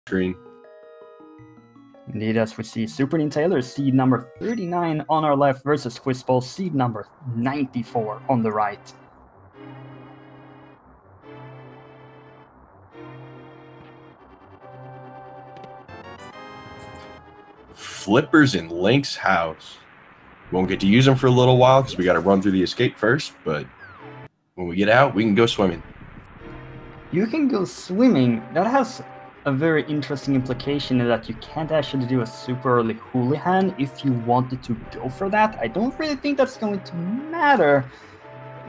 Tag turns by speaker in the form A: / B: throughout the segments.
A: screen.
B: Indeed, as we see SuperNinTaylor, seed number 39 on our left versus Quizbowl, seed number 94 on the right.
A: Flippers in Link's house. We won't get to use them for a little while because we got to run through the escape first, but when we get out, we can go swimming.
B: You can go swimming. That has a very interesting implication in that you can't actually do a super early hooligan if you wanted to go for that. I don't really think that's going to matter.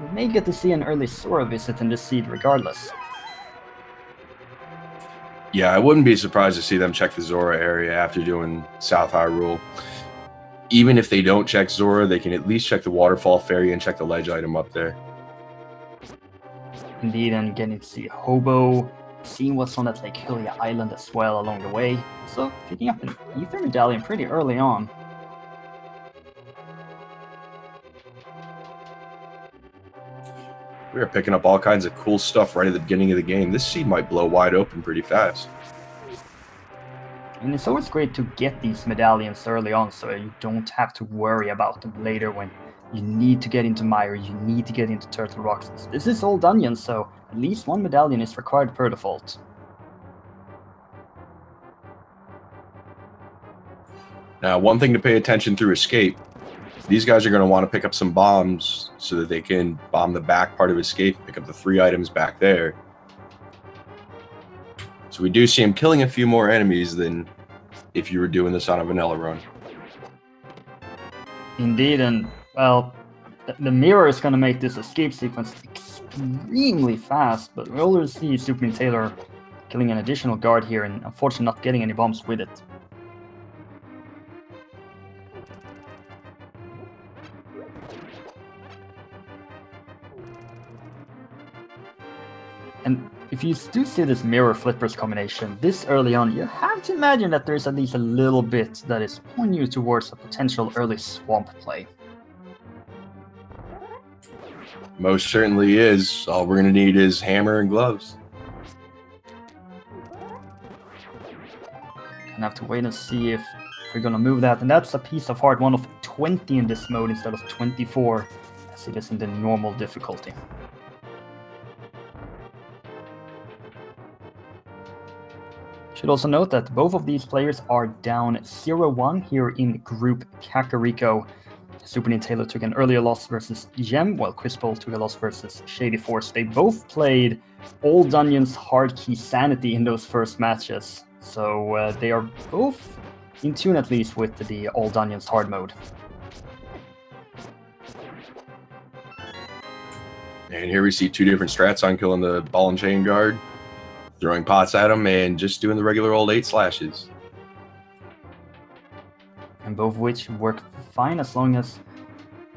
B: We may get to see an early Sora visit in this seed regardless.
A: Yeah, I wouldn't be surprised to see them check the Zora area after doing South Hyrule. Even if they don't check Zora, they can at least check the Waterfall Ferry and check the ledge item up there.
B: Indeed, and getting to see Hobo, seeing what's on that Lake Hylia Island as well along the way. So picking up an Ether Medallion pretty early on.
A: We are picking up all kinds of cool stuff right at the beginning of the game. This seed might blow wide open pretty fast.
B: And it's always great to get these medallions early on so you don't have to worry about them later when you need to get into Mire, you need to get into Turtle Rocks. This is Old Dungeon, so at least one medallion is required per default.
A: Now, one thing to pay attention through Escape, these guys are going to want to pick up some bombs so that they can bomb the back part of Escape, pick up the 3 items back there. So we do see him killing a few more enemies than if you were doing this on a vanilla run.
B: Indeed, and well, the mirror is going to make this escape sequence extremely fast, but we already see SuperNinTaylor killing an additional guard here and unfortunately not getting any bombs with it. And if you do see this mirror flippers combination this early on, you have to imagine that there's at least a little bit that is pointing you towards a potential early swamp play.
A: Most certainly is. All we're going to need is hammer and gloves.
B: Gonna have to wait and see if we're gonna move that, and that's a piece of heart, one of 20 in this mode instead of 24, as it is in the normal difficulty. Should also note that both of these players are down 0-1 here in Group Kakariko. SuperNinTaylor took an earlier loss versus Gem, while Quizbowl took a loss versus Shady Force. They both played Old Dungeon's Hard Key Sanity in those first matches, so they are both in tune at least with the Old Dungeon's hard mode.
A: And here we see 2 different strats on killing the ball and chain guard, throwing pots at him, and just doing the regular old 8 slashes.
B: And both of which work fine as long as,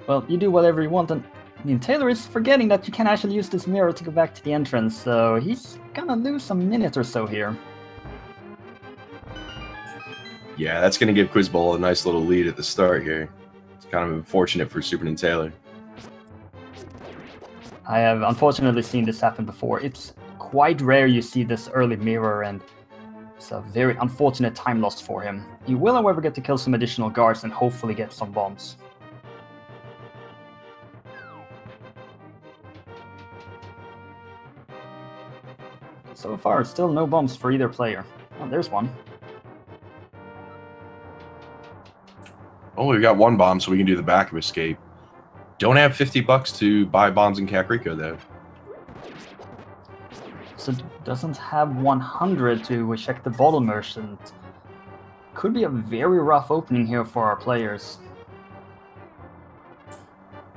B: well, you do whatever you want. And Taylor is forgetting that you can actually use this mirror to go back to the entrance, so he's gonna lose a minute or so here.
A: Yeah, that's going to give Quizbowl a nice little lead at the start here. It's kind of unfortunate for SuperNinTaylor.
B: I have unfortunately seen this happen before. It's quite rare you see this early mirror, and it's a very unfortunate time loss for him. He will, however, get to kill some additional guards and hopefully get some bombs. So far, still no bombs for either player. Oh, there's one.
A: Oh, we've got 1 bomb, so we can do the back of Escape. Don't have $50 to buy bombs in Kakariko, though.
B: So doesn't have 100 to check the bottle merchant. Could be a very rough opening here for our players.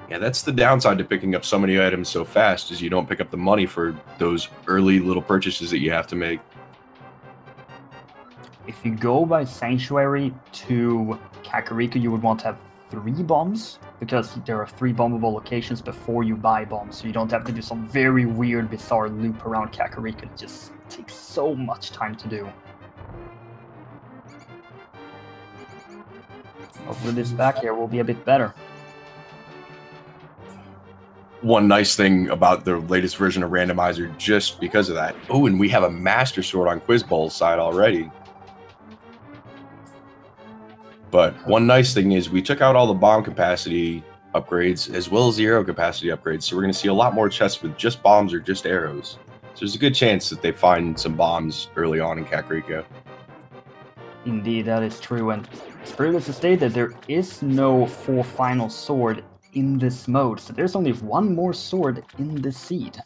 A: Yeah, that's the downside to picking up so many items so fast, is you don't pick up the money for those early little purchases that you have to make.
B: If you go by Sanctuary to Kakariko, you would want to have 3 bombs, because there are 3 bombable locations before you buy bombs, so you don't have to do some very weird, bizarre loop around Kakariko. It just takes so much time to do. Hopefully this back here will be a bit better.
A: one nice thing about the latest version of Randomizer just because of that. Oh, and we have a Master Sword on Quizbowl's side already. But one nice thing is we took out all the bomb capacity upgrades as well as the arrow capacity upgrades. So we're going to see a lot more chests with just bombs or just arrows. So there's a good chance that they find some bombs early on in Kakariko.
B: Indeed, that is true. And as previously stated, there is no full final sword in this mode. So there's only one more sword in the seed.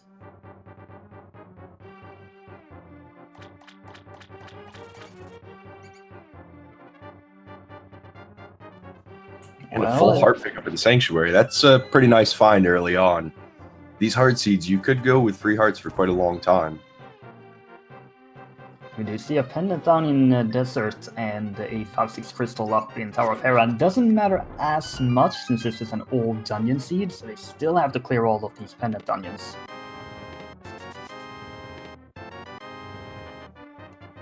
A: And a full heart pickup in Sanctuary. That's a pretty nice find early on. These heart seeds, you could go with 3 hearts for quite a long time.
B: We do see a pendant down in Desert and a 5-6 crystal up in Tower of Hera. It doesn't matter as much since this is an old dungeon seed, so they still have to clear all of these pendant dungeons.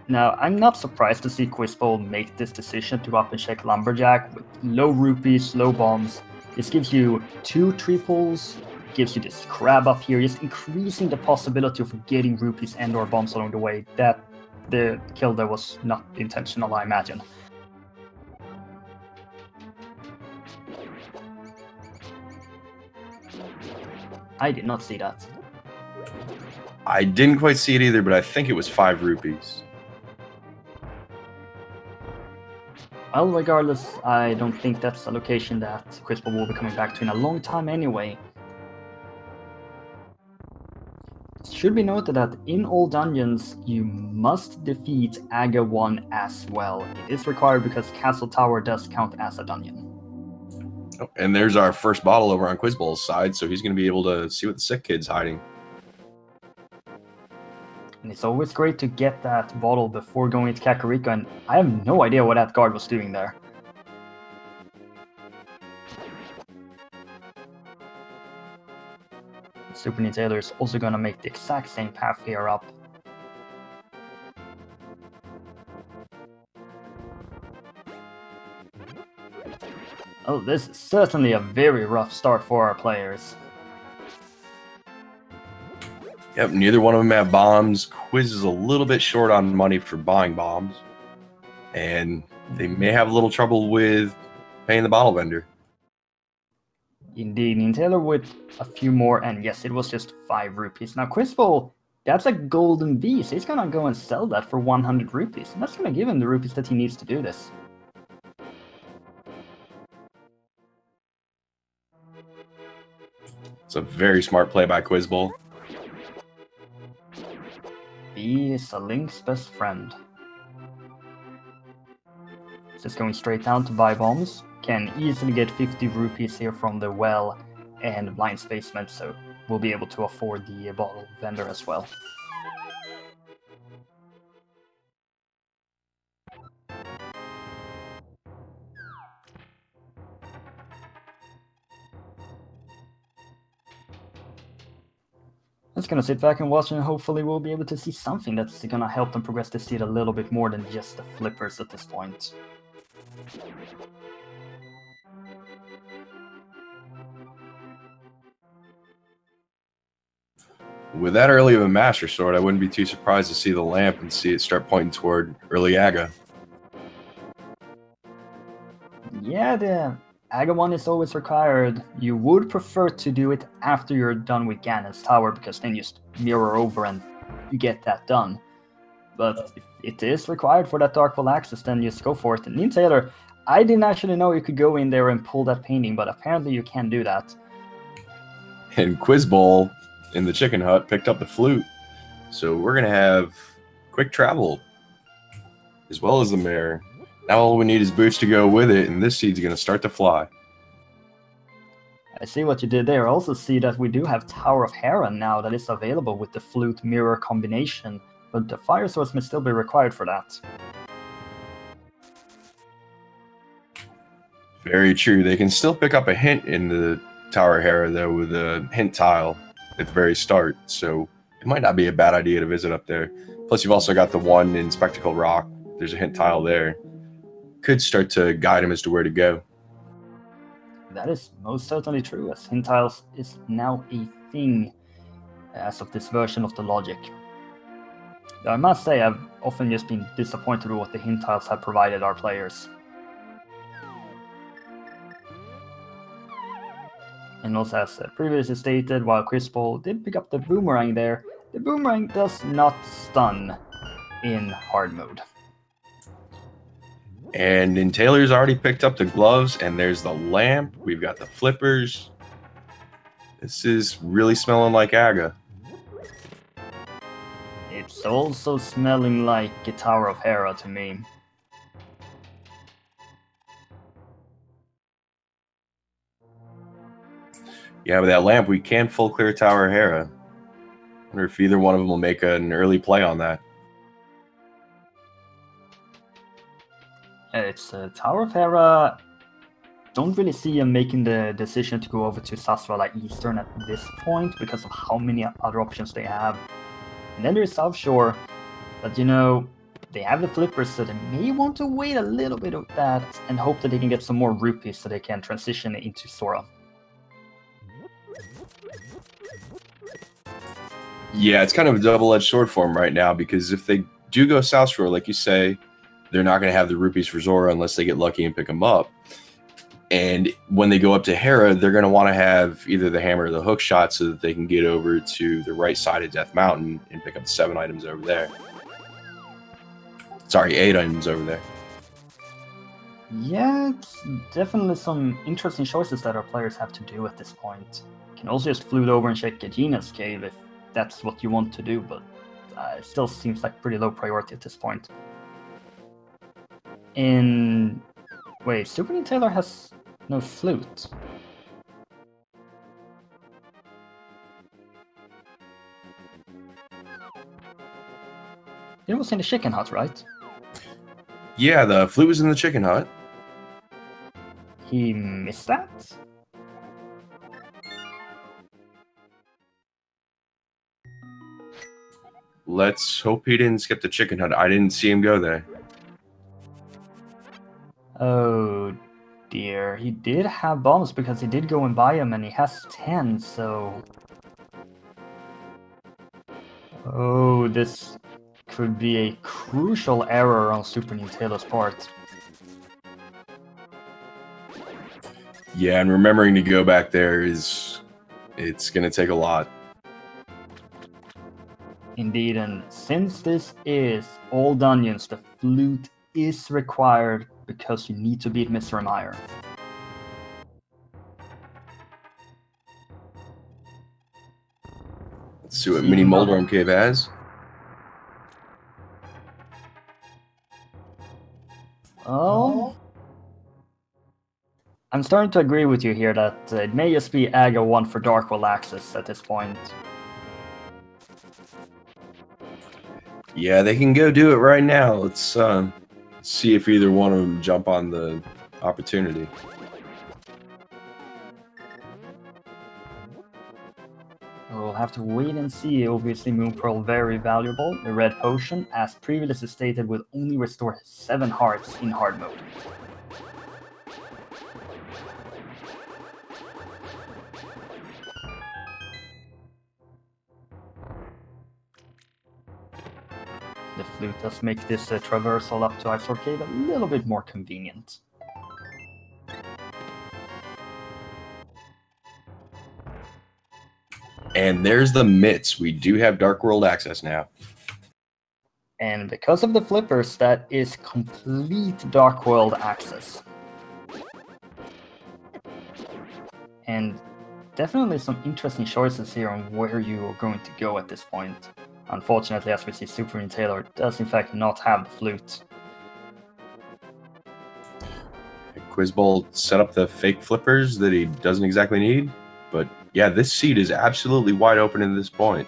B: Now, I'm not surprised to see Quizbowl make this decision to up and check Lumberjack with low rupees, low bombs. This gives you 2 triples, gives you this crab up here, just increasing the possibility of getting rupees and or bombs along the way. That the kill there was not intentional, I imagine. I did not see that.
A: I didn't quite see it either, but I think it was 5 rupees.
B: Well, regardless, I don't think that's a location that Quizbowl will be coming back to in a long time anyway. It should be noted that in all dungeons, you must defeat Aga 1 as well. It is required because Castle Tower does count as a dungeon.
A: Oh, and there's our first bottle over on Quizbowl's side, so he's going to be able to see what the sick kid's hiding.
B: And it's always great to get that bottle before going into Kakariko, and I have no idea what that guard was doing there. SuperNinTaylor is also going to make the exact same path here up. Oh, this is certainly a very rough start for our players.
A: Yep, neither one of them have bombs. Quiz is a little bit short on money for buying bombs. And they may have a little trouble with paying the bottle vendor.
B: Indeed, NinTaylor with a few more, and yes, it was just 5 rupees. Now, Quizbowl, that's a golden V, so he's gonna go and sell that for 100 rupees. And that's gonna give him the rupees that he needs to do this.
A: It's a very smart play by Quizbowl.
B: V is a Link's best friend. Just going straight down to buy bombs. Can easily get 50 rupees here from the well and blind basement, so we'll be able to afford the bottle vendor as well. Just gonna sit back and watch, and hopefully we'll be able to see something that's gonna help them progress the seed a little bit more than just the flippers at this point.
A: With that early of a Master Sword, I wouldn't be too surprised to see the lamp and see it start pointing toward early Aga. Yeah,
B: the Aga 1 is always required. You would prefer to do it after you're done with Ganon's Tower, because then you just mirror over and you get that done. But if it is required for that Dark Vault access, then just go for it. And NinTaylor, I didn't actually know you could go in there and pull that painting, but apparently you can do that.
A: And Quizbowl in the chicken hut picked up the flute. So we're going to have quick travel as well as the mirror. Now all we need is boots to go with it, and this seed's going to start to fly.
B: I see what you did there. I also see that we do have Tower of Hera now that is available with the flute mirror combination, but the fire source may still be required for that.
A: Very true. They can still pick up a hint in the Tower of Hera, though, with a hint tile at the very start, so it might not be a bad idea to visit up there. Plus, you've also got the one in Spectacle Rock. There's a hint tile there. Could start to guide him as to where to go.
B: That is most certainly true, as hint tiles is now a thing as of this version of the logic. Though I must say, I've often just been disappointed with what the hint tiles have provided our players. And also, as previously stated, while Quizbowl did pick up the boomerang there, the boomerang does not stun in hard mode.
A: And NinTaylor's already picked up the gloves, and there's the lamp. We've got the flippers. This is really smelling like Aga.
B: It's also smelling like a Tower of Hera to me.
A: Yeah, with that lamp, we can full clear Tower of Hera. I wonder if either one of them will make an early play on that.
B: It's Tower of Hera. Don't really see him making the decision to go over to Sassuala Eastern at this point because of how many other options they have. And then there's South Shore, but you know, they have the flippers, so they may want to wait a little bit of that and hope that they can get some more rupees so they can transition into Sora.
A: Yeah, it's kind of a double-edged sword for them right now, because if they do go South Shore, like you say, they're not going to have the rupees for Zora unless they get lucky and pick them up. And when they go up to Hera, they're going to want to have either the hammer or the hook shot so that they can get over to the right side of Death Mountain and pick up 7 items over there. Sorry, 8 items over there.
B: Yeah, it's definitely some interesting choices that our players have to do at this point. You can also just flute over and check Gina's cave if that's what you want to do, but it still seems like pretty low priority at this point. Wait, SuperNinTaylor has no flute. It was in the chicken hut, right?
A: Yeah, the flute was in the chicken hut.
B: He missed that?
A: Let's hope he didn't skip the chicken hut. I didn't see him go there.
B: Oh dear, he did have bombs because he did go and buy them and he has 10, so... Oh, this could be a crucial error on SuperNinTaylor's part.
A: Yeah, and remembering to go back there it's going to take a lot.
B: Indeed, and since this is all dungeons, the flute is required because you need to beat Mr. Meyer.
A: Let's see what Mini Moldorm Cave has.
B: Oh, I'm starting to agree with you here that it may just be Aga 1 for Dark World access at this point.
A: Yeah, they can go do it right now. Let's see if either one of them jump on the opportunity.
B: We'll have to wait and see. Obviously, Moon Pearl very valuable. The red potion, as previously stated, will only restore 7 hearts in hard mode. The flute does make this traversal up to Ice Cave a little bit more convenient.
A: And there's the mitts. We do have Dark World access now.
B: And because of the flippers, that is complete Dark World access. And definitely some interesting choices here on where you are going to go at this point. Unfortunately, as we see, SuperNinTaylor does in fact not have the flute.
A: Quizbowl set up the fake flippers that he doesn't exactly need, but yeah, this seat is absolutely wide open at this point.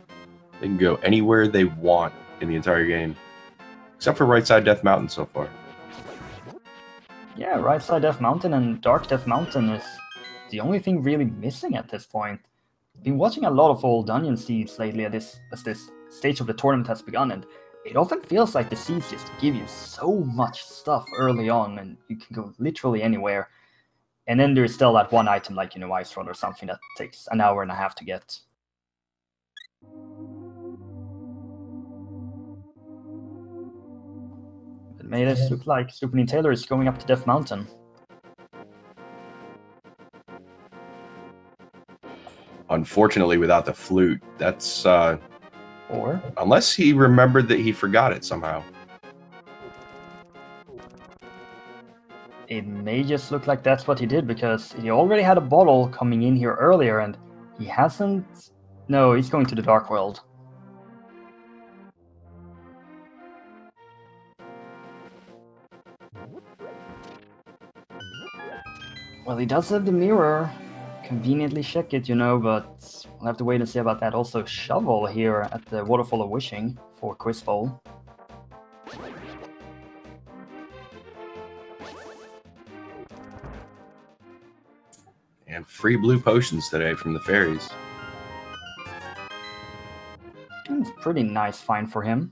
A: They can go anywhere they want in the entire game, except for right side Death Mountain so far.
B: Yeah, right side Death Mountain and Dark Death Mountain is the only thing really missing at this point. Been watching a lot of old dungeon seeds lately as this stage of the tournament has begun, and it often feels like the seeds just give you so much stuff early on, and you can go literally anywhere. And then there's still that one item like, you know, Ice Rod or something that takes an hour and a half to get. It made us look like SuperNinTaylor is going up to Death Mountain.
A: Unfortunately, without the flute, that's
B: Or
A: unless he remembered that he forgot it somehow.
B: it may just look like that's what he did, because he already had a bottle coming in here earlier, and he hasn't... No, he's going to the Dark World. Well, he does have the mirror. Conveniently check it, you know, but we'll have to wait and see about that. Also, Shovel here at the Waterfall of Wishing for Quizbowl.
A: And free blue potions today from the fairies.
B: It's a pretty nice find for him.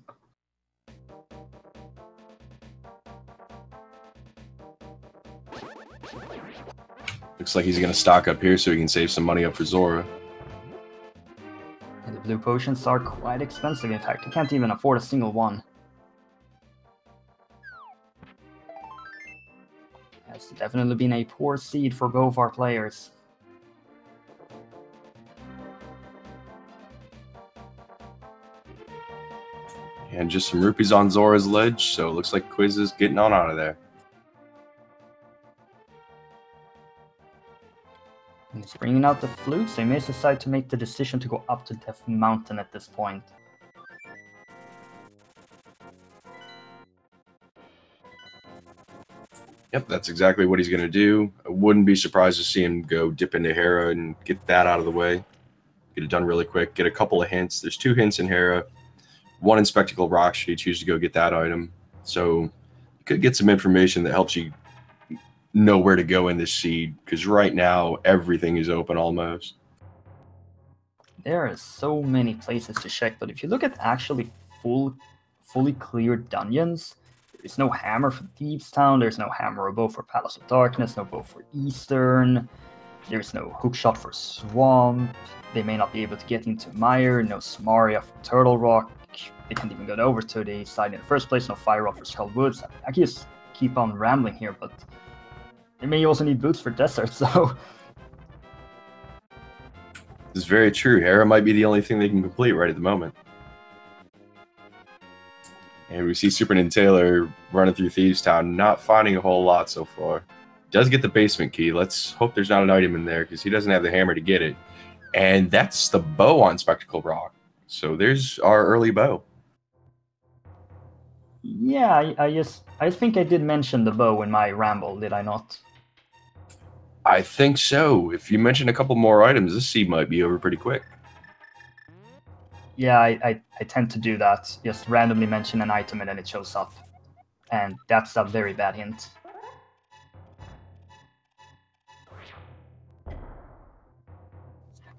A: Looks like he's going to stock up here so he can save some money up for Zora.
B: And the blue potions are quite expensive, in fact. You can't even afford a single one. It's definitely been a poor seed for both our players.
A: And just some rupees on Zora's ledge, so it looks like Quiz is getting on out of there.
B: And he's bringing out the flute, so he may decide to make the decision to go up to Death Mountain at this point.
A: Yep, that's exactly what he's going to do. I wouldn't be surprised to see him go dip into Hera and get that out of the way. Get it done really quick. Get a couple of hints. There's 2 hints in Hera. 1 in Spectacle Rock should you choose to go get that item. So you could get some information that helps you know where to go in this seed, because right now everything is open almost.
B: There are so many places to check, but if you look at actually fully cleared dungeons, there's no hammer for Thieves Town, there's no hammer or bow for Palace of Darkness, no bow for Eastern, there's no hookshot for Swamp, they may not be able to get into Mire, no Samaria for Turtle Rock, they can't even get over to the side in the first place, no Fire Rock for Skull Woods. I can just keep on rambling here, but they may also need boots for Desert, so...
A: This is very true. Hera might be the only thing they can complete right at the moment. And we see SuperNinTaylor running through Thieves Town, not finding a whole lot so far. Does get the basement key. Let's hope there's not an item in there, because he doesn't have the hammer to get it. And that's the bow on Spectacle Rock. So there's our early bow.
B: Yeah, I think I did mention the bow in my ramble, did I not?
A: I think so. If you mention a couple more items, this seed might be over pretty quick.
B: Yeah, I tend to do that. Just randomly mention an item and then it shows up. And that's a very bad hint.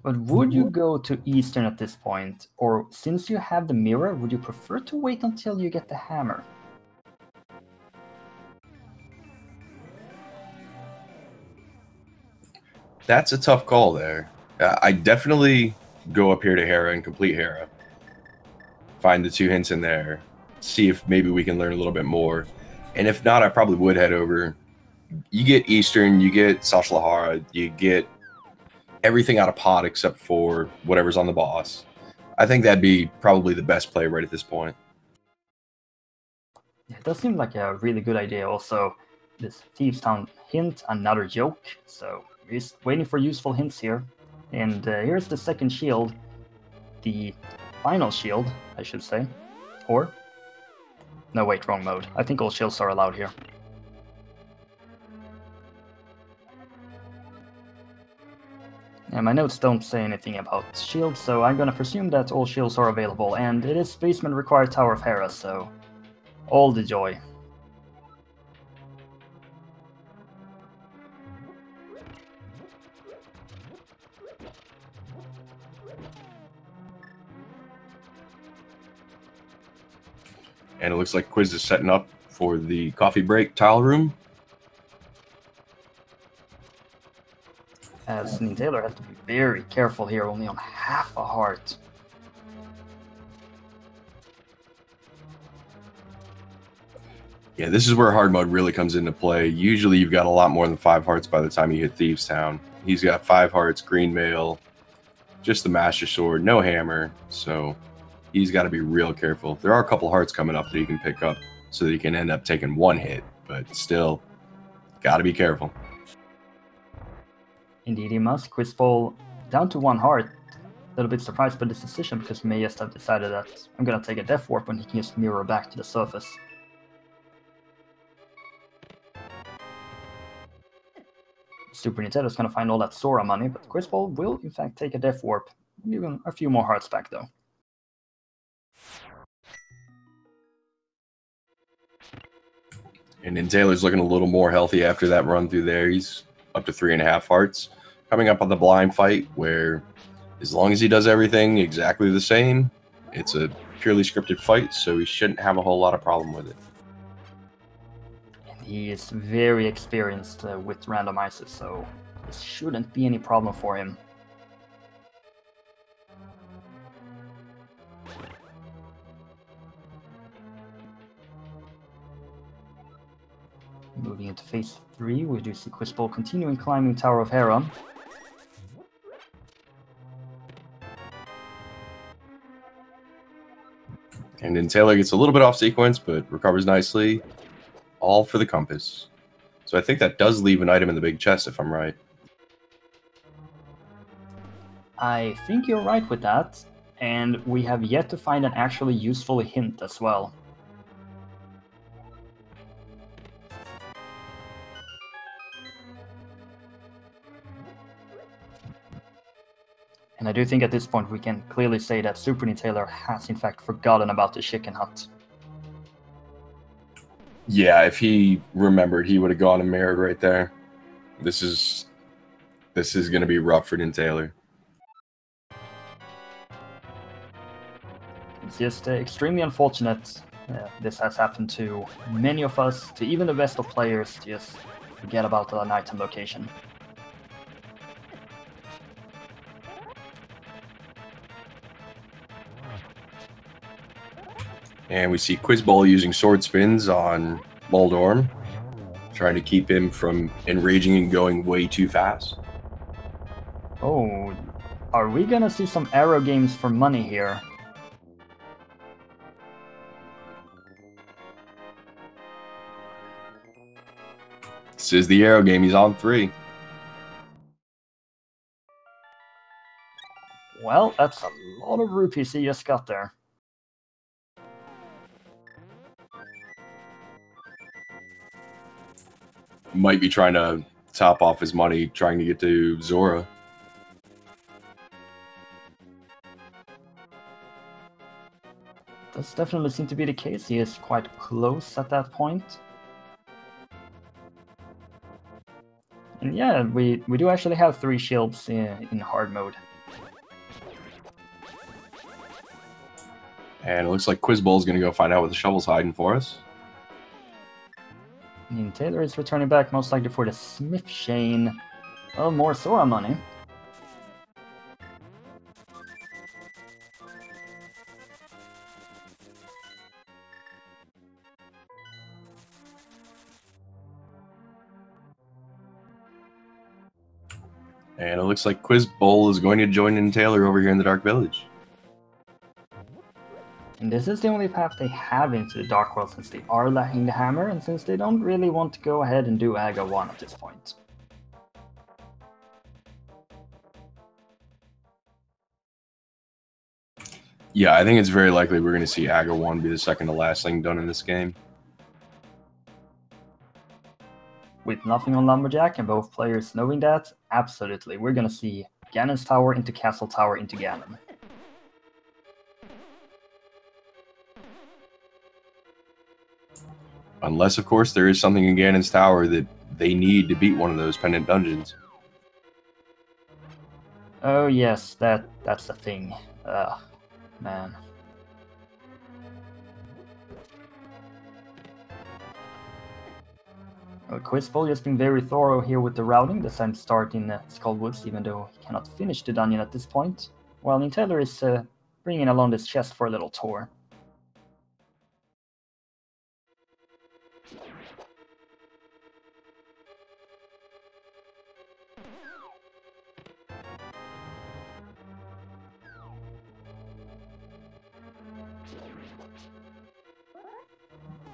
B: But would you go to Eastern at this point? Or since you have the mirror, would you prefer to wait until you get the hammer?
A: That's a tough call there. I definitely go up here to Hera and complete Hera. Find the 2 hints in there. See if maybe we can learn a little bit more. And if not, I probably would head over. You get Eastern, you get Sashalahara, you get everything out of pot except for whatever's on the boss. I think that'd be probably the best play right at this point.
B: It does seem like a really good idea. Also, this Thieves Town hint, another joke. So we're just waiting for useful hints here. And here's the second shield. The final shield, I should say. Or... no, wait, wrong mode. I think all shields are allowed here. And my notes don't say anything about shields, so I'm gonna presume that all shields are available, and it is basement required Tower of Hera, so all the joy.
A: And it looks like Quiz is setting up for the coffee break tile room.
B: As SuperNinTaylor has to be very careful here, only on half a heart.
A: Yeah, this is where hard mode really comes into play. Usually you've got a lot more than 5 hearts by the time you hit Thieves Town. He's got 5 hearts, green mail, just the Master Sword, no hammer, so he's got to be real careful. There are a couple hearts coming up that he can pick up so that he can end up taking 1 hit, but still, got to be careful.
B: Indeed he must. Quizbowl down to 1 heart. A little bit surprised by this decision because he may just have decided that I'm gonna take a Death Warp when he can just mirror back to the surface. SuperNinTaylor is going to find all that Sora money, but Quizbowl will in fact take a Death Warp. Even a few more hearts back though.
A: And then Taylor's looking a little more healthy after that run through there. He's up to 3.5 hearts. Coming up on the blind fight where as long as he does everything exactly the same, it's a purely scripted fight, so he shouldn't have a whole lot of problem with it.
B: He is very experienced with randomizers, so this shouldn't be any problem for him. Moving into phase 3, we do see Quizbowl continuing climbing Tower of Hera.
A: And then Taylor gets a little bit off sequence, but recovers nicely. All for the compass. So I think that does leave an item in the big chest, if I'm right.
B: I think you're right with that, and we have yet to find an actually useful hint as well. And I do think at this point we can clearly say that SuperNinTaylor has in fact forgotten about the chicken hut.
A: Yeah, if he remembered, he would have gone and mirrored right there. This is going to be rough for NinTaylor.
B: It's just extremely unfortunate. This has happened to many of us, to even the best of players, just forget about an item location.
A: And we see Quizbowl using sword spins on Moldorm, trying to keep him from enraging and going way too fast.
B: Oh, are we gonna see some arrow games for money here?
A: This is the arrow game. He's on 3.
B: Well, that's a lot of rupees he just got there.
A: Might be trying to top off his money, trying to get to Zora.
B: Does definitely seem to be the case. He is quite close at that point. And yeah, we do actually have 3 shields in hard mode.
A: And it looks like Quizbowl's going to go find out what the shovel's hiding for us.
B: Taylor is returning back, most likely for the Smith Chain. Oh, more Sora money.
A: And it looks like Quizbowl is going to join NinTaylor over here in the Dark Village.
B: And this is the only path they have into the Dark World since they are lacking the hammer, and since they don't really want to go ahead and do Aga 1 at this point.
A: Yeah, I think it's very likely we're going to see Aga 1 be the second to last thing done in this game.
B: With nothing on Lumberjack and both players knowing that, absolutely, we're going to see Ganon's Tower into Castle Tower into Ganon.
A: Unless, of course, there is something in Ganon's Tower that they need to beat one of those pendant dungeons.
B: Oh yes, that's the thing. Ugh, man. Quizbowl just being very thorough here with the routing, deciding to start in Skullwoods, even though he cannot finish the dungeon at this point, while NinTaylor is bringing along this chest for a little tour.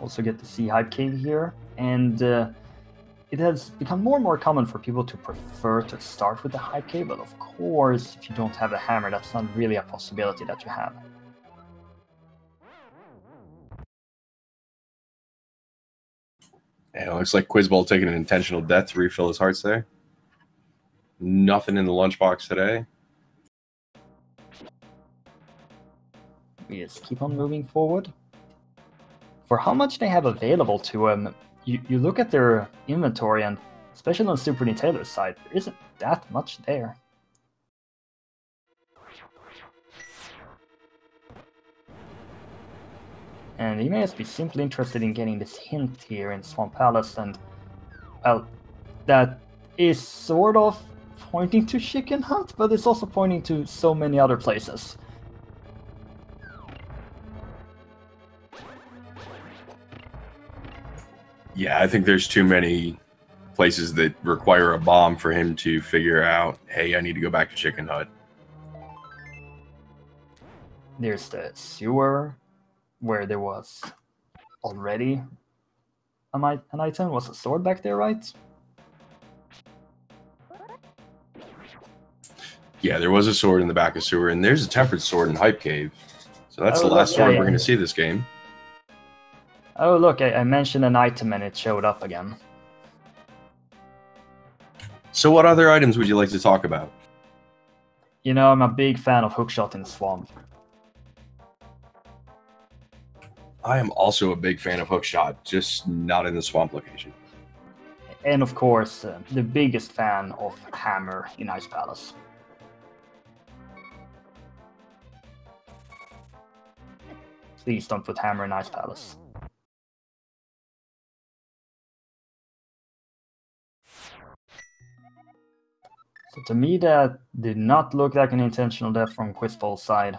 B: Also get to see Hype Cave here, and it has become more and more common for people to prefer to start with the Hype Cave, but of course, if you don't have a hammer, that's not really a possibility that you have.
A: Yeah, it looks like Quizbowl taking an intentional death to refill his hearts there. Nothing in the lunchbox today.
B: We just keep on moving forward. For how much they have available to him, you look at their inventory, and especially on SuperNinTaylor's side, there isn't that much there. And he may just be simply interested in getting this hint here in Swamp Palace, and well, that is sort of pointing to Chicken Hut, but it's also pointing to so many other places.
A: Yeah, I think there's too many places that require a bomb for him to figure out, hey, I need to go back to Chicken Hut.
B: There's the sewer, where there was already an item. Was a sword back there, right?
A: Yeah, there was a sword in the back of sewer, and there's a tempered sword in Hype Cave. So that's the last sword we're going to see this game.
B: Oh, look, I mentioned an item and it showed up again.
A: So what other items would you like to talk about?
B: You know, I'm a big fan of hookshot in Swamp.
A: I am also a big fan of hookshot, just not in the Swamp location.
B: And of course, the biggest fan of hammer in Ice Palace. Please don't put hammer in Ice Palace. So to me, that did not look like an intentional death from Quizbowl's side.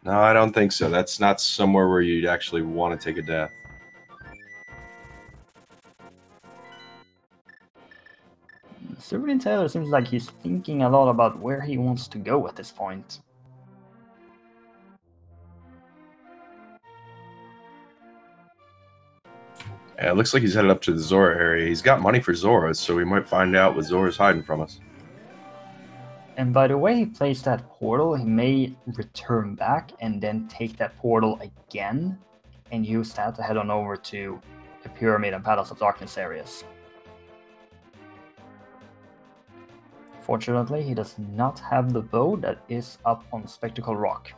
A: No, I don't think so. That's not somewhere where you'd actually want to take a death.
B: SuperNinTaylor seems like he's thinking a lot about where he wants to go at this point.
A: Yeah, it looks like he's headed up to the Zora area. He's got money for Zora, so we might find out what Zora's hiding from us.
B: And by the way he plays that portal, he may return back and then take that portal again and use that to head on over to the Pyramid and Palace of Darkness areas. Fortunately, he does not have the bow that is up on Spectacle Rock.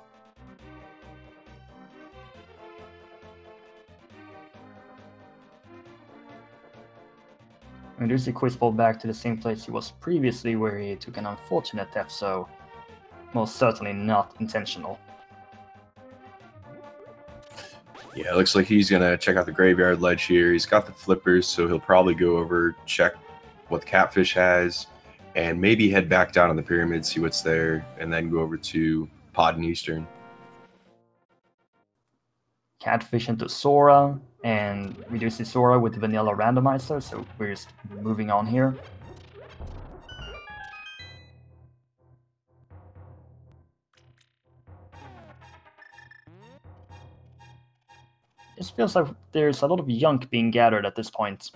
B: We do see Quizbowl back to the same place he was previously, where he took an unfortunate death, so most certainly not intentional.
A: Yeah, it looks like he's going to check out the graveyard ledge here. He's got the flippers, so he'll probably go over, check what the Catfish has, and maybe head back down on the pyramid, see what's there, and then go over to Pod and Eastern.
B: Catfish into Sora, and we do see Sora with the vanilla randomizer, so we're just moving on here. It feels like there's a lot of yunk being gathered at this point.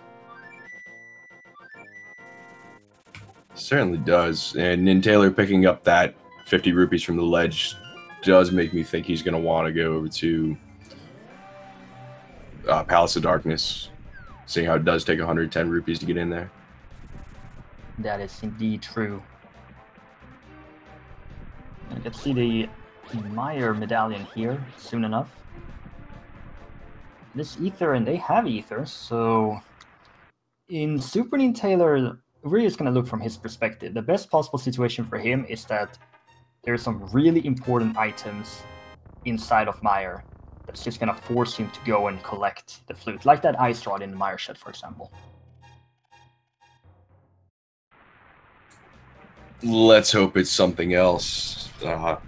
A: Certainly does. And NinTaylor picking up that 50 rupees from the ledge does make me think he's going to want to go over to Palace of Darkness, seeing how it does take 110 rupees to get in there.
B: That is indeed true. I get to see the Meyer medallion here soon enough. This ether, and they have ether, so in SuperNinTaylor, we're just going to look from his perspective. The best possible situation for him is that there are some really important items inside of Meyer. that's just going to force him to go and collect the flute, like that ice rod in the Mire shed, for example.
A: Let's hope it's something else. A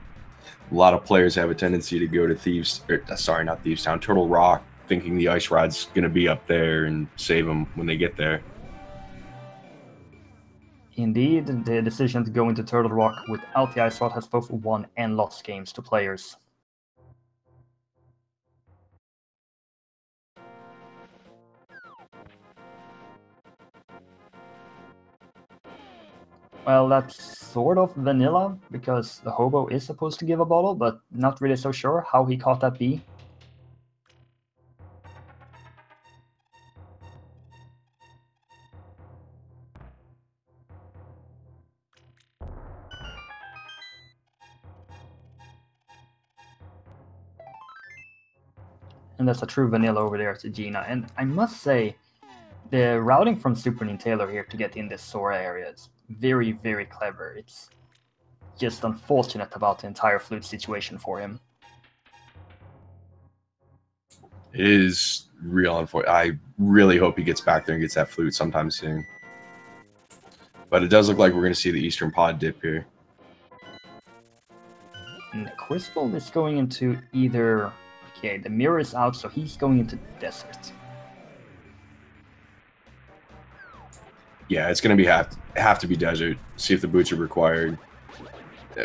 A: lot of players have a tendency to go to not Thieves Town, Turtle Rock, thinking the ice rod's going to be up there and save them when they get there.
B: Indeed, the decision to go into Turtle Rock without the ice rod has both won and lost games to players. Well, that's sort of vanilla, because the hobo is supposed to give a bottle, but not really so sure how he caught that bee. And that's a true vanilla over there to Gina. And I must say, the routing from SuperNinTaylor here to get in this Sora area is very, very clever. It's just unfortunate about the entire flute situation for him.
A: It is real unfortunate. I really hope he gets back there and gets that flute sometime soon. But it does look like we're going to see the Eastern Pod dip here.
B: And Quizbowl is going into either... Okay, the mirror is out, so he's going into desert.
A: Yeah, it's going to be have to be desert. See if the boots are required.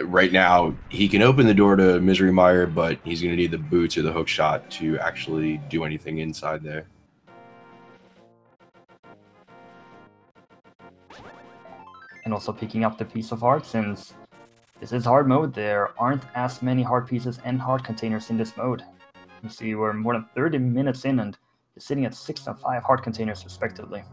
A: Right now, he can open the door to Misery Mire, but he's going to need the boots or the hook shot to actually do anything inside there.
B: And also picking up the piece of heart, since this is hard mode, there aren't as many heart pieces and heart containers in this mode. You see, we're more than 30 minutes in, and you're sitting at 6 and 5 heart containers respectively.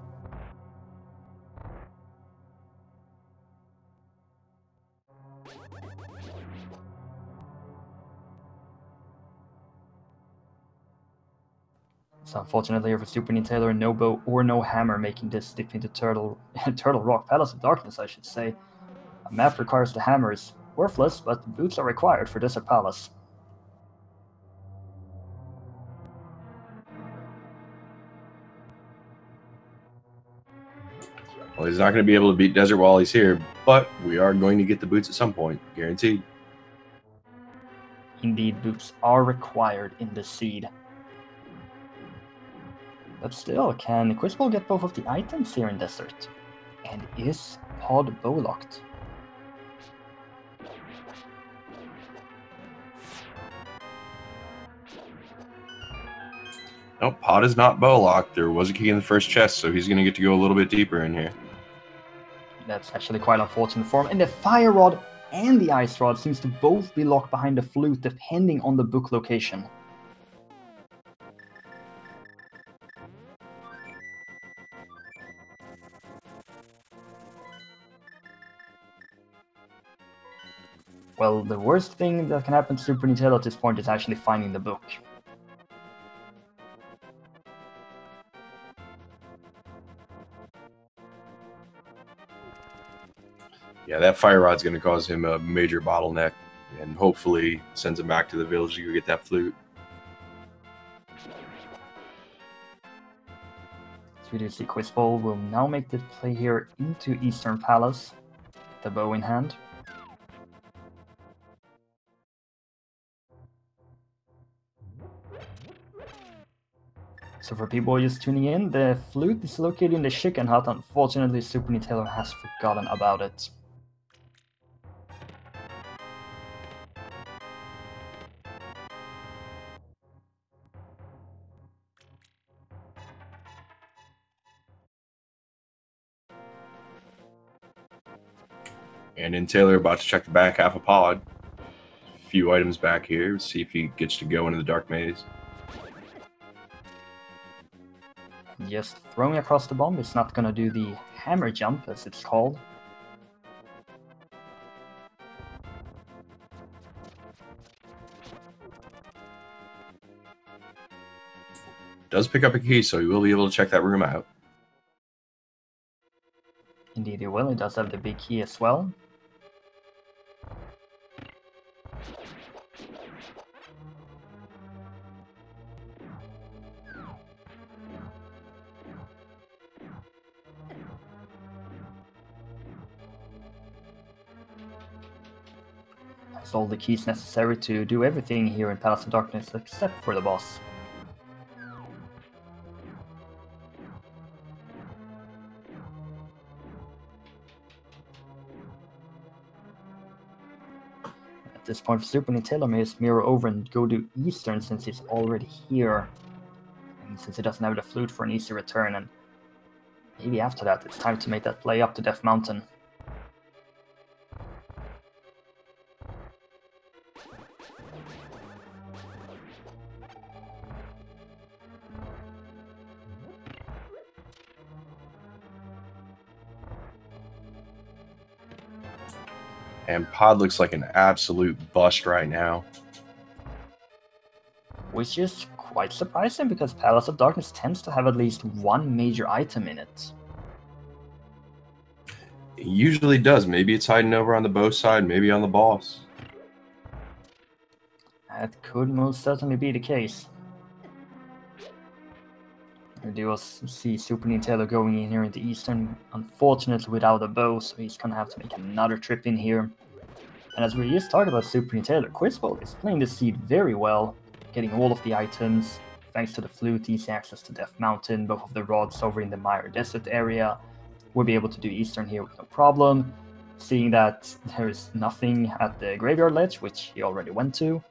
B: So unfortunately here for SuperNinTaylor, no bow or no hammer, making this dip into Turtle Rock, Palace of Darkness, I should say. A map requires the hammer is worthless, but the boots are required for Desert Palace.
A: Well, he's not going to be able to beat Desert while he's here, but we are going to get the boots at some point, guaranteed.
B: Indeed, boots are required in this seed. But still, can Quizbowl get both of the items here in Desert? And is Pod bow locked?
A: Nope, Pod is not bow locked. There was a key in the first chest, so he's going to get to go a little bit deeper in here.
B: That's actually quite unfortunate for him. And the fire rod and the ice rod seems to both be locked behind the flute, depending on the book location. Well, the worst thing that can happen to SuperNinTaylor at this point is actually finding the book.
A: Yeah, that fire rod's going to cause him a major bottleneck, and hopefully sends him back to the village to go get that flute.
B: So we do see Quizbowl will now make the play here into Eastern Palace, the bow in hand. So for people just tuning in, the flute is located in the chicken hut. Unfortunately, SuperNinTaylor has forgotten about it.
A: And then Taylor about to check the back half of Pod. A few items back here. See if he gets to go into the dark maze.
B: Just throwing across the bomb is not going to do the hammer jump, as it's called.
A: Does pick up a key, so he will be able to check that room out.
B: Indeed he will. He does have the big key as well. has all the keys necessary to do everything here in Palace of Darkness except for the boss. At this point, SuperNinTaylor may just mirror over and go to Eastern since he's already here. And since he doesn't have the flute for an easy return, and maybe after that it's time to make that play up to Death Mountain.
A: And Pod looks like an absolute bust right now.
B: Which is quite surprising because Palace of Darkness tends to have at least one major item in it.
A: It usually does. Maybe it's hiding over on the bow side, maybe on the boss.
B: That could most certainly be the case. We do see SuperNinTaylor going in here into Eastern, unfortunately without a bow, so he's gonna have to make another trip in here. And as we just talked about SuperNinTaylor, Quizbowl is playing the seed very well, getting all of the items, thanks to the flute, easy access to Death Mountain, both of the rods over in the Mire Desert area. We'll be able to do Eastern here with no problem, seeing that there is nothing at the Graveyard Ledge, which he already went to.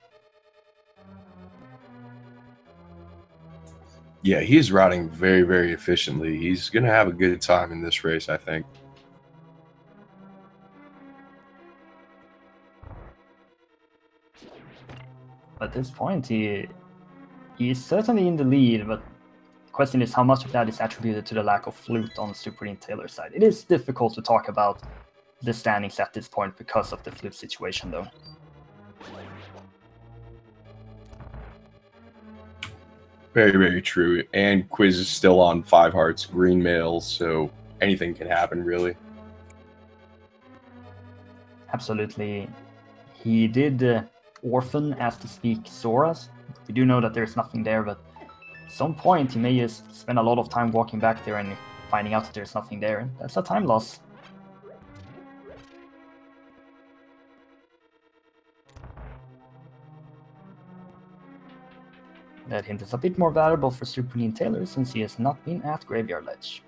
A: Yeah, he is routing very, very efficiently. He's going to have a good time in this race, I think.
B: At this point, he is certainly in the lead, but the question is how much of that is attributed to the lack of flute on SuperNinTaylor's side. It is difficult to talk about the standings at this point because of the flute situation, though.
A: Very, very true. And Quiz is still on 5 hearts, green mails, so anything can happen, really.
B: Absolutely. He did Orphan, as to speak, Sora's. We do know that there's nothing there, but at some point he may just spend a lot of time walking back there and finding out that there's nothing there. That's a time loss. That hint is a bit more valuable for SuperNinTaylor since he has not been at Graveyard Ledge.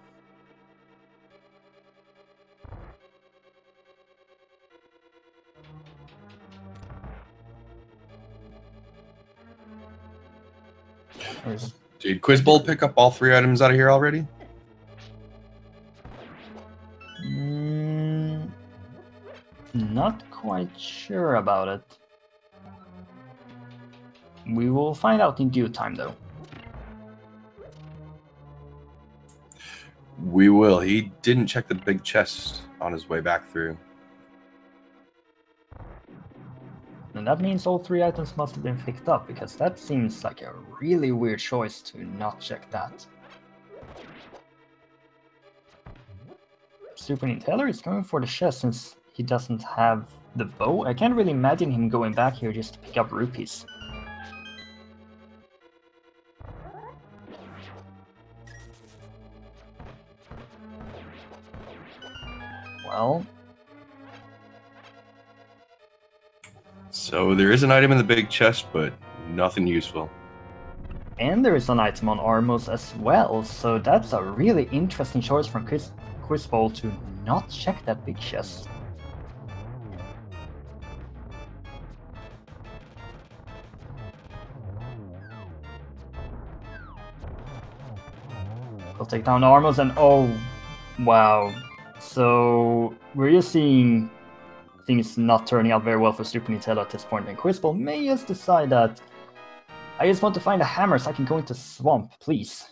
A: Did Quizbowl pick up all 3 items out of here already?
B: Not quite sure about it. We will find out in due time, though.
A: We will. He didn't check the big chest on his way back through.
B: And that means all 3 items must have been picked up, because that seems like a really weird choice to not check that. SuperNinTaylor is going for the chest since he doesn't have the bow. I can't really imagine him going back here just to pick up rupees. Well,
A: so there is an item in the big chest, but nothing useful.
B: And there is an item on Armos as well, so that's a really interesting choice from Quizbowl to not check that big chest. We'll take down Armos and oh, wow. So we're just seeing things not turning out very well for SuperNinTaylor at this point, and Quizbowl may just decide that I just want to find a hammer so I can go into swamp, please.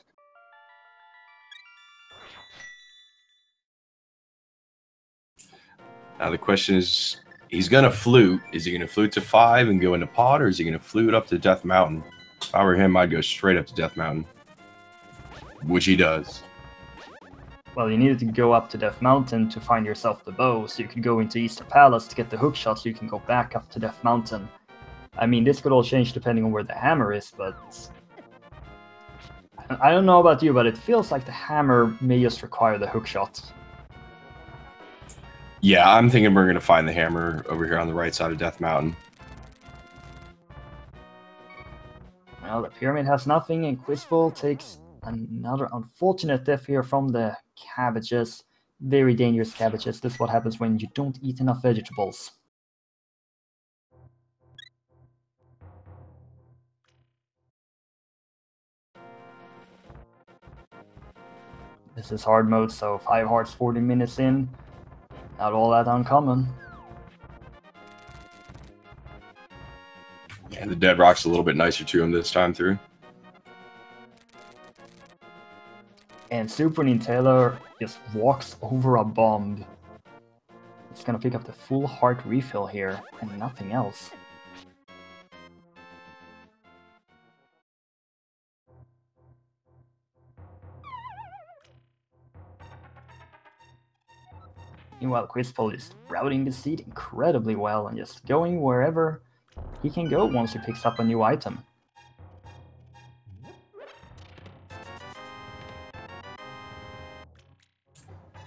A: Now the question is, he's going to flute. Is he going to flute to 5 and go into Pod, or is he going to flute up to Death Mountain? If I were him, I'd go straight up to Death Mountain. Which he does.
B: Well, you needed to go up to Death Mountain to find yourself the bow, so you could go into Eastern Palace to get the hook shot so you can go back up to Death Mountain. I mean, this could all change depending on where the hammer is, but I don't know about you, but it feels like the hammer may just require the hook shot.
A: Yeah, I'm thinking we're going to find the hammer over here on the right side of Death Mountain.
B: Well, the pyramid has nothing, and Quizbowl takes another unfortunate death here from the cabbages. Very dangerous cabbages. This is what happens when you don't eat enough vegetables. This is hard mode, so 5 hearts 40 minutes in. Not all that uncommon.
A: And the dead rock's a little bit nicer to him this time through.
B: And SuperNinTaylor just walks over a bomb. It's gonna pick up the full heart refill here, and nothing else. Meanwhile, Quizbowl is routing the seed incredibly well and just going wherever he can go once he picks up a new item.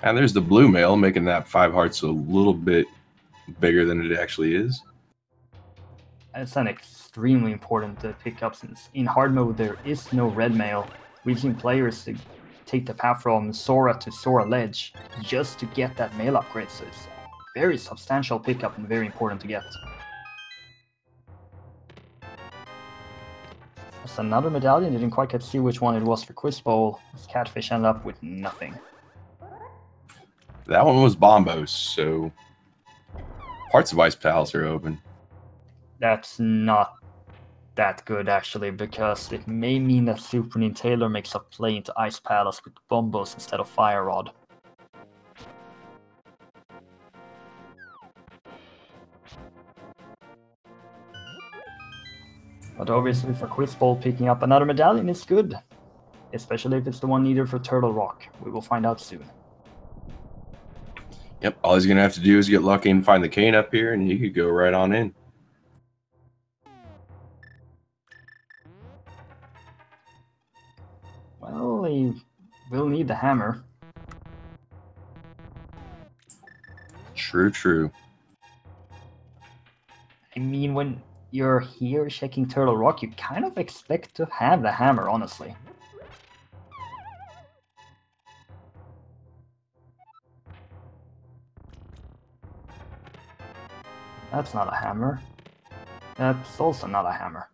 A: And there's the blue mail, making that 5 hearts a little bit bigger than it actually is.
B: It's an extremely important pickup since in hard mode there is no red mail. We've seen players take the path from Sora to Sora Ledge just to get that mail upgrade, so it's a very substantial pickup and very important to get. That's another medallion. Didn't quite get to see which one it was for Quizbowl. This catfish ended up with nothing.
A: That one was Bombos, so parts of Ice Palace are open.
B: That's not that good, actually, because it may mean that SuperNinTaylor makes a play into Ice Palace with Bombos instead of Fire Rod. But obviously for Quizbowl, picking up another medallion is good, especially if it's the one needed for Turtle Rock. We will find out soon.
A: Yep, all he's going to have to do is get lucky and find the cane up here, and he could go right on in.
B: Well, he will need the hammer.
A: True, true.
B: I mean, when you're here checking Turtle Rock, you kind of expect to have the hammer, honestly. That's not a hammer. That's also not a hammer.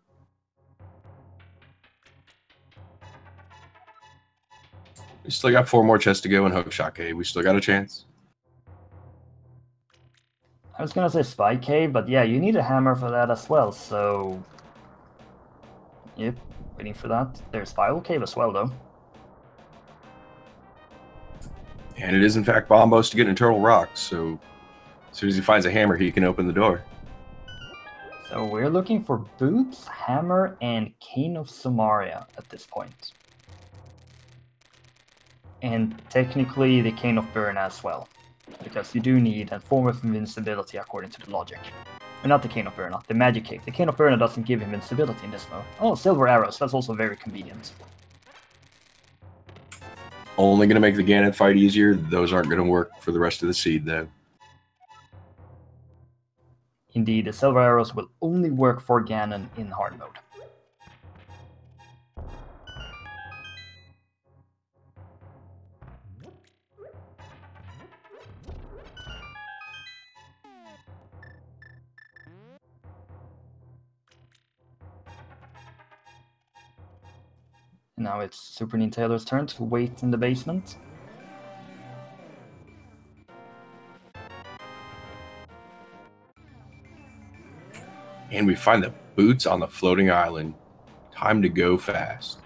A: We still got 4 more chests to go in Hookshot Cave. We still got a chance.
B: I was gonna say Spy Cave, but yeah, you need a hammer for that as well, so... Yep, waiting for that. There's Spiral Cave as well, though.
A: And it is, in fact, Bombos to get in Turtle Rock, so as soon as he finds a hammer, he can open the door.
B: So we're looking for Boots, Hammer, and Cane of Samaria at this point. And technically the Cane of Burn as well, because you do need a form of invincibility according to the logic. Not the Cane of Burna, the Magic Cake. The Cane of Burna doesn't give invincibility in this mode. Oh, Silver Arrows, that's also very convenient.
A: Only going to make the Ganon fight easier. Those aren't going to work for the rest of the seed, though.
B: Indeed, the Silver Arrows will only work for Ganon in hard mode. Now it's SuperNinTaylor's turn to wait in the basement.
A: And we find the boots on the floating island. Time to go fast.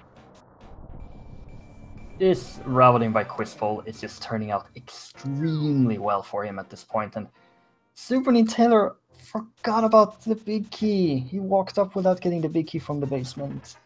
B: This routing by Quizbowl is just turning out extremely well for him at this point, and SuperNinTaylor forgot about the big key. He walked up without getting the big key from the basement.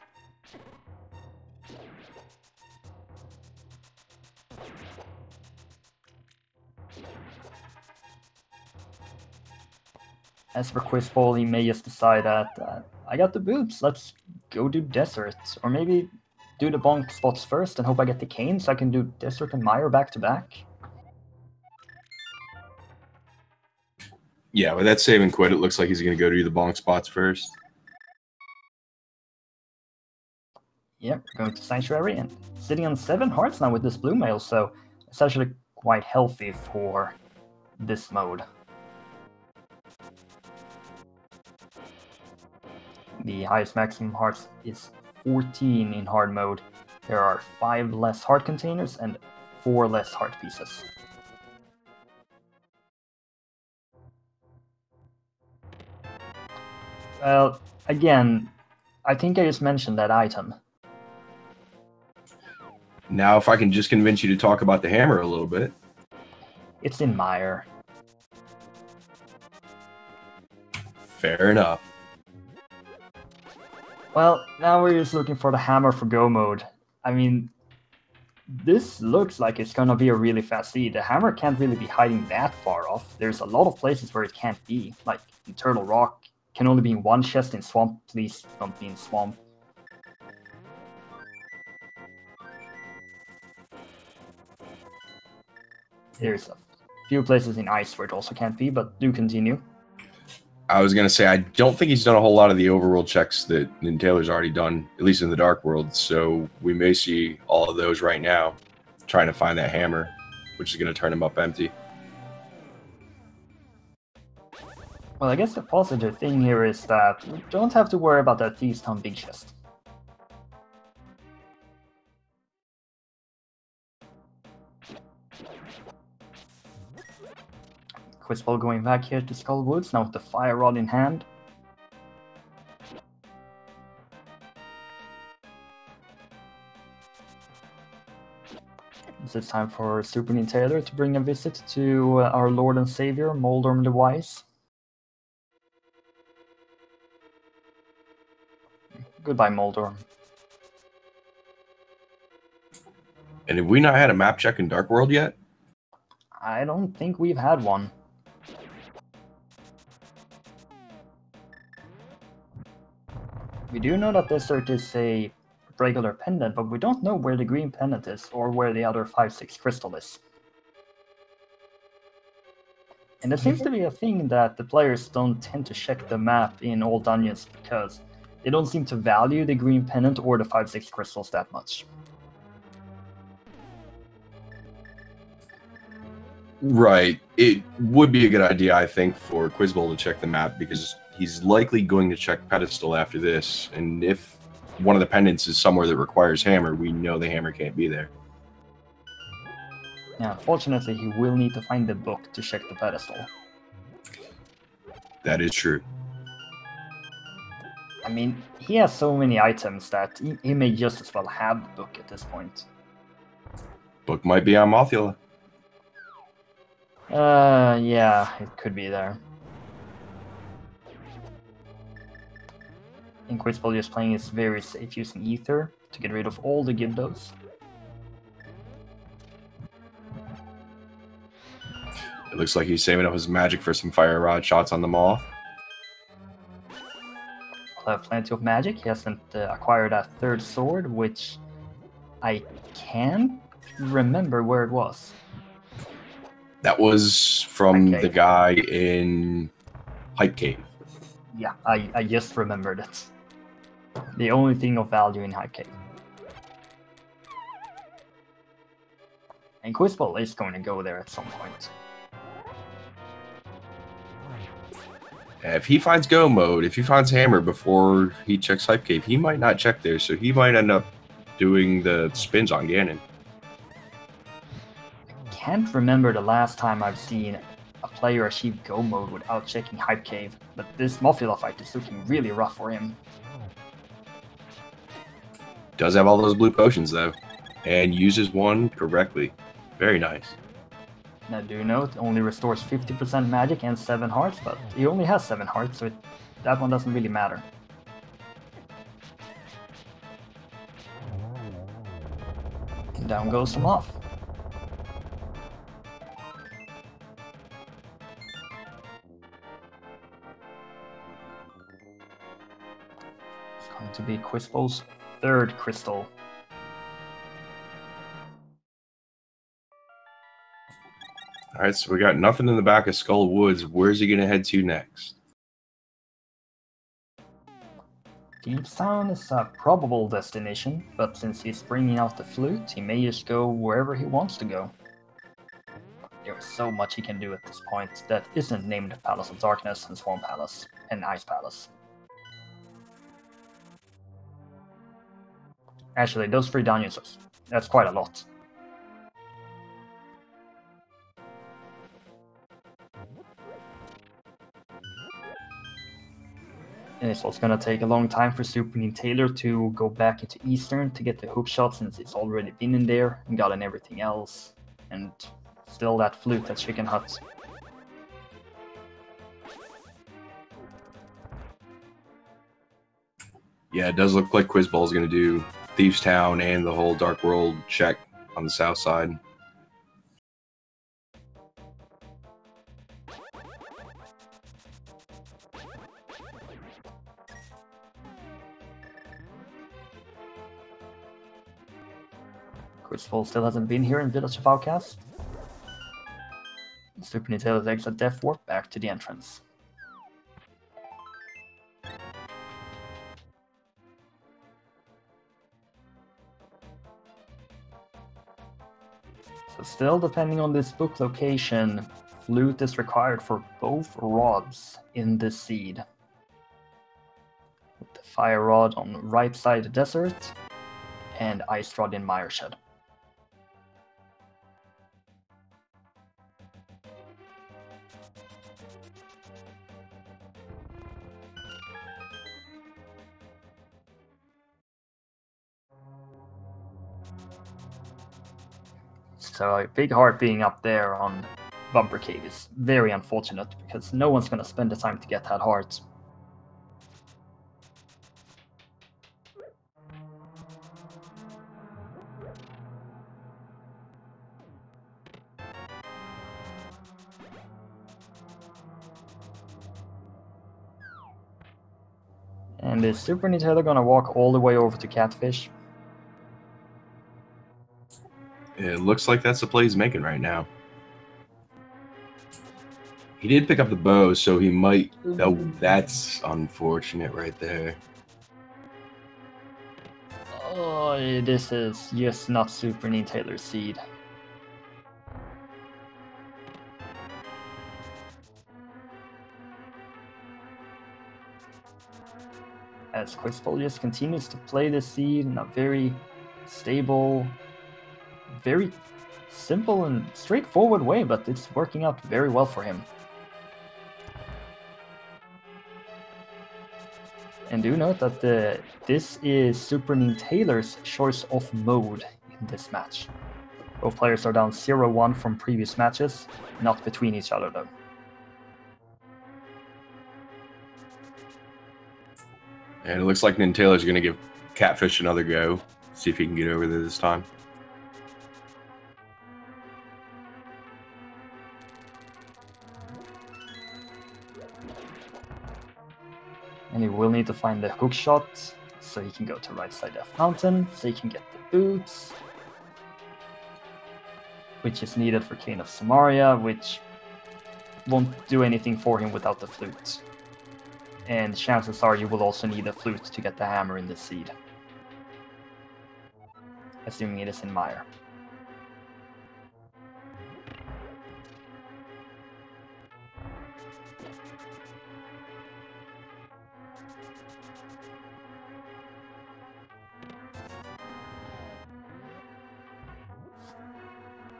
B: As for Quizbowl, he may just decide that I got the boots, let's go do Desert. Or maybe do the bonk spots first and hope I get the cane so I can do Desert and Mire back to back.
A: Yeah, with that save and quit, it looks like he's going to go to the bonk spots first.
B: Yep, going to Sanctuary and sitting on 7 hearts now with this blue mail, so it's actually quite healthy for this mode. The highest maximum hearts is 14 in hard mode. There are 5 less heart containers and 4 less heart pieces. Well, again, I think I just mentioned that item.
A: Now, if I can just convince you to talk about the hammer a little bit.
B: It's in Mire.
A: Fair enough.
B: Well, now we're just looking for the hammer for go mode. I mean, this looks like it's gonna be a really fast lead. The hammer can't really be hiding that far off. There's a lot of places where it can't be, like in Turtle Rock. Can only be in one chest in Swamp. Please don't be in Swamp. There's a few places in Ice where it also can't be, but do continue.
A: I was going to say, I don't think he's done a whole lot of the overworld checks that Taylor's already done, at least in the Dark World, so we may see all of those right now, trying to find that hammer, which is going to turn him up empty.
B: Well, I guess the positive thing here is that we don't have to worry about that Thieves' Town big chest. Quizbowl going back here to Skull Woods, now with the Fire Rod in hand. This is time for SuperNinTaylor to bring a visit to our Lord and Savior, Moldorm the Wise. Goodbye, Moldorm.
A: And have we not had a map check in Dark World yet?
B: I don't think we've had one. We do know that this cert is a regular pendant, but we don't know where the green pendant is or where the other 5-6 crystal is. And there seems to be a thing that the players don't tend to check the map in all dungeons because they don't seem to value the green pendant or the 5-6 crystals that much.
A: Right. It would be a good idea, I think, for Quizbowl to check the map because he's likely going to check Pedestal after this. And if one of the pendants is somewhere that requires hammer, we know the hammer can't be there.
B: Yeah, unfortunately, he will need to find the book to check the pedestal.
A: That is true.
B: I mean, he has so many items that he may just as well have the book at this point.
A: Book might be on Mothula.
B: Yeah, it could be there. And Quizbowl just playing is very safe using Ether to get rid of all the Gibdos.
A: It looks like he's saving up his magic for some fire rod shots on the moth.
B: He'll have plenty of magic. He hasn't acquired that third sword, which I can't remember where it was.
A: That was from the guy in Hype Cave.
B: Yeah, I just remembered it. The only thing of value in Hype Cave. And Quizbowl is going to go there at some point.
A: If he finds Go mode, if he finds Hammer before he checks Hype Cave, he might not check there, so he might end up doing the spins on Ganon.
B: I can't remember the last time I've seen a player achieve Go mode without checking Hype Cave, but this Mothula fight is looking really rough for him.
A: Does have all those blue potions, though, and uses one correctly. Very nice.
B: Now do note, only restores 50% magic and 7 hearts, but he only has 7 hearts, so that one doesn't really matter. And down goes the Moth. It's going to be Quizbowl's third crystal.
A: All right, so we got nothing in the back of Skull Woods. Where's he going to head to next?
B: Deep Town is a probable destination, but since he's bringing out the flute, he may just go wherever he wants to go. There's so much he can do at this point that isn't named Palace of Darkness and Swarm Palace and Ice Palace. Actually, those 3 dungeons, that's quite a lot. And it's also going to take a long time for SuperNinTaylor to go back into Eastern to get the hook shot, since it's already been in there and gotten everything else. And still that flute at Chicken Hut.
A: Yeah, it does look like Quizbowl is going to do Thieves Town and the whole Dark World check on the south side.
B: Quizbowl still hasn't been here in Village of Outcast. SuperNinTaylor takes a Death Warp back to the entrance. So still, depending on this book location, flute is required for both rods in the seed. With the fire rod on the right side of the desert, and ice rod in Mireshed. So a big heart being up there on Bumper Cave is very unfortunate, because no one's going to spend the time to get that heart. And is SuperNinTaylor going to walk all the way over to Catfish?
A: It looks like that's the play he's making right now. He did pick up the bow, so he might... Oh, that's unfortunate right there.
B: Oh, this is just not SuperNinTaylor's seed. As Quizbowl just continues to play the seed in a very stable, very simple and straightforward way, but it's working out very well for him. And do note that this is SuperNinTaylor's choice of mode in this match. Both players are down 0-1 from previous matches, not between each other though.
A: And it looks like NinTaylor's going to give Catfish another go. See if he can get over there this time.
B: And he will need to find the hook shot, so he can go to right side of Mountain, so he can get the boots. Which is needed for Cane of Samaria, which won't do anything for him without the flute. And chances are you will also need a flute to get the hammer in the seed. Assuming it is in Mire.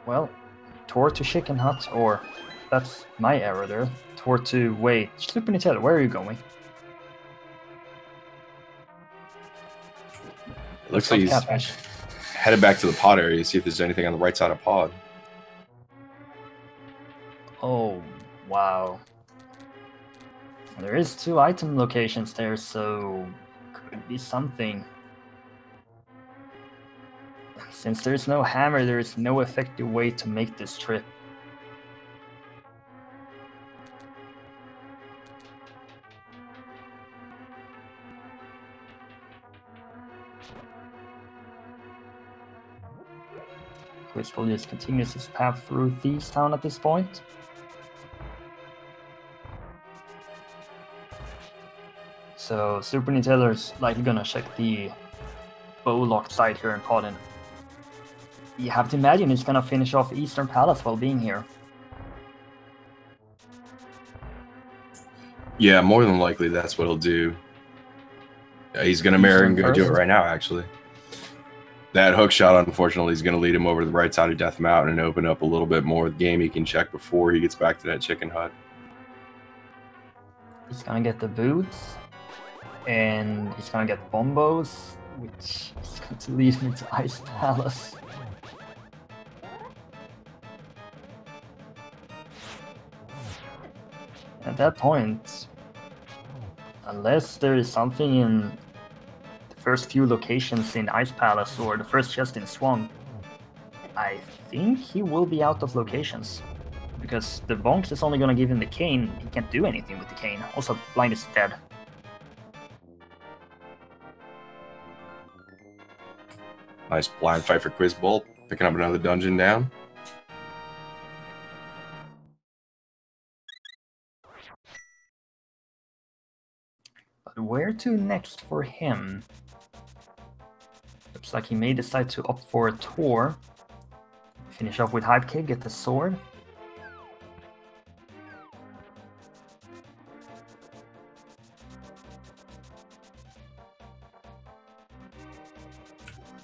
B: Well, toward to Chicken Hut, or that's my error there. Toward to wait. SuperNinTaylor, where are you going?
A: It looks like he's headed back to the pod area to see if there's anything on the right side of pod.
B: Oh, wow. There is 2 item locations there, so could be something. Since there is no hammer, there is no effective way to make this trip. Quizbowl just continues his path through Thieves Town at this point. So SuperNinTaylor is likely gonna check the bow-locked side here in pot, and you have to imagine he's gonna finish off Eastern Palace while being here.
A: Yeah, more than likely that's what he'll do. Yeah, he's gonna mirror and go do it right now, actually. That hook shot, unfortunately, is going to lead him over to the right side of Death Mountain and open up a little bit more of the game he can check before he gets back to that chicken hut.
B: He's going to get the boots, and he's going to get bombos, which is going to lead him to Ice Palace. At that point, unless there is something in first few locations in Ice Palace or the first chest in Swamp, I think he will be out of locations. Because the bonks is only going to give him the cane, he can't do anything with the cane. Also, blind is dead.
A: Nice blind fight for Quizbowl, picking up another dungeon down.
B: But where to next for him? Looks like he may decide to opt for a tour. Finish off with Hype Cave, get the sword.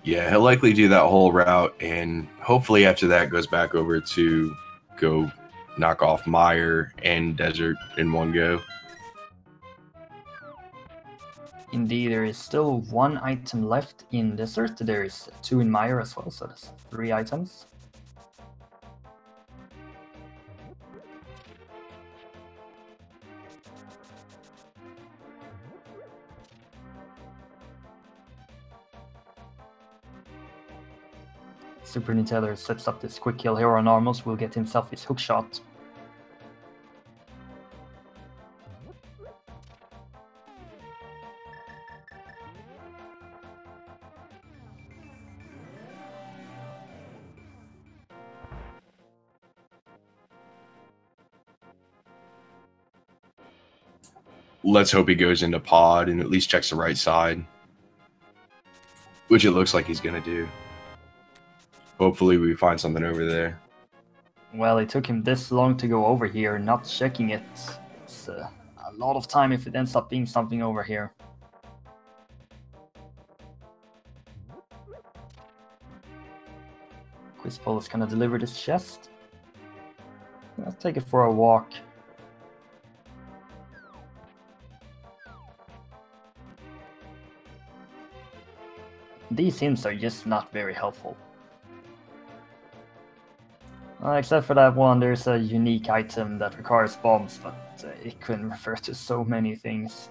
A: Yeah, he'll likely do that whole route, and hopefully after that goes back over to go knock off Mire and Desert in one go.
B: Indeed, there is still one item left in Desert. There is 2 in Mire as well, so that's 3 items. SuperNinTaylor sets up this quick kill here on Armos, will get himself his hook shot.
A: Let's hope he goes into pod and at least checks the right side, which it looks like he's going to do. Hopefully we find something over there.
B: Well, it took him this long to go over here, not checking it. It's a lot of time if it ends up being something over here. Quizbowl is gonna deliver this chest. Let's take it for a walk. These hints are just not very helpful. Except for that one, there's a unique item that requires bombs, but it can refer to so many things.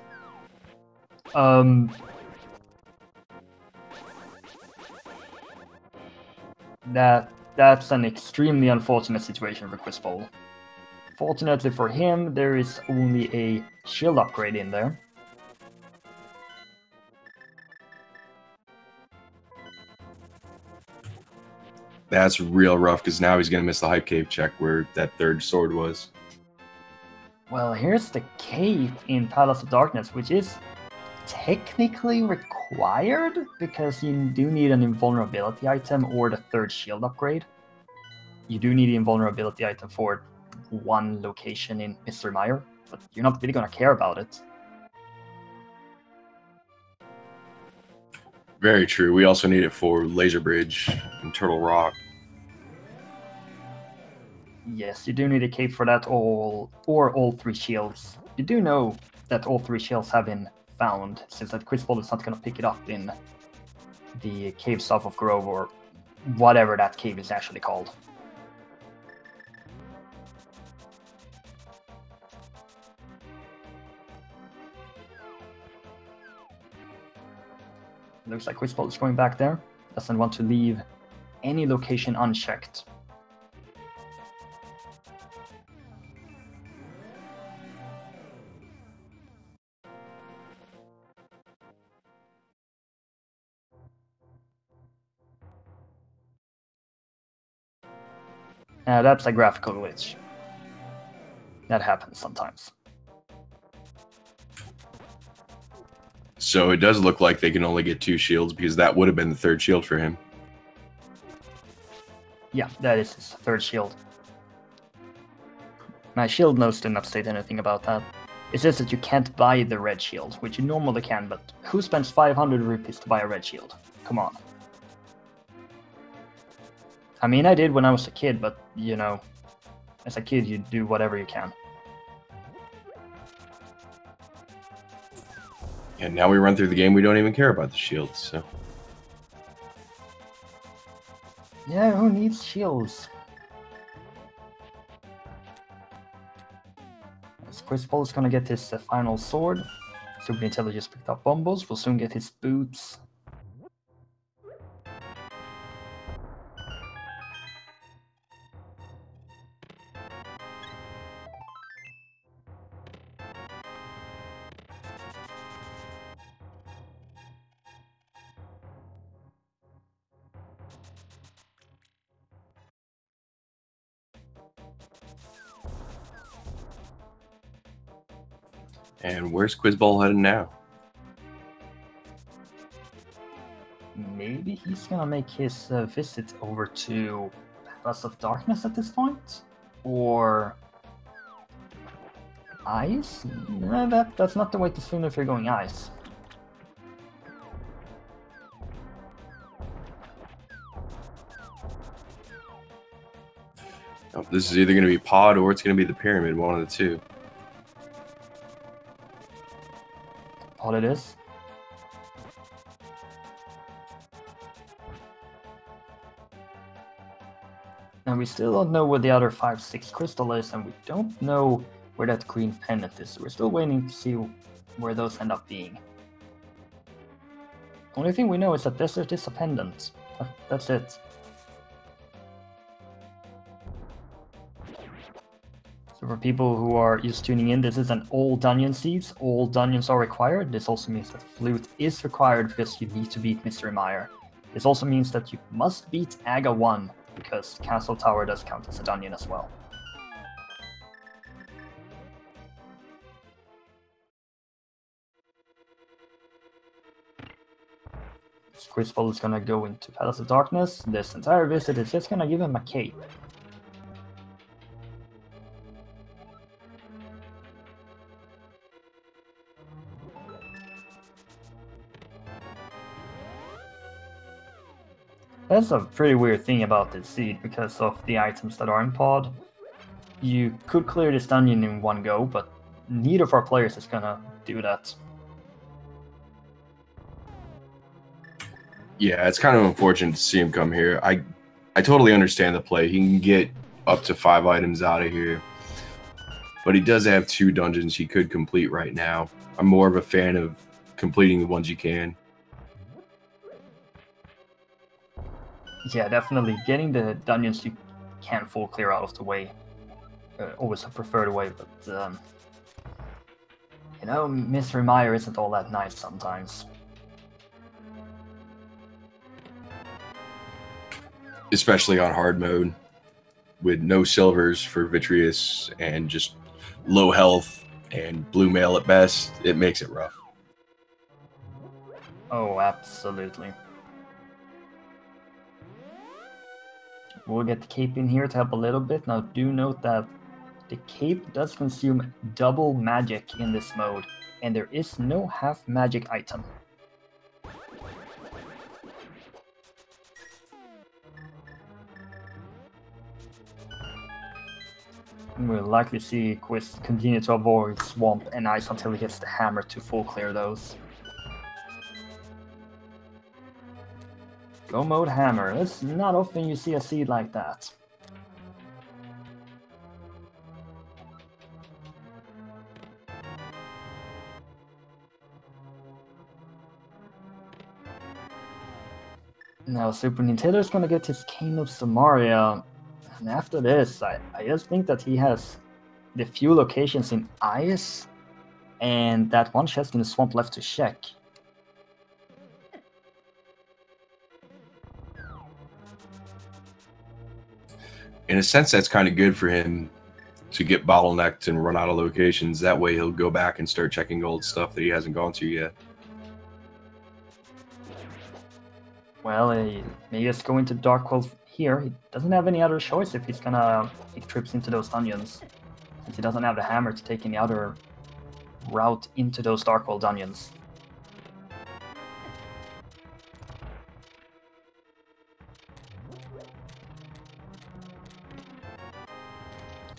B: That's an extremely unfortunate situation for Quizbowl. Fortunately for him, there is only a shield upgrade in there.
A: That's real rough, because now he's going to miss the Hype Cave check where that third sword was.
B: Well, here's the cave in Palace of Darkness, which is technically required, because you do need an invulnerability item or the third shield upgrade. You do need the invulnerability item for one location in Mr. Mire, but you're not really going to care about it.
A: Very true. We also need it for Laser Bridge and Turtle Rock.
B: Yes, you do need a cape for that, or all 3 shields. You do know that all 3 shields have been found, since that Quizbowl is not going to pick it up in the cave south of Grove, or whatever that cave is actually called. Looks like Quizbowl is going back there. Doesn't want to leave any location unchecked. That's a graphical glitch. That happens sometimes.
A: So it does look like they can only get 2 shields, because that would have been the 3rd shield for him.
B: Yeah, that is his 3rd shield. My shield notes didn't update anything about that. It says that you can't buy the red shield, which you normally can, but who spends 500 rupees to buy a red shield? Come on. I mean, I did when I was a kid, but, you know, as a kid you do whatever you can.
A: And now we run through the game, we don't even care about the shields, so...
B: Yeah, who needs shields? As Quizbowl is gonna get his final sword. SuperNinTaylor just picked up Bombos, will soon get his boots.
A: And where's Quizbowl heading now?
B: Maybe he's gonna make his visit over to Palace of Darkness at this point? Or... Ice? No, that's not the way to swim if you're going ice.
A: Oh, this is either going to be Pod or it's going to be the Pyramid, one of the two.
B: All it is. And we still don't know where the other 5-6 crystal is, and we don't know where that green pendant is. So we're still waiting to see where those end up being. Only thing we know is that desert is a pendant. That's it. So for people who are just tuning in, this is an all dungeon seeds. All dungeons are required. This also means that flute is required because you need to beat Mystery Mire. This also means that you must beat Aga 1 because Castle Tower does count as a dungeon as well. Quizbowl is gonna go into Palace of Darkness. This entire visit is just gonna give him a cape. That's a pretty weird thing about this seed because of the items that are in pod. You could clear this dungeon in one go, but neither of our players is gonna do that.
A: Yeah, it's kind of unfortunate to see him come here. I totally understand the play. He can get up to 5 items out of here. But he does have 2 dungeons he could complete right now. I'm more of a fan of completing the ones you can.
B: Yeah, definitely. Getting the dungeons you can full clear out of the way. Always a preferred way, but... you know, Mystery Mire isn't all that nice sometimes.
A: Especially on hard mode, with no silvers for Vitreous and just low health and blue mail at best, it makes it rough.
B: Oh, absolutely. We'll get the cape in here to help a little bit. Now do note that the cape does consume double magic in this mode, and there is no half magic item. We'll likely see Quiz continue to avoid Swamp and Ice until he gets the hammer to full clear those. Go mode hammer. It's not often you see a seed like that. Now SuperNinTaylor is gonna get his Cane of Samaria. And after this, I just think that he has the few locations in Ice and that one chest in the swamp left to check.
A: in a sense, that's kind of good for him to get bottlenecked and run out of locations. That way he'll go back and start checking old stuff that he hasn't gone to yet.
B: Well, maybe just go into Darkhold here. He doesn't have any other choice if he's gonna take trips into those dungeons, since he doesn't have the hammer to take any other route into those Darkhold dungeons.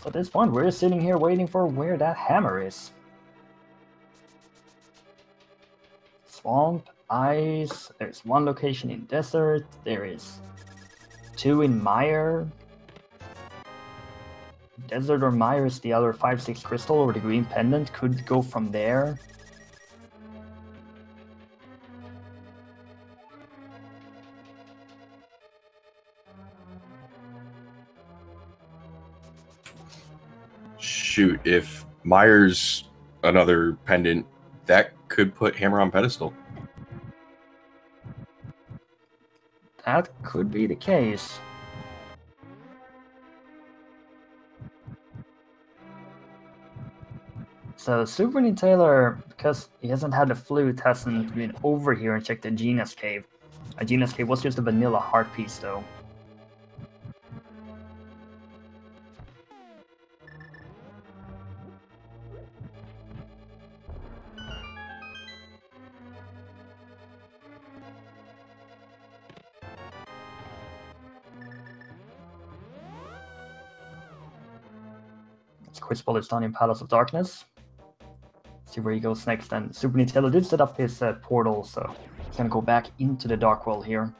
B: So at this point, we're sitting here waiting for where that hammer is. Swamp, ice, there's one location in desert, there is 2 in mire. Desert or mire is the other 5-6 crystal, or the green pendant could go from there.
A: Shoot, if Mire's another pendant, that could put Hammer on pedestal.
B: That could be the case. So SuperNinTaylor, because he hasn't had the flute, hasn't been over here and checked the Gina's Cave. Gina's Cave was just a vanilla heart piece though. Quizbowl is down in Palace of Darkness. See where he goes next. And SuperNinTaylor did set up his portal, so he's gonna go back into the Dark World here.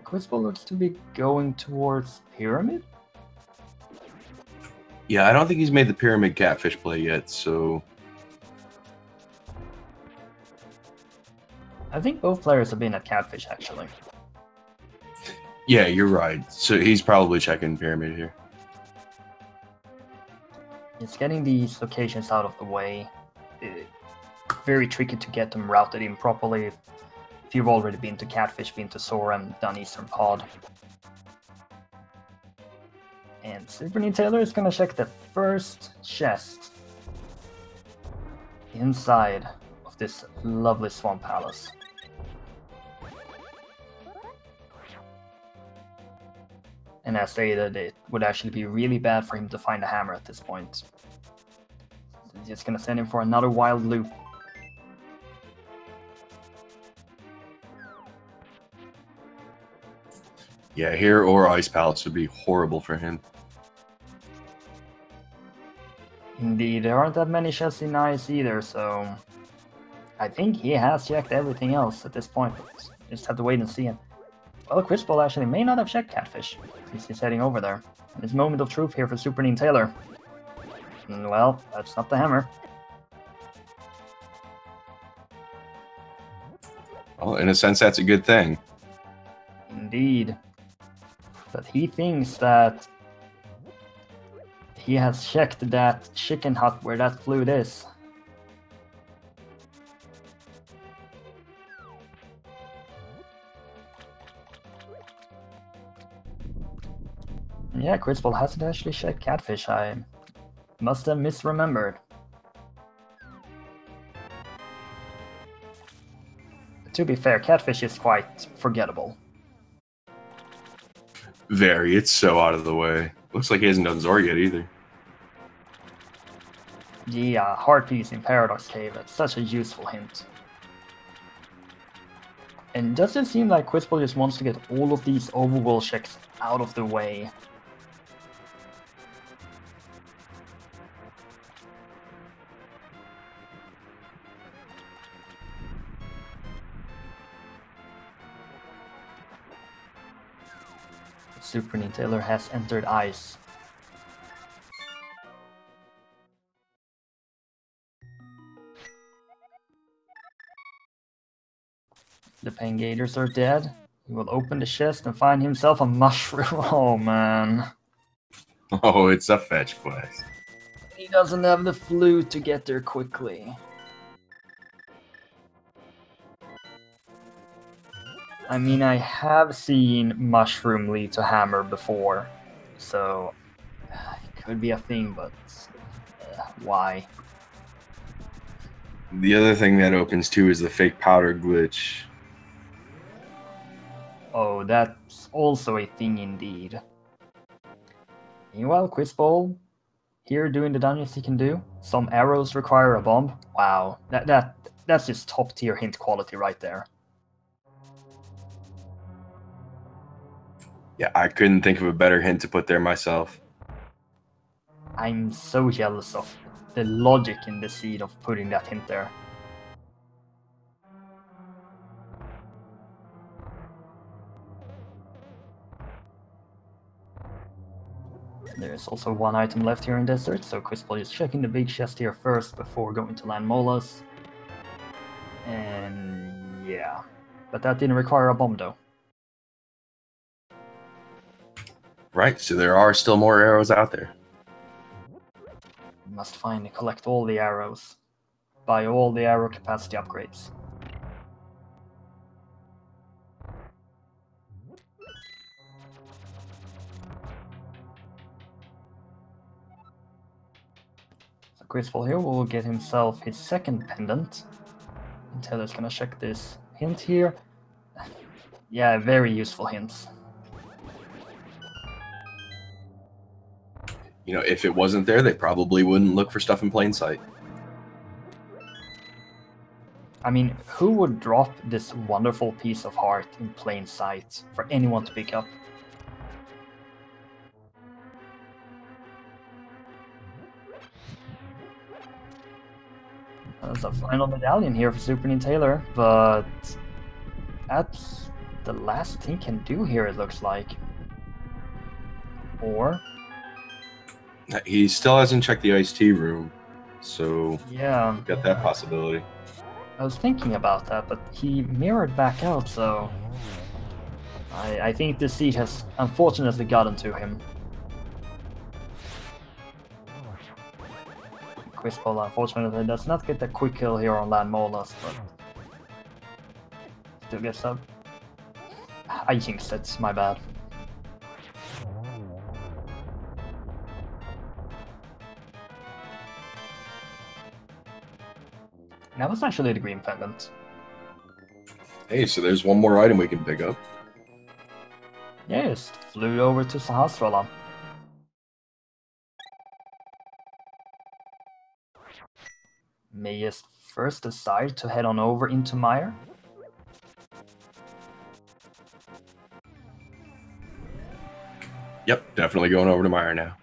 B: Quizbowl looks to be going towards Pyramid.
A: Yeah, I don't think he's made the Pyramid Catfish play yet, so...
B: I think both players have been at Catfish, actually.
A: Yeah, you're right. So he's probably checking Pyramid here.
B: It's getting these locations out of the way. Very tricky to get them routed in properly if you've already been to Catfish, been to Sora, and done Eastern Pod. And SuperNinTaylor is gonna check the first chest inside of this lovely Swamp Palace. And as stated, it would actually be really bad for him to find a hammer at this point. He's just gonna send him for another wild loop.
A: Yeah, here or Ice Palace would be horrible for him.
B: Indeed, there aren't that many chests in Ice either, so... I think he has checked everything else at this point. Just have to wait and see it. Well, Quizbowl actually may not have checked Catfish, since he's heading over there. And it's moment of truth here for SuperNinTaylor. Well, that's not the hammer.
A: Well, in a sense, that's a good thing.
B: Indeed. But he thinks that he has checked that chicken hut where that flute is. Yeah, Quizbowl hasn't actually checked Catfish. I must have misremembered. To be fair, Catfish is quite forgettable.
A: Very. It's so out of the way. Looks like he hasn't done Zor yet either.
B: Yeah, heart piece in Paradox Cave. That's such a useful hint. And does it seem like Quizbowl just wants to get all of these overworld checks out of the way? SuperNinTaylor has entered Ice. The Pengators are dead. He will open the chest and find himself a mushroom. Oh man.
A: Oh, it's a fetch quest.
B: He doesn't have the flute to get there quickly. I mean, I have seen mushroom lead to hammer before, so it could be a thing, but why?
A: The other thing that opens too is the fake powder glitch.
B: Oh, that's also a thing indeed. Meanwhile, Quizbowl here doing the dungeons he can do. Some arrows require a bomb. Wow, that's just top tier hint quality right there.
A: Yeah, I couldn't think of a better hint to put there myself.
B: I'm so jealous of the logic in the seed of putting that hint there. There's also one item left here in Desert, so Quizbowl is checking the big chest here first before going to land Molas. And yeah, but that didn't require a bomb though.
A: Right, so there are still more arrows out there.
B: You must find and collect all the arrows. Buy all the arrow capacity upgrades. So Quizbowl here will get himself his second pendant. And Taylor's gonna check this hint here. Yeah, very useful hints.
A: You know, if it wasn't there, they probably wouldn't look for stuff in plain sight.
B: I mean, who would drop this wonderful piece of heart in plain sight for anyone to pick up? There's a final medallion here for SuperNinTaylor, but that's the last he can do here, it looks like. Or...
A: He still hasn't checked the iced tea room, so
B: yeah,
A: got that possibility.
B: I was thinking about that, but he mirrored back out, so I think this seed has unfortunately gotten to him. Quizbowl unfortunately does not get the quick kill here on land Molas, but still gets up. I jinxed it, my bad. That was actually the green pendant.
A: Hey, so there's one more item we can pick up.
B: Yes, flew over to Sahasrara. May just first decide to head on over into Mire.
A: Yep, definitely going over to Mire now.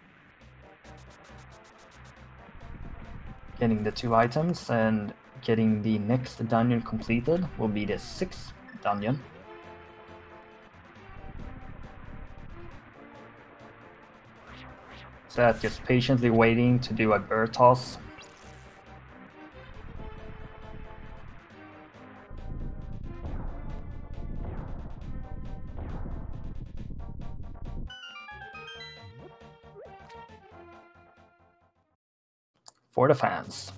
B: Getting the 2 items and getting the next dungeon completed will be the 6th dungeon. So that's just patiently waiting to do a bird toss. For the fans.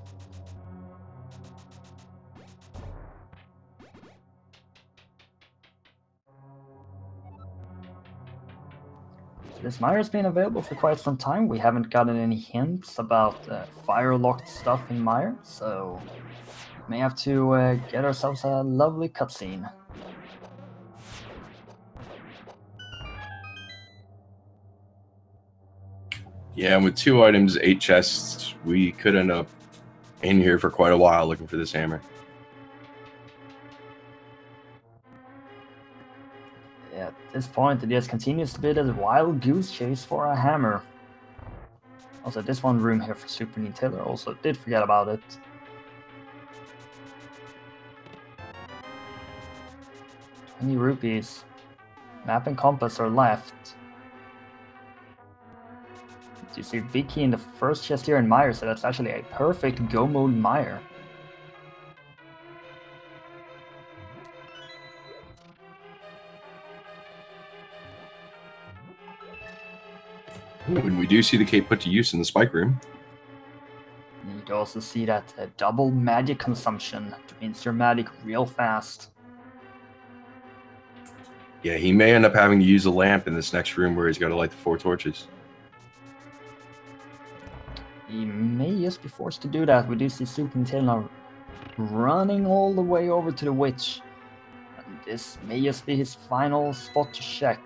B: This Mire's been available for quite some time. We haven't gotten any hints about fire-locked stuff in Mire, so may have to get ourselves a lovely cutscene.
A: Yeah, and with 2 items, 8 chests, we could end up in here for quite a while looking for this hammer.
B: Yeah, at this point, it just continues to be this wild goose chase for a hammer. Also, this one room here for SuperNinTaylor also did forget about it. $20 rupees. Map and compass are left. You see big key in the first chest here in Mire, so that's actually a perfect go mode Mire.
A: And we do see the cape put to use in the spike room.
B: You can also see that double magic consumption means your magic real fast.
A: Yeah, he may end up having to use a lamp in this next room where he's got to light the 4 torches.
B: He may just be forced to do that. We do see SuperNinTaylor running all the way over to the witch. And this may just be his final spot to check.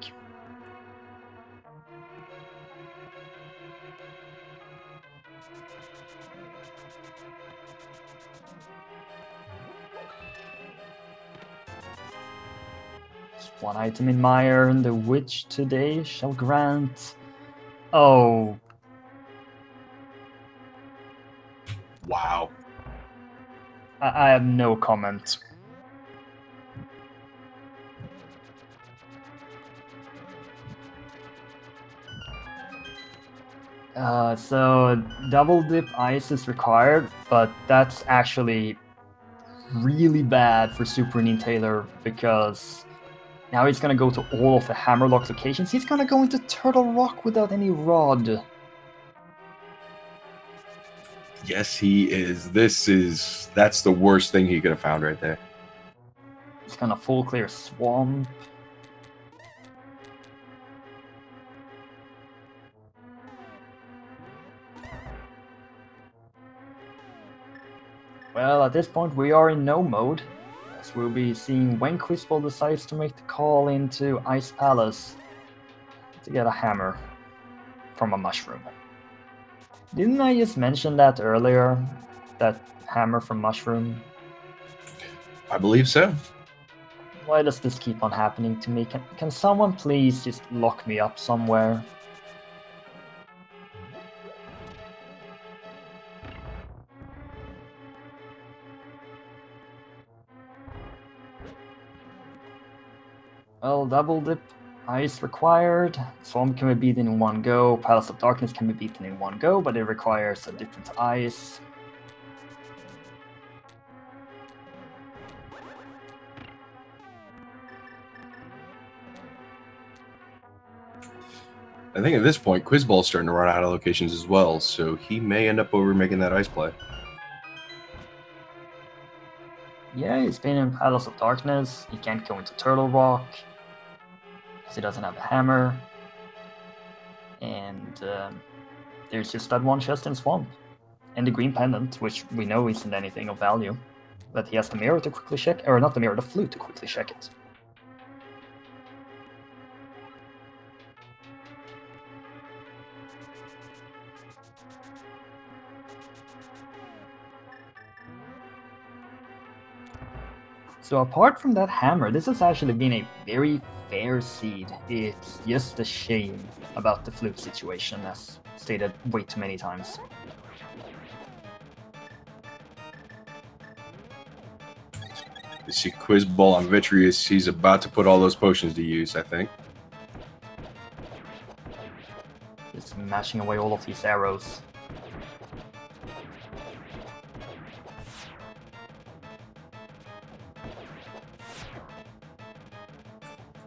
B: One item in my iron, the witch today shall grant. Oh.
A: Wow.
B: I have no comment. So double dip ice is required, but that's actually really bad for SuperNinTaylor because now he's gonna go to all of the hammerlock locations. He's gonna go into Turtle Rock without any rod.
A: Yes, he is. That's the worst thing he could have found right there.
B: He's gonna full clear swamp. Well, at this point we are in no mode, as we'll be seeing when Quizbowl decides to make the call into Ice Palace to get a hammer from a mushroom. Didn't I just mention that earlier? That hammer from mushroom?
A: I believe so.
B: Why does this keep on happening to me? Can someone please just lock me up somewhere? Well, double dip ice required. Swamp can be beaten in one go. Palace of Darkness can be beaten in one go, but it requires a different ice.
A: I think at this point, Quizbowl's starting to run out of locations as well, so he may end up over making that ice play.
B: Yeah, he's been in Palace of Darkness. He can't go into Turtle Rock because he doesn't have a hammer. And there's just that one chest in Swamp. And the green pendant, which we know isn't anything of value. But he has the mirror to quickly check, or not the mirror, the flute to quickly check it. So apart from that hammer, this has actually been a very fair seed. It's just a shame about the flute situation, as stated way too many times.
A: You see Quizbowl on Vitreous, he's about to put all those potions to use, I think.
B: Just mashing away all of these arrows.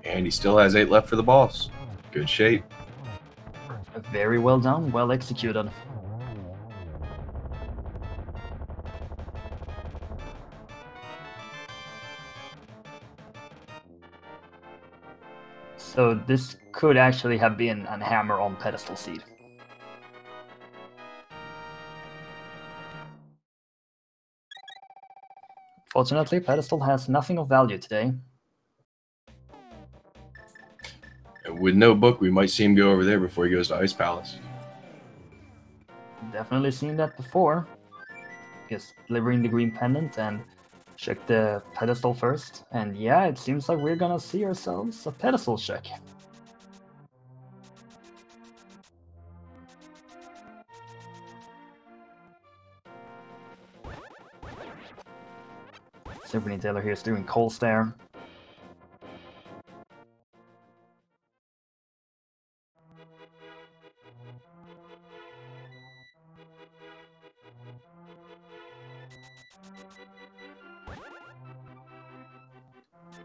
A: And he still has 8 left for the boss. Good shape.
B: Very well done, well executed. So this could actually have been a hammer on pedestal seed. Fortunately, pedestal has nothing of value today.
A: With no book, we might see him go over there before he goes to Ice Palace.
B: Definitely seen that before. Just delivering the green pendant and check the pedestal first. And yeah, it seems like we're gonna see ourselves a pedestal check. SuperNinTaylor here is doing cold stare.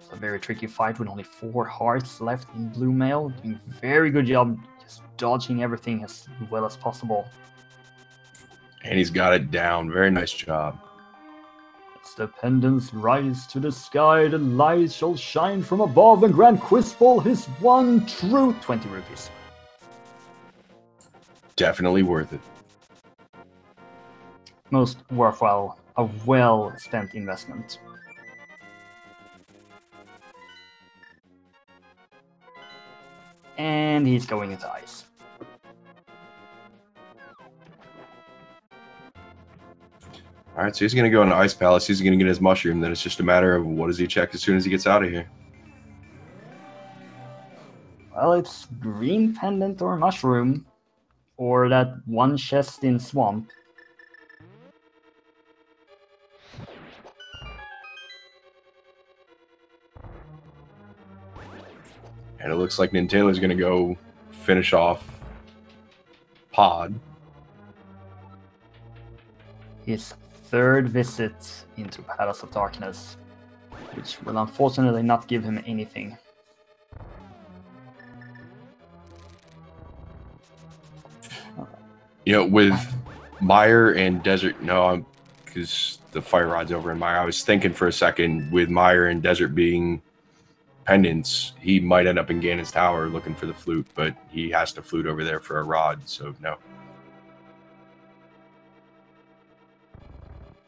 B: It's a very tricky fight with only 4 hearts left in blue mail. Doing a very good job just dodging everything as well as possible.
A: And he's got it down. Very nice job.
B: As the pendants rise to the sky, the light shall shine from above and grant Quizbowl his one true 20 rupees.
A: Definitely worth it.
B: Most worthwhile, a well-spent investment. And he's going into ice.
A: Alright, so he's going to go into Ice Palace. He's going to get his mushroom. Then it's just a matter of what does he check as soon as he gets out of here.
B: Well, it's green pendant or mushroom. Or that one chest in swamp.
A: And it looks like NinTaylor's going to go finish off Pod.
B: His third visit into Palace of Darkness, which will unfortunately not give him anything.
A: You know, with Mire and Desert, no, because the fire rod's over in Mire. I was thinking for a second, with Mire and Desert being pendants, he might end up in Ganon's Tower looking for the flute, but he has to flute over there for a rod, so no.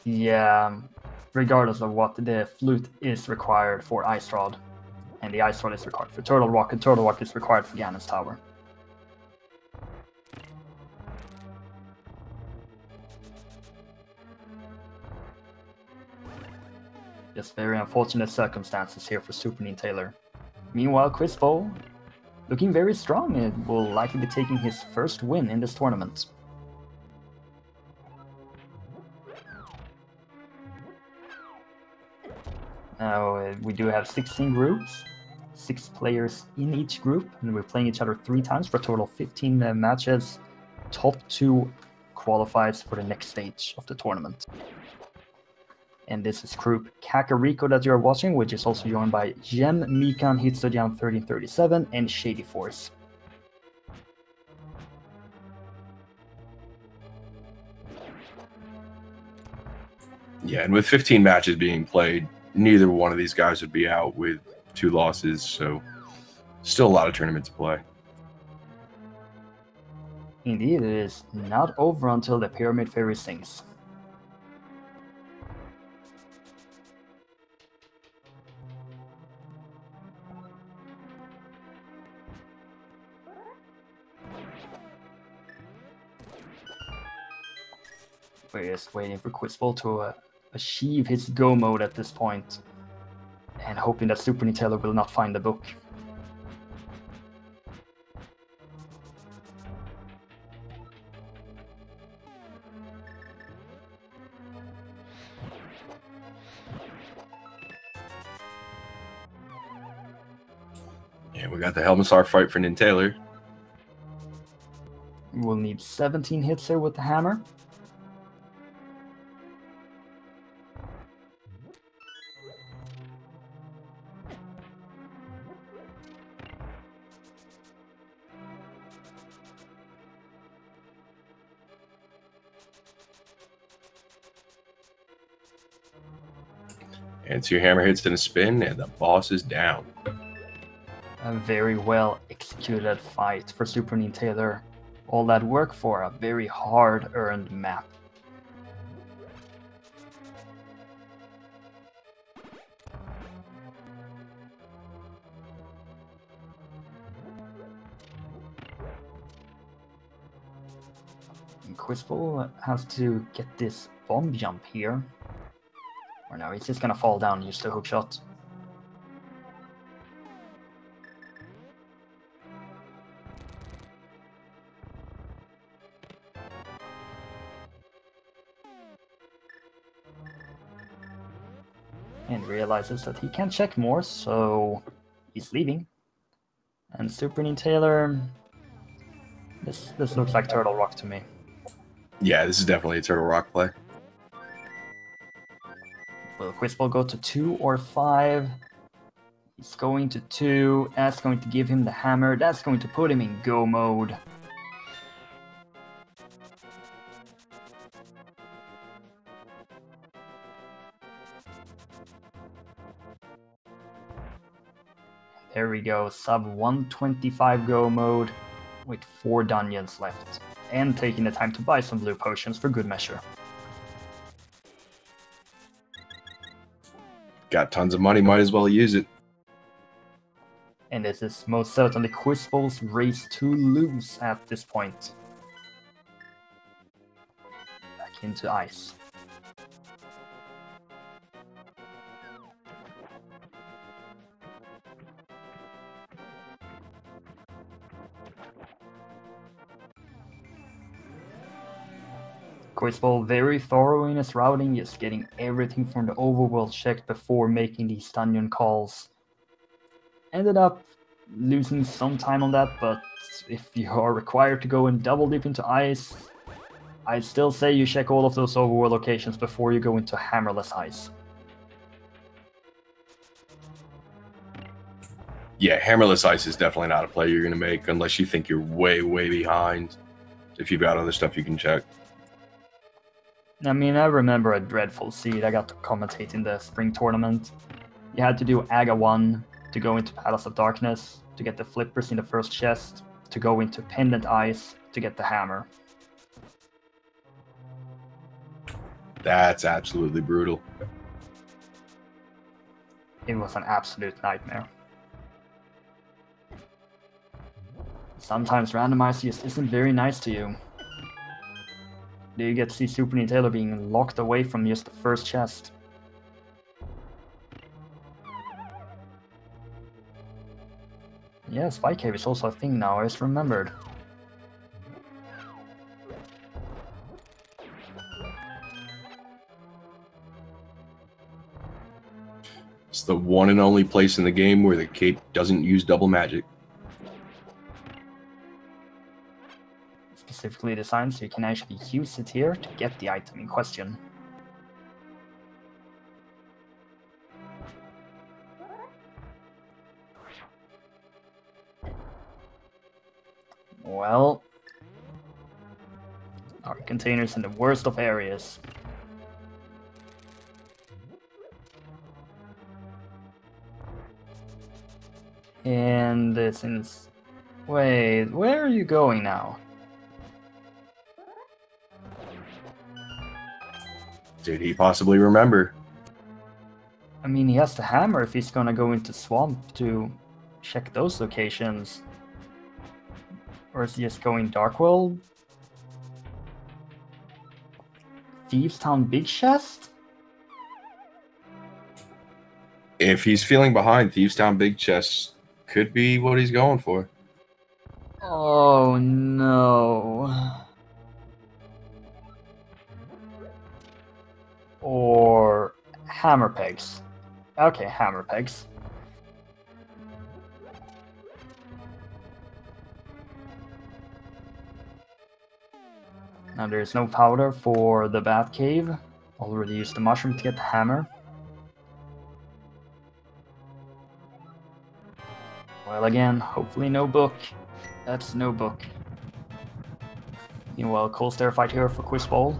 B: Yeah, regardless of what, the flute is required for Ice Rod, and the Ice Rod is required for Turtle Rock, and Turtle Rock is required for Ganon's Tower. Just very unfortunate circumstances here for SuperNinTaylor. Meanwhile, Quizbowl, looking very strong, and will likely be taking his first win in this tournament. Now, we do have 16 groups, 6 players in each group, and we're playing each other 3 times for a total of 15 matches. Top 2 qualifies for the next stage of the tournament. And this is group Kakariko that you're watching, which is also joined by Jem, Mikan, Hitsujan 1337, and Shady Force.
A: Yeah, and with 15 matches being played, neither one of these guys would be out with 2 losses, so still a lot of tournament to play.
B: Indeed, it is not over until the Pyramid Fairy sings. We're just waiting for Quizbowl to achieve his go mode at this point, and hoping that SuperNinTaylor will not find the book.
A: And we got the Helmsar fight for NinTaylor.
B: We'll need 17 hits here with the hammer.
A: And 2 hammer hits and a spin, and the boss is down.
B: A very well executed fight for SuperNinTaylor. All that work for a very hard-earned map. And Quizbowl has to get this bomb jump here. Or no, he's just gonna fall down and use the hook shot. And realizes that he can't check more, so he's leaving. And SuperNinTaylor, this looks like Turtle Rock to me.
A: Yeah, this is definitely a Turtle Rock play.
B: Will Quizbowl go to 2 or 5? He's going to 2. That's going to give him the hammer. That's going to put him in go mode. There we go, sub 125 go mode with 4 dungeons left. And taking the time to buy some blue potions for good measure.
A: Got tons of money, might as well use it.
B: And this is most certainly Quizbowl's race to lose at this point. Back into ice. Quizbowl very thorough in his routing, just getting everything from the overworld checked before making these dungeon calls. Ended up losing some time on that, but if you are required to go and double dip into ice, I'd still say you check all of those overworld locations before you go into hammerless ice.
A: Yeah, hammerless ice is definitely not a play you're going to make unless you think you're way, way behind. If you've got other stuff you can check.
B: I mean, I remember a dreadful seed. I got to commentate in the spring tournament. You had to do Aga 1 to go into Palace of Darkness, to get the flippers in the first chest, to go into Pendant Ice, to get the hammer.
A: That's absolutely brutal.
B: It was an absolute nightmare. Sometimes Randomizer just isn't very nice to you. Do you get to see SuperNinTaylor being locked away from just the first chest? Yeah, Spy Cave is also a thing now, I just remembered.
A: It's the one and only place in the game where the cape doesn't use double magic.
B: Specifically designed so you can actually use it here to get the item in question. Well, our containers in the worst of areas. And since... Wait, where are you going now?
A: Did he possibly remember?
B: I mean, he has the hammer if he's gonna go into Swamp to check those locations. Or is he just going Darkworld? Thieves Town Big Chest?
A: If he's feeling behind, Thieves Town Big Chest could be what he's going for.
B: Oh no. Or hammer pegs. Okay, hammer pegs. Now there's no powder for the Bat Cave. Already used the mushroom to get the hammer. Well, again, hopefully no book. That's no book. Meanwhile, cold stare fight here for Quizbowl.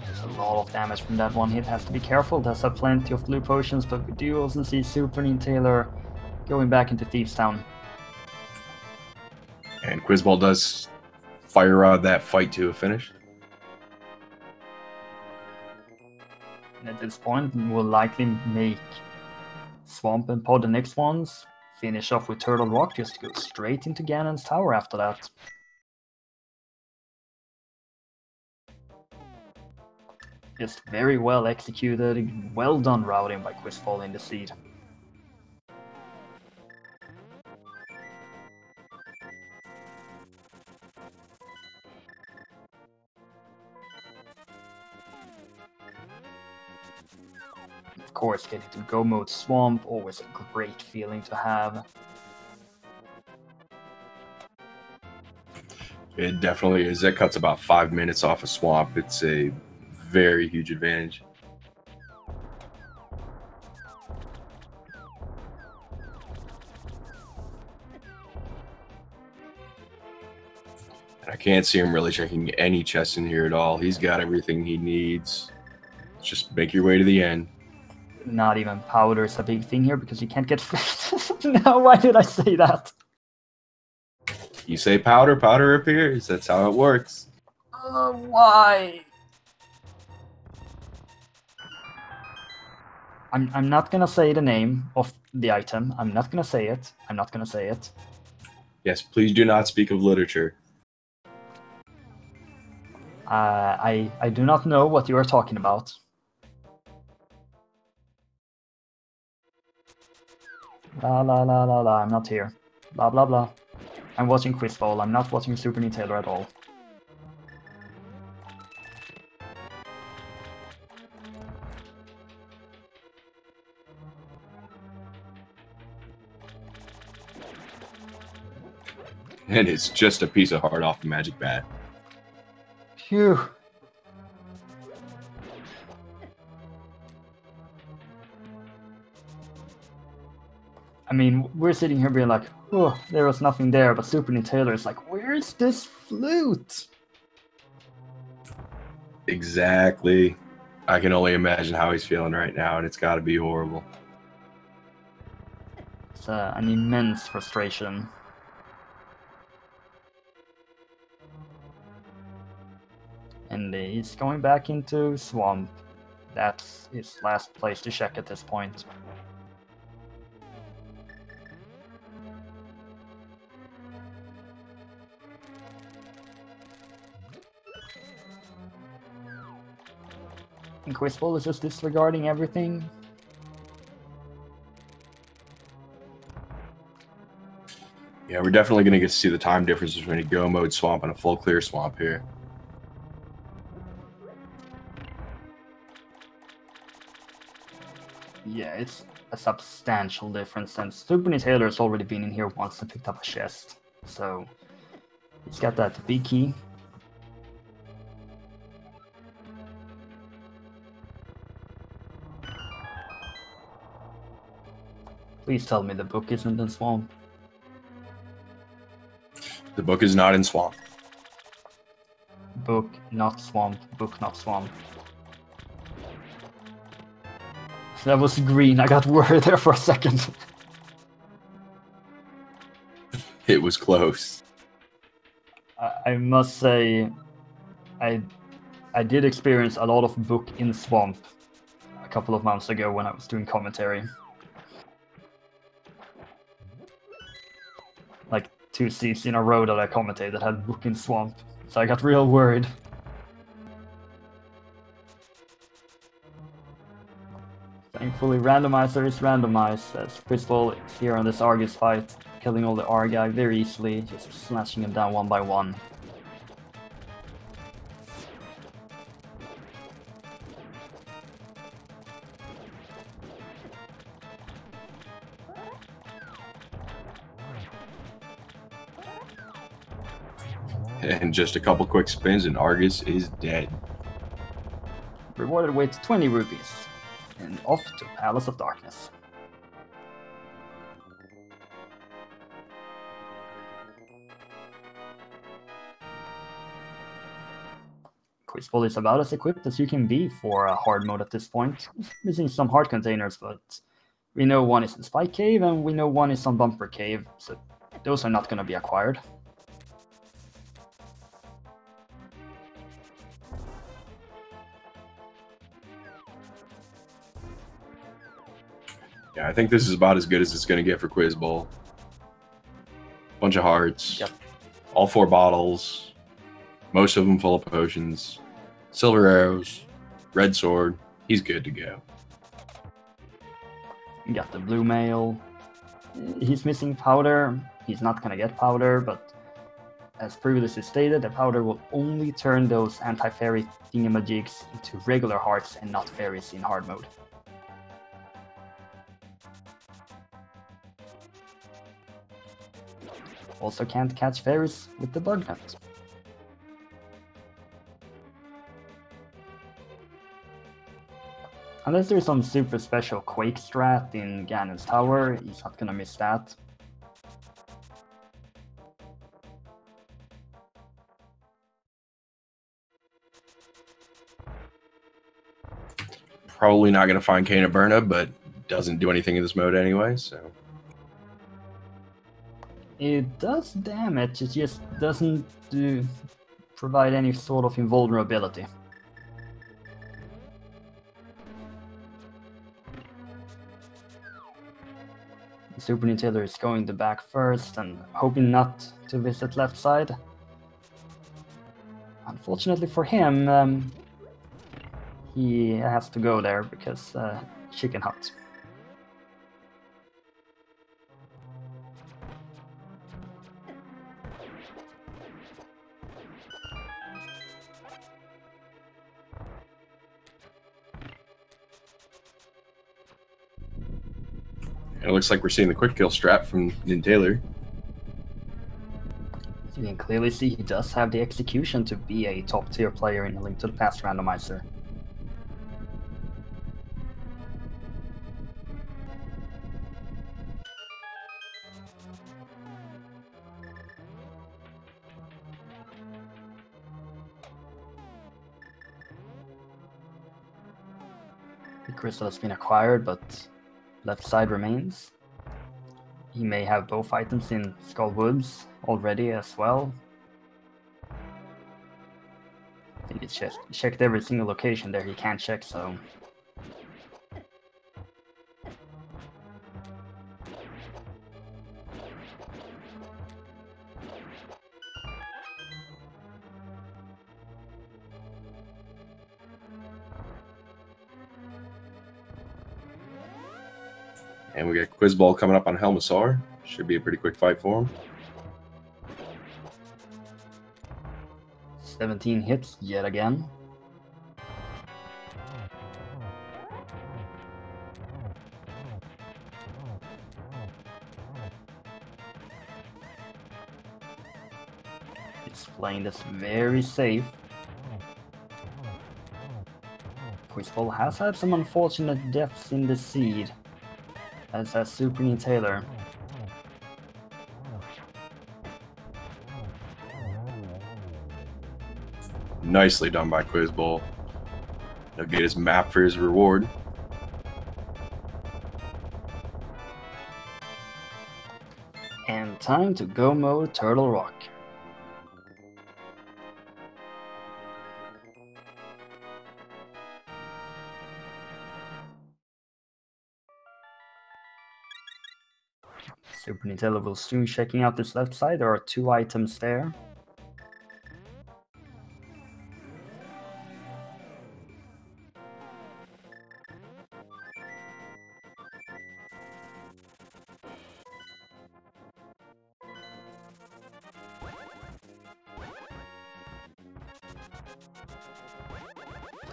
B: There's a lot of damage from that one hit. Has to be careful. Does have plenty of blue potions, but we do also see SuperNinTaylor going back into Thieves Town.
A: And Quizbowl does fire rod that fight to a finish.
B: And at this point, we'll likely make Swamp and Pod the next ones. Finish off with Turtle Rock, just to go straight into Ganon's Tower after that. Just very well executed, well done routing by Quizbowl in the seed. Of course, getting to Go Mode Swamp, always a great feeling to have.
A: It definitely is. That cuts about 5 minutes off a swamp. It's a very huge advantage. I can't see him really checking any chests in here at all. He's got everything he needs. Just make your way to the end.
B: Not even powder is a big thing here because you can't get No, why did I say that?
A: You say powder, powder appears. That's how it works.
B: Why? I'm not gonna say the name of the item. I'm not gonna say it. I'm not gonna say it.
A: Yes, please do not speak of literature.
B: I do not know what you are talking about. La la la la la, I'm not here. Blah blah blah. I'm watching Quizbowl, I'm not watching SuperNinTaylor at all.
A: And it's just a piece of heart off the magic bat.
B: Phew. I mean, we're sitting here being like, oh, there was nothing there, but SuperNinTaylor is like, where's this flute?
A: Exactly. I can only imagine how he's feeling right now, and it's got to be horrible.
B: It's an immense frustration. And he's going back into Swamp. That's his last place to check at this point. And Quizbowl is just disregarding everything.
A: Yeah, we're definitely going to get to see the time difference between a go mode swamp and a full clear swamp here.
B: Yeah, it's a substantial difference since SuperNinTaylor has already been in here once and picked up a chest. So he's got that big key. Please tell me the book isn't in Swamp.
A: The book is not in Swamp.
B: Book, not Swamp. Book, not Swamp. That was green. I got worried there for a second.
A: It was close.
B: I must say, I did experience a lot of book in Swamp a couple of months ago when I was doing commentary. Like 2 seats in a row that I commentated that had book in Swamp, so I got real worried. Thankfully, Randomizer is randomized, as Quizbowl is here on this Argus fight, killing all the Argi very easily, just slashing them down one by one.
A: And just a couple quick spins and Argus is dead.
B: Rewarded with 20 rupees. And off to Palace of Darkness. Quizbowl is about as equipped as you can be for a hard mode at this point. Missing some heart containers, but we know one is in Spike Cave and we know one is on Bumper Cave, so those are not going to be acquired.
A: Yeah, I think this is about as good as it's going to get for Quizbowl. Bunch of hearts.
B: Yep.
A: All 4 bottles. Most of them full of potions. Silver arrows. Red sword. He's good to go.
B: You got the blue mail. He's missing powder. He's not going to get powder, but as previously stated, the powder will only turn those anti-fairy thingamajigs into regular hearts and not fairies in hard mode. Also can't catch fairies with the bug net. Unless there's some super special Quake strat in Ganon's Tower, he's not gonna miss that.
A: probably not going to find Cane of Burna, but doesn't do anything in this mode anyway, so...
B: It does damage, it just doesn't provide any sort of invulnerability. SuperNinTaylor is going the back first and hoping not to visit left side. Unfortunately for him, he has to go there because chicken hut.
A: It looks like we're seeing the quick kill strat from NinTaylor.
B: You can clearly see he does have the execution to be a top tier player in A Link to the Past Randomizer. The crystal has been acquired, but left side remains. He may have both items in Skull Woods already as well. I think it's checked every single location there he can't check, so...
A: And we got Quizbowl coming up on Helmasaur. Should be a pretty quick fight for him.
B: 17 hits yet again. He's playing this very safe. Quizbowl has had some unfortunate deaths in the seed, as has SuperNinTaylor.
A: Nicely done by Quizbowl. He'll get his map for his reward.
B: And time to go mode Turtle Rock. SuperNinTaylor will soon checking out this left side. There are 2 items there.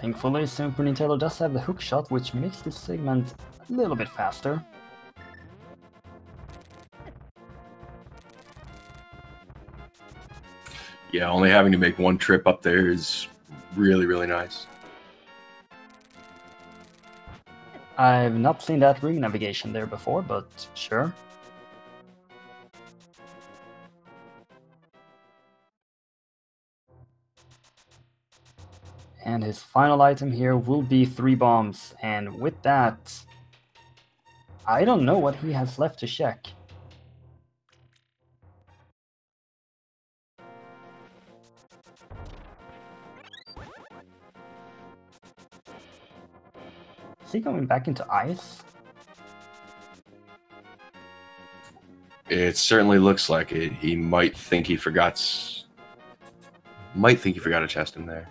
B: Thankfully, SuperNinTaylor does have the hook shot, which makes this segment a little bit faster.
A: Yeah, only having to make one trip up there is really, really nice.
B: I've not seen that ring navigation there before, but sure. And his final item here will be 3 bombs, and with that, I don't know what he has left to check. Is he going back into ice?
A: It certainly looks like it. He might think he forgot a chest in there.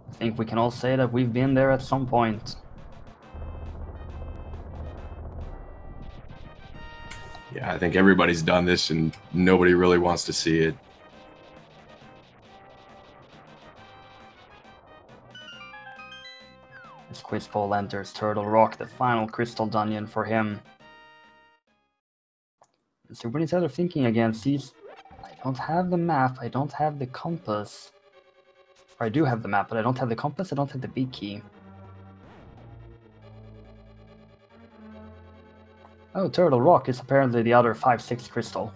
B: I think we can all say that we've been there at some point.
A: Yeah, I think everybody's done this and nobody really wants to see it.
B: As Quizbowl enters Turtle Rock, the final crystal dungeon for him. SuperNinTaylor thinking again, sees, I don't have the map, I don't have the compass. Or I do have the map, but I don't have the compass, I don't have the big key. Oh, Turtle Rock is apparently the other 5-6 crystal.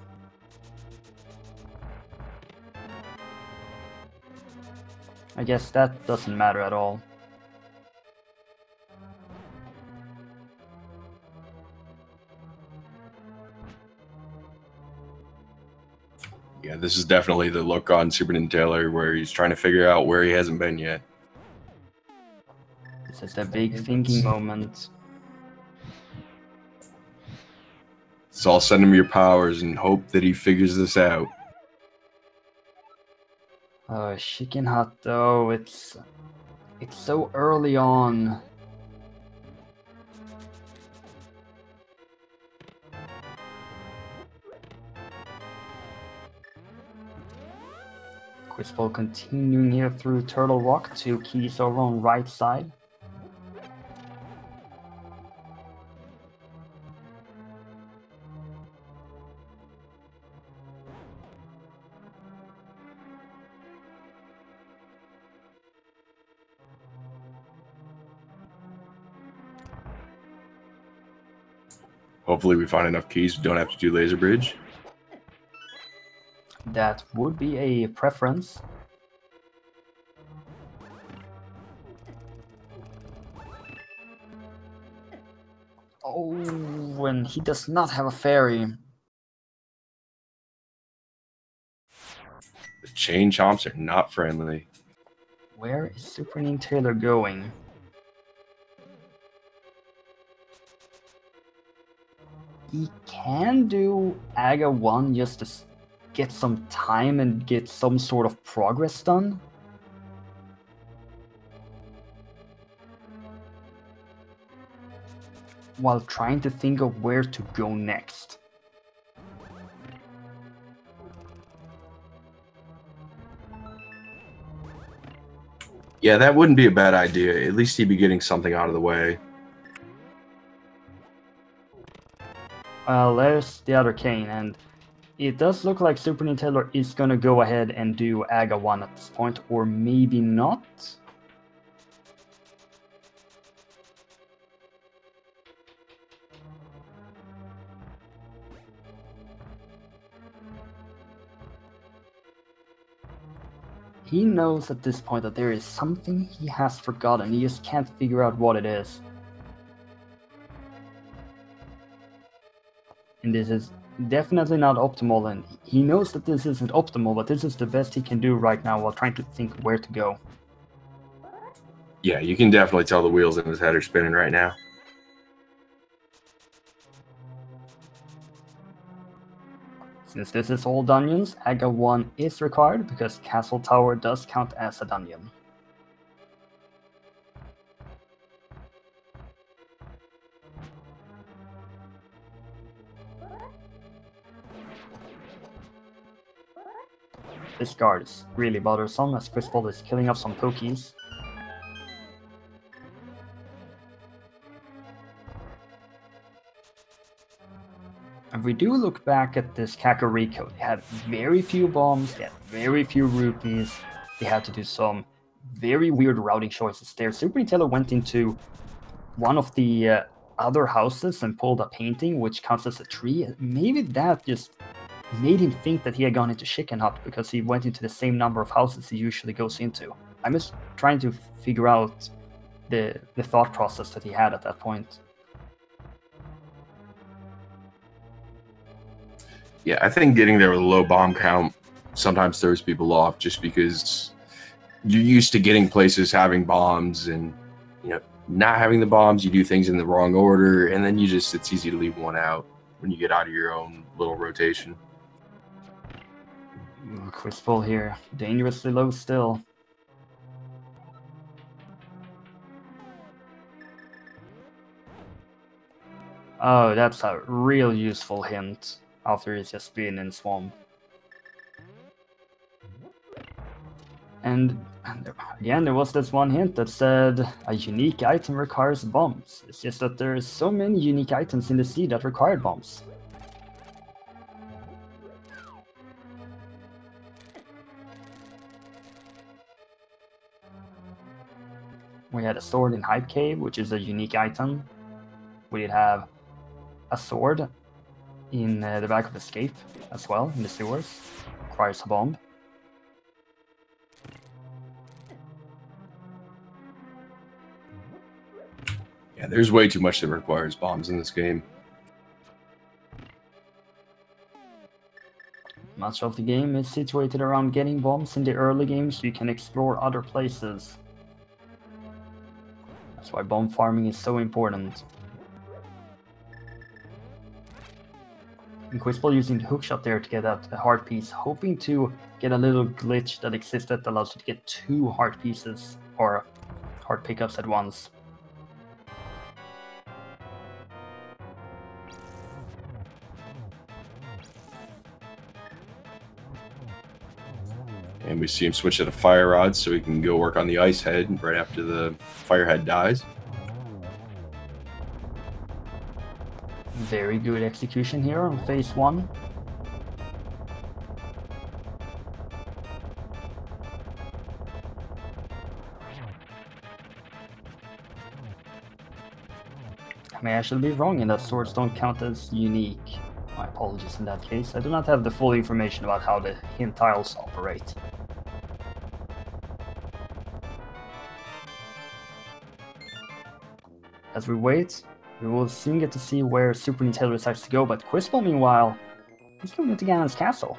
B: I guess that doesn't matter at all.
A: Yeah, this is definitely the look on SuperNinTaylor where he's trying to figure out where he hasn't been yet.
B: This is a big thinking moment.
A: So I'll send him your powers and hope that he figures this out.
B: Oh, Chicken Hut though, it's so early on. Quizbowl continuing here through Turtle Rock, 2 keys over on right side.
A: Hopefully we find enough keys we don't have to do laser bridge.
B: That would be a preference. Oh, and he does not have a fairy.
A: The chain chomps are not friendly.
B: Where is SuperNinTaylor going? He can do Aga 1 just to get some time and get some sort of progress done. While trying to think of where to go next.
A: Yeah, that wouldn't be a bad idea. At least he'd be getting something out of the way.
B: There's the other cane, and it does look like SuperNinTaylor is gonna go ahead and do Aga 1 at this point, or maybe not. He knows at this point that there is something he has forgotten, he just can't figure out what it is. And this is definitely not optimal, and he knows that this isn't optimal, but this is the best he can do right now while trying to think where to go.
A: Yeah, you can definitely tell the wheels in his head are spinning right now.
B: Since this is all dungeons, Aga 1 is required because Castle Tower does count as a dungeon. This guard is really bothersome as Quizbowl is killing off some pokies. If we do look back at this Kakariko, they had very few bombs, they had very few rupees, they had to do some very weird routing choices there. SuperNinTaylor went into one of the other houses and pulled a painting, which counts as a tree. Maybe that just made him think that he had gone into Chicken Hut because he went into the same number of houses he usually goes into. I'm just trying to figure out the thought process that he had at that point.
A: Yeah, I think getting there with a low bomb count sometimes throws people off just because you're used to getting places having bombs and, you know, not having the bombs, you do things in the wrong order, and then it's easy to leave one out when you get out of your own little rotation.
B: Quizbowl here, dangerously low still. Oh, that's a real useful hint after he's just been in Swamp. And again, there was this one hint that said a unique item requires bombs. It's just that there's so many unique items in the sea that required bombs. We had a sword in Hype Cave, which is a unique item. We did have a sword in the back of Escape as well, in the sewers. Requires a bomb.
A: Yeah, there's way too much that requires bombs in this game.
B: Much of the game is situated around getting bombs in the early game so you can explore other places. That's why bomb farming is so important. In Quizbowl, using the hookshot there to get out a heart piece, hoping to get a little glitch that exists that allows you to get 2 heart pieces or heart pickups at once.
A: And we see him switch to the fire rod so he can go work on the ice head right after the fire head dies.
B: Very good execution here on phase 1. I may actually be wrong in that swords don't count as unique. My apologies in that case. I do not have the full information about how the hint tiles operate. As we wait, we will soon get to see where SuperNinTaylor decides to go, but Quizbowl, meanwhile, he's going into Ganon's castle.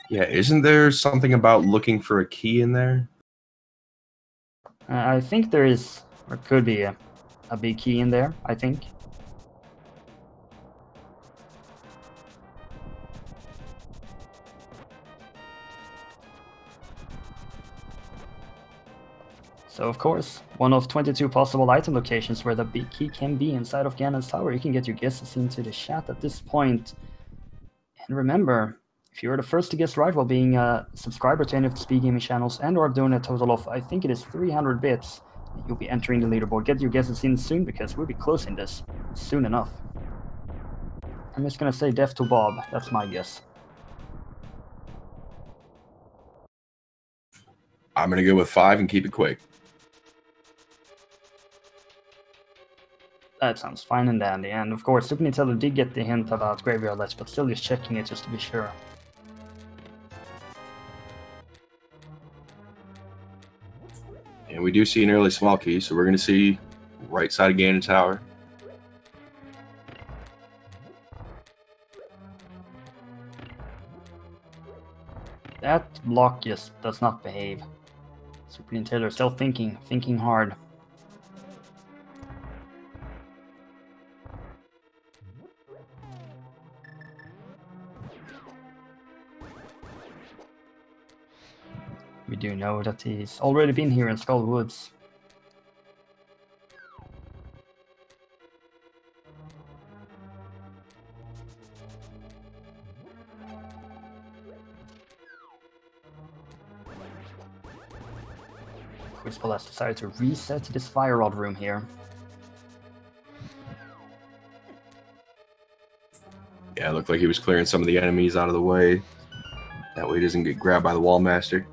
A: Yeah, isn't there something about looking for a key in there?
B: I think there is, or could be, a big key in there, I think. So of course, one of 22 possible item locations where the big key can be inside of Ganon's tower. You can get your guesses into the chat at this point. And remember, if you're the first to guess right while being a subscriber to any of the Speed Gaming channels and or doing a total of, I think it is 300 bits, you'll be entering the leaderboard. Get your guesses in soon because we'll be closing this soon enough. I'm just gonna say death to Bob, that's my guess.
A: I'm going to go with 5 and keep it quick.
B: That sounds fine and dandy, and of course SuperNinTaylor did get the hint about Graveyard Ledge, but still just checking it just to be sure.
A: And we do see an early small key, so we're going to see right side of Ganon Tower.
B: That block just does not behave. SuperNinTaylor still thinking hard. We do know that he's already been here in Skull Woods. Quizbowl has decided to reset this fire rod room here.
A: Yeah, it looked like he was clearing some of the enemies out of the way. That way he doesn't get grabbed by the Wall Master.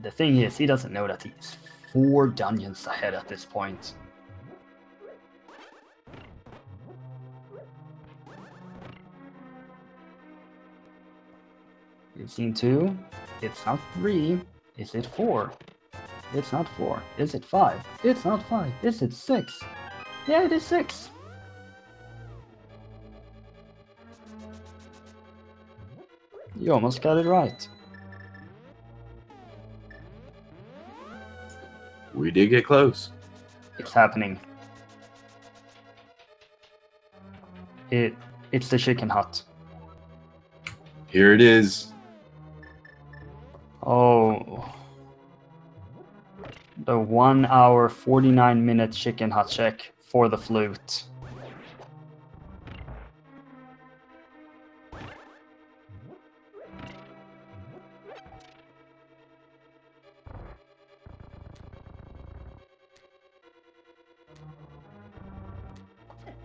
B: The thing is, he doesn't know that he's 4 dungeons ahead at this point. We've seen 2. It's not 3. Is it 4? It's not 4. Is it 5? It's not 5. Is it 6? Yeah, it is 6. You almost got it right.
A: We did get close.
B: It's happening. It's the chicken hut.
A: Here it is.
B: Oh. The 1 hour, 49-minute chicken hut check for the flute.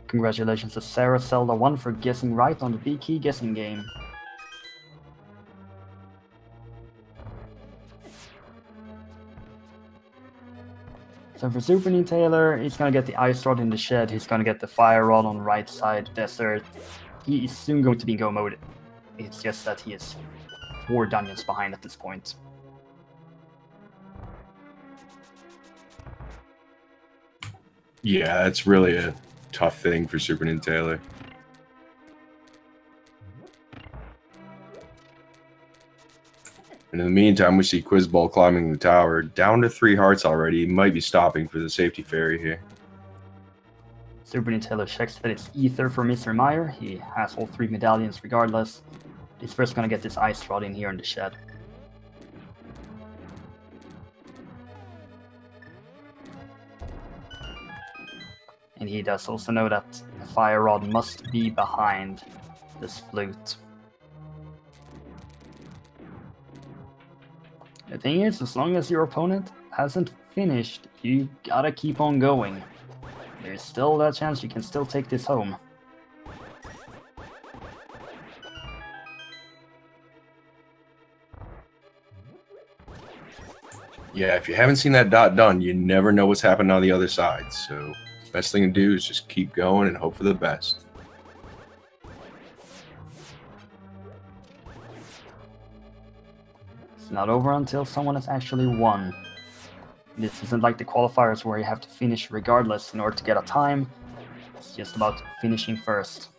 B: Congratulations to Sarah Zelda 1 for guessing right on the B key guessing game. So for SuperNinTaylor, he's going to get the Ice Rod in the shed. He's going to get the Fire Rod on the right side desert. He is soon going to be go mode. It's just that he is 4 dungeons behind at this point.
A: Yeah, that's really a tough thing for SuperNinTaylor. And in the meantime, we see Quizbowl climbing the tower. Down to 3 hearts already. He might be stopping for the safety fairy here.
B: SuperNinTaylor checks that it's Ether for Mr. Meyer. He has all 3 medallions regardless. He's first going to get this Ice Rod in here in the shed. And he does also know that the Fire Rod must be behind this flute. The thing is, as long as your opponent hasn't finished, you gotta keep on going. There's still that chance you can still take this home.
A: Yeah, if you haven't seen that dot done, you never know what's happening on the other side. So the best thing to do is just keep going and hope for the best.
B: It's not over until someone has actually won. This isn't like the qualifiers where you have to finish regardless in order to get a time. It's just about finishing first.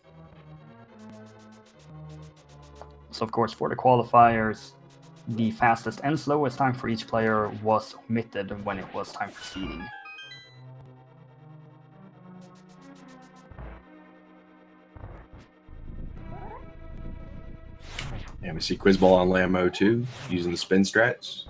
B: So of course for the qualifiers, the fastest and slowest time for each player was omitted when it was time for seeding.
A: And we see Quizbowl on land mode too, using the spin strats.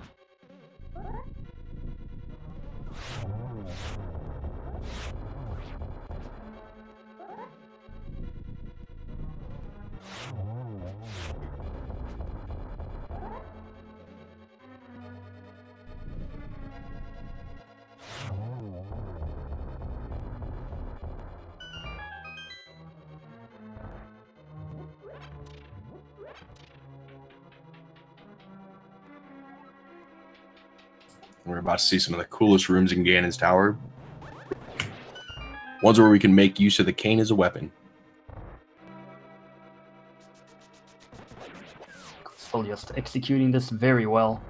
A: We're about to see some of the coolest rooms in Ganon's tower. Ones where we can make use of the cane as a weapon.
B: Still just executing this very well.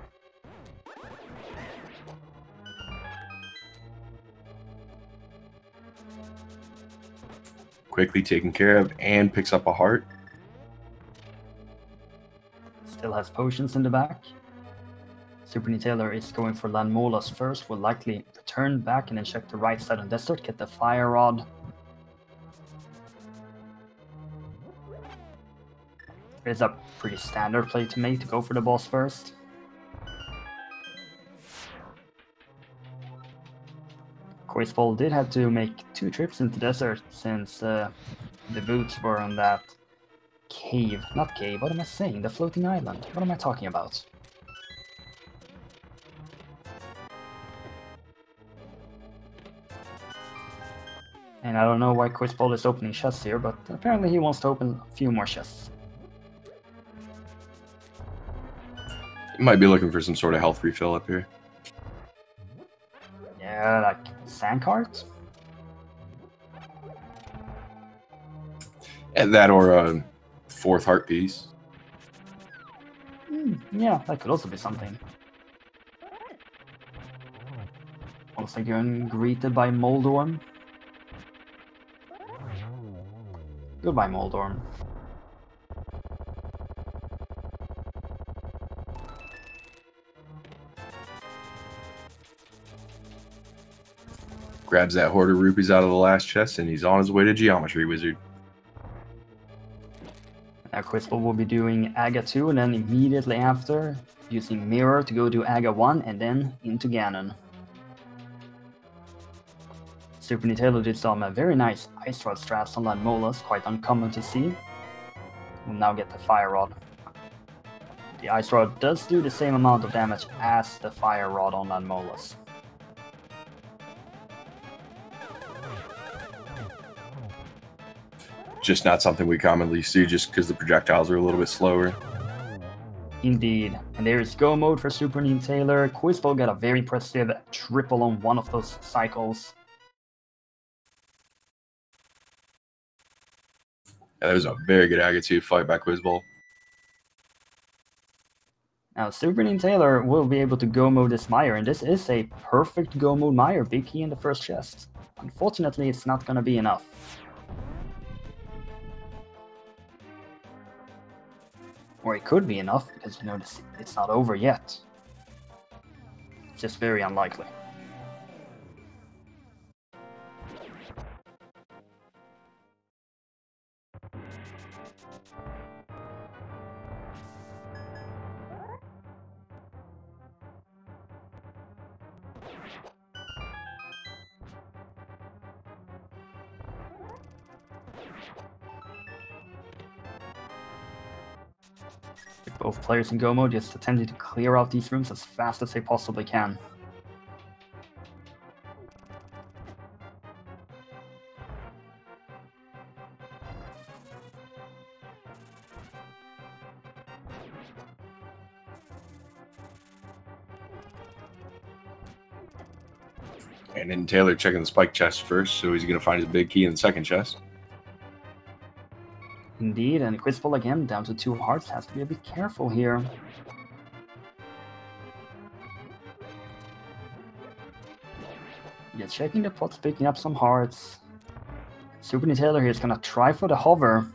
A: Quickly taken care of and picks up a heart.
B: Still has potions in the back. SuperNinTaylor is going for Landmolas first, will likely return back and then check the right side on desert, get the Fire Rod. It's a pretty standard play to make to go for the boss first. Quizbowl did have to make 2 trips into desert since the boots were on that cave. Not cave, what am I saying? The floating island. What am I talking about? And I don't know why Quizbowl is opening chests here, but apparently he wants to open a few more chests.
A: He might be looking for some sort of health refill up here.
B: Yeah, like sand carts?
A: And that or a 4th heart piece.
B: Yeah, that could also be something. Also getting greeted by Moldorm. Goodbye, Moldorm.
A: Grabs that hoard of rupees out of the last chest, and he's on his way to Geometry Wizard.
B: Now Quizbowl will be doing Aga 2, and then immediately after, using Mirror to go do Aga 1, and then into Ganon. SuperNinTaylor did some very nice Ice Rod strats on Landmolas, quite uncommon to see. We'll now get the Fire Rod. The Ice Rod does do the same amount of damage as the Fire Rod on Landmolas.
A: Just not something we commonly see just because the projectiles are a little bit slower.
B: Indeed. And there is go mode for SuperNinTaylor. Quizbowl got a very impressive triple on one of those cycles.
A: Yeah, that was a very good Aga 2 fight by Quizbowl.
B: Now, SuperNinTaylor will be able to go mode this Meyer, and this is a perfect go mode Meyer, big key in the first chest. Unfortunately, it's not going to be enough. Or it could be enough, because you notice it's not over yet. It's just very unlikely. Both players in go mode just attempting to clear out these rooms as fast as they possibly can.
A: And then Taylor checking the spike chest first, so he's going to find his big key in the second chest.
B: Indeed, and Quizbowl again down to 2 hearts, has to be a bit careful here. Just checking the pots, picking up some hearts. SuperNinTaylor here is gonna try for the hover.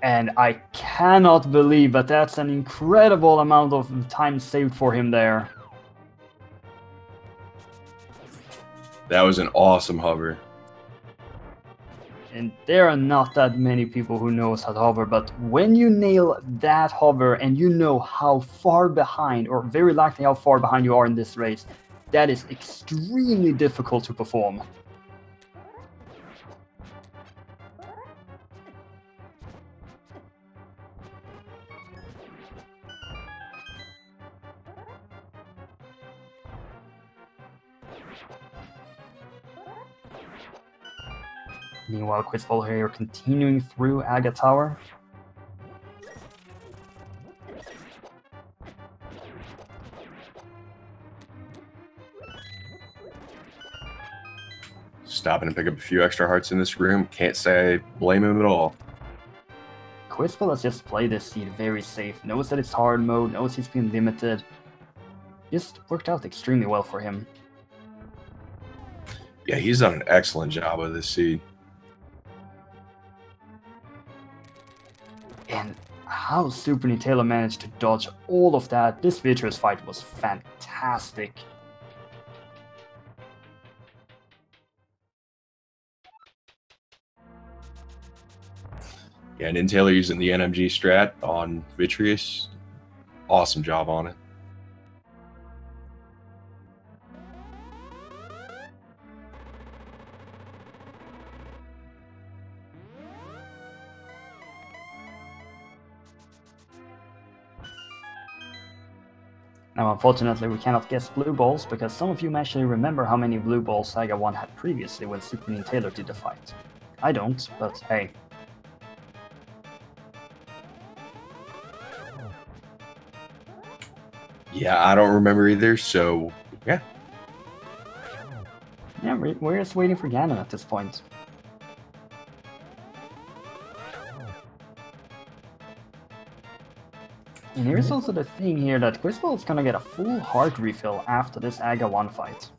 B: And I cannot believe that that's an incredible amount of time saved for him there.
A: That was an awesome hover.
B: And there are not that many people who knows how to hover, but when you nail that hover and you know how far behind, or very likely how far behind you are in this race, that is extremely difficult to perform. Meanwhile, Quizbowl here continuing through Aga Tower.
A: Stopping to pick up a few extra hearts in this room. Can't say I blame him at all.
B: Quizbowl has just played this seed very safe, knows that it's hard mode, knows he's been limited. Just worked out extremely well for him.
A: Yeah, he's done an excellent job with this seed.
B: And how SuperNinTaylor managed to dodge all of that, this Vitreous fight was fantastic.
A: Yeah, and NinTaylor using the NMG strat on Vitreous. Awesome job on it.
B: Now, unfortunately, we cannot guess blue balls, because some of you may actually remember how many blue balls Saga 1 had previously when SuperNinTaylor did the fight. I don't, but hey.
A: Yeah, I don't remember either, so yeah.
B: Yeah, we're just waiting for Ganon at this point. And here's also the thing here that Quizbowl is gonna get a full heart refill after this Aga 1 fight.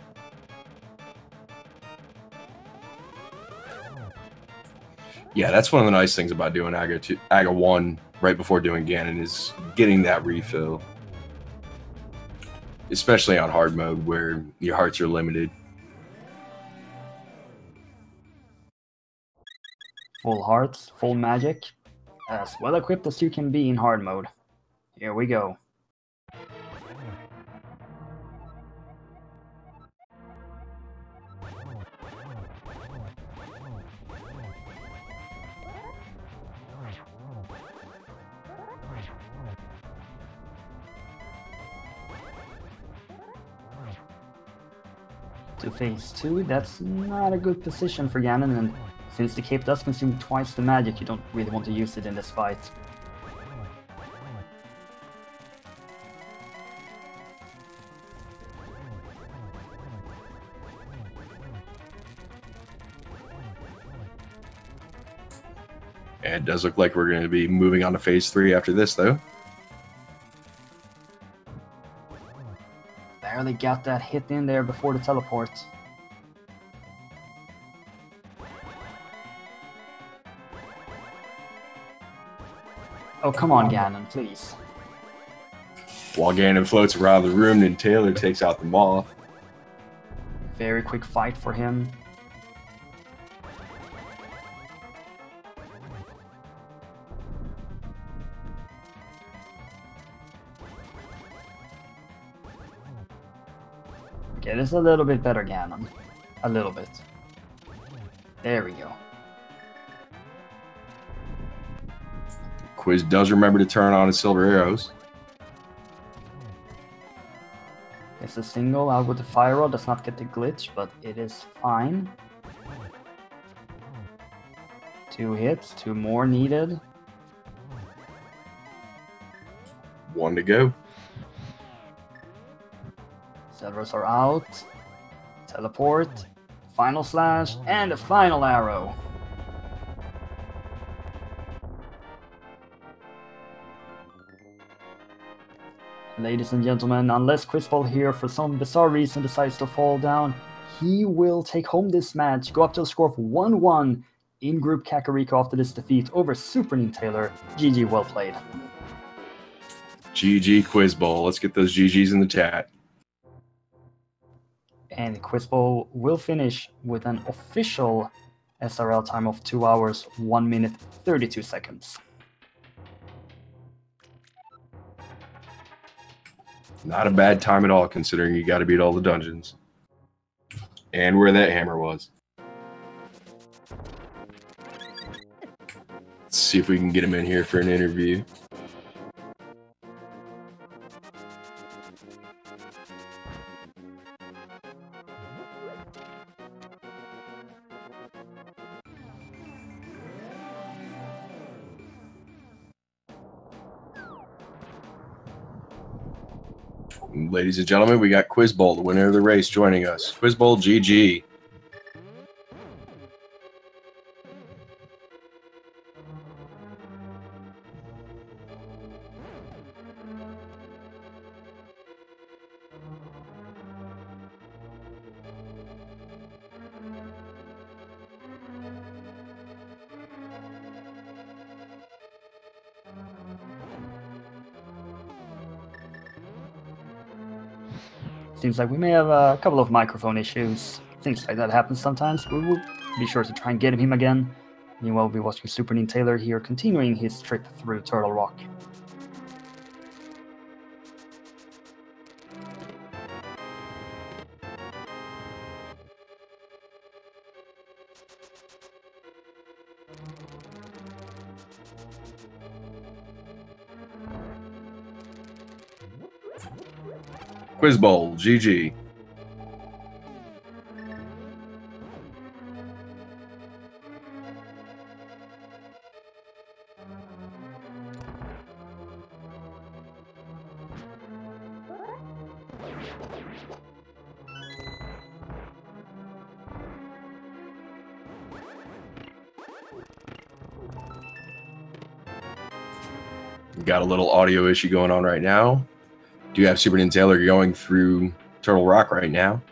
A: Yeah, that's one of the nice things about doing Aga 1 right before doing Ganon is getting that refill. Especially on hard mode where your hearts are limited.
B: Full hearts, full magic, as well equipped as you can be in hard mode. Here we go. to phase 2. That's not a good position for Ganon, and since the cape does consume twice the magic, you don't really want to use it in this fight.
A: And it does look like we're going to be moving on to phase 3 after this, though.
B: Barely got that hit in there before the teleport. Oh, come on, Ganon, please.
A: While Ganon floats around the room, Nintaylor takes out the moth.
B: Very quick fight for him. Okay, this is a little bit better, Ganon. A little bit. There we go.
A: Quiz does remember to turn on his silver arrows.
B: It's a single out with the fire rod, does not get the glitch, but it is fine. 2 hits, 2 more needed.
A: 1 to go.
B: Zebras are out. Teleport. Final slash, and a final arrow. Ladies and gentlemen, unless Quizbowl here for some bizarre reason decides to fall down, he will take home this match, go up to a score of 1-1 in Group Kakariko after this defeat over SuperNinTaylor. GG, well played.
A: GG Quizbowl. Let's get those GGs in the chat.
B: And Quizbowl will finish with an official SRL time of 2 hours, 1 minute, 32 seconds.
A: Not a bad time at all, considering you got to beat all the dungeons. And where that hammer was. Let's see if we can get him in here for an interview. Ladies and gentlemen, we got Quizbowl, the winner of the race, joining us. Quizbowl, GG.
B: Seems like we may have a couple of microphone issues. Things like that happen sometimes. We will be sure to try and get him again. Meanwhile, we'll be watching SuperNinTaylor here, continuing his trip through Turtle Rock.
A: Quizbowl, GG. Got a little audio issue going on right now. Do you have SuperNinTaylor going through Turtle Rock right now?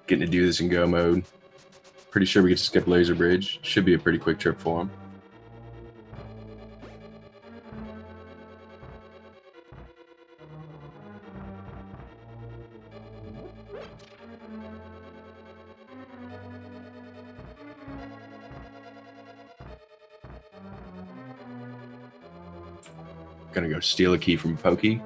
A: Getting to do this in go mode. Pretty sure we get to skip Laser Bridge. Should be a pretty quick trip for him. Gonna go steal a key from Pokey.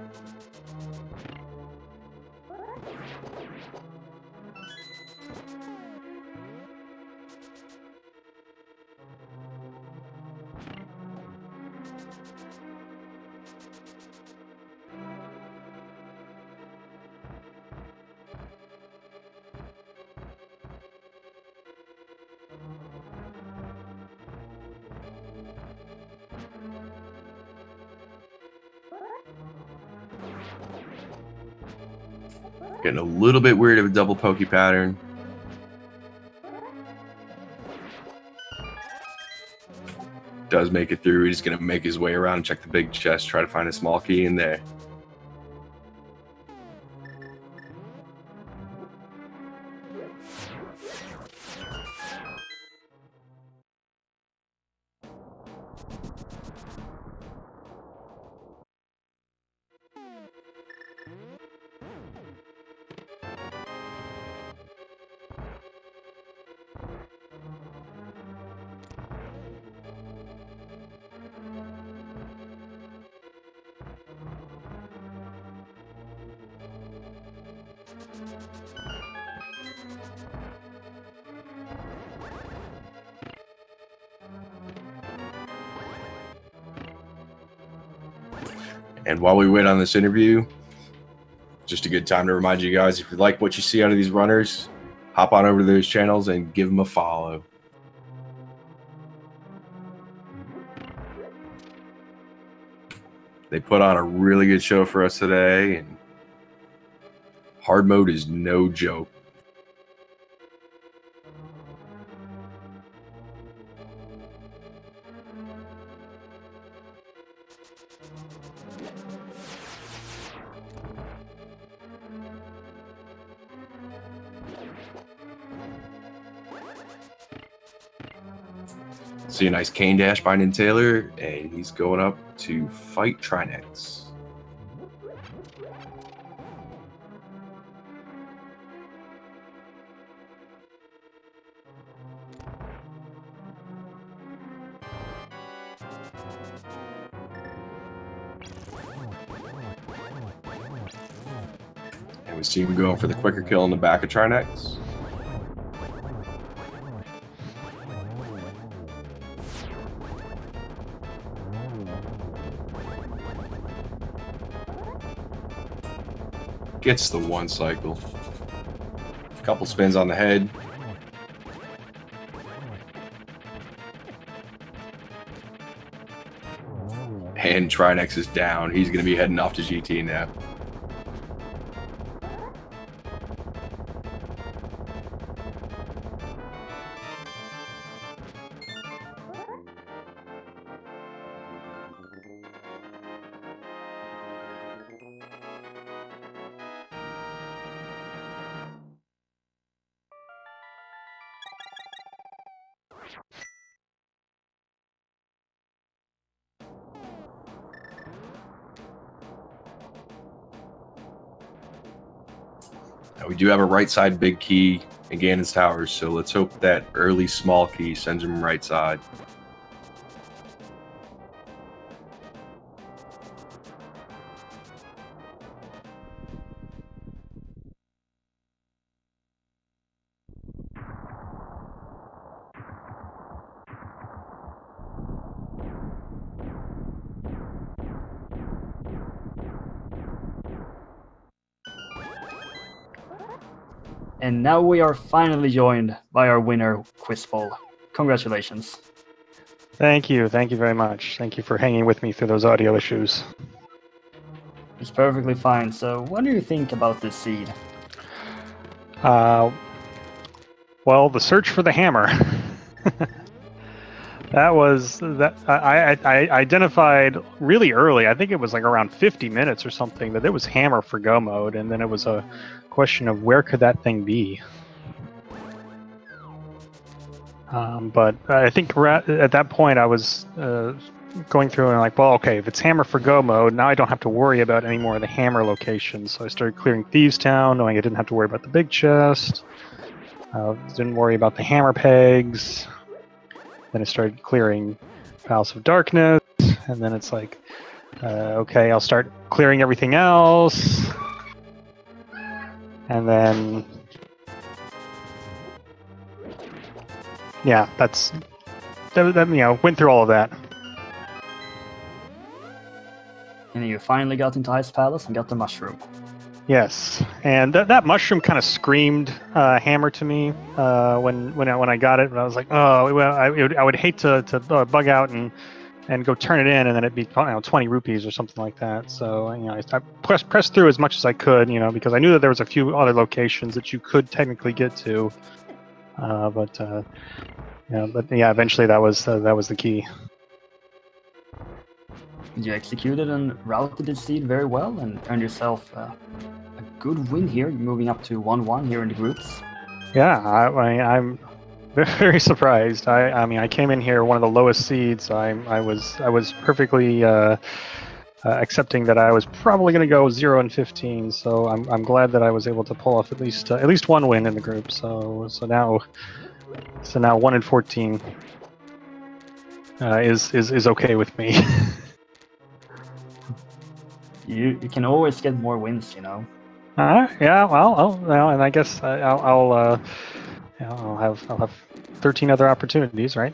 A: Getting a little bit weird of a double pokey pattern. Does make it through. He's going to make his way around and check the big chest, try to find a small key in there. And while we wait on this interview, just a good time to remind you guys, if you like what you see out of these runners, hop on over to those channels and give them a follow. They put on a really good show for us today, and hard mode is no joke. See a nice cane dash by SuperNinTaylor, and he's going up to fight Trinex. And we see him going for the quicker kill in the back of Trinex. Gets the one cycle. Couple spins on the head. And Trinex is down. He's going to be heading off to GT now. Now we do have a right side big key in Ganon's Towers, so let's hope that early small key sends him right side.
B: And now we are finally joined by our winner, Quizbowl. Congratulations.
C: Thank you very much. Thank you for hanging with me through those audio issues.
B: It's perfectly fine. So what do you think about this seed?
C: Well, the search for the hammer. I identified really early. I think it was like around 50 minutes or something that it was hammer for go mode, and then it was a question of where could that thing be. But I think at that point I was going through and like, well, okay, if it's hammer for go mode, now I don't have to worry about any more of the hammer locations. So I started clearing Thieves Town, knowing I didn't have to worry about the big chest. Didn't worry about the hammer pegs. Then I started clearing Palace of Darkness, and then it's like, okay, I'll start clearing everything else. And then, yeah, that went through all of that.
B: And you finally got into Ice Palace and got the mushroom.
C: Yes, and that mushroom kind of screamed hammer to me when I got it. And I was like, oh, well, I would hate to bug out and and go turn it in, and then it'd be 20 rupees or something like that. So I pressed through as much as I could, because I knew that there was a few other locations that you could technically get to, but eventually that was the key.
B: You executed and routed the seed very well and earned yourself a good win here, moving up to 1-1 here in the groups.
C: Yeah, I'm very surprised. I came in here one of the lowest seeds. I was perfectly accepting that I was probably going to go 0-15. So I'm glad that I was able to pull off at least one win in the group. So now 1-14 is okay with me.
B: You can always get more wins,
C: Yeah, well, and I guess I'll have 13 other opportunities, right?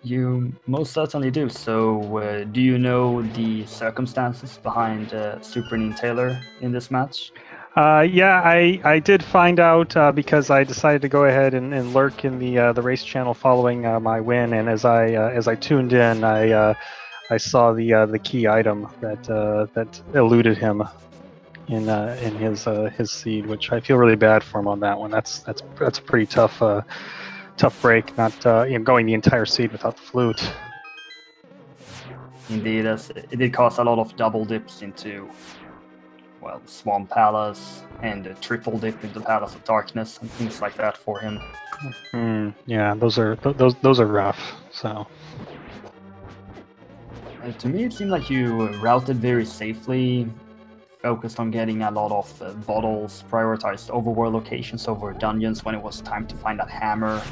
B: You most certainly do. So, do you know the circumstances behind SuperNinTaylor in this match?
C: Yeah, I did find out because I decided to go ahead and lurk in the race channel following my win, and as I tuned in, I saw the key item that eluded him in his seed, which I feel really bad for him on that one. That's a pretty tough break, not going the entire seed without the flute.
B: Indeed, as it did cause a lot of double dips into, well, Swamp Palace and a triple dip into Palace of Darkness and things like that for him.
C: Yeah, those are rough. So.
B: To me, it seemed like you routed very safely, focused on getting a lot of bottles, prioritized overworld locations over dungeons when it was time to find that hammer.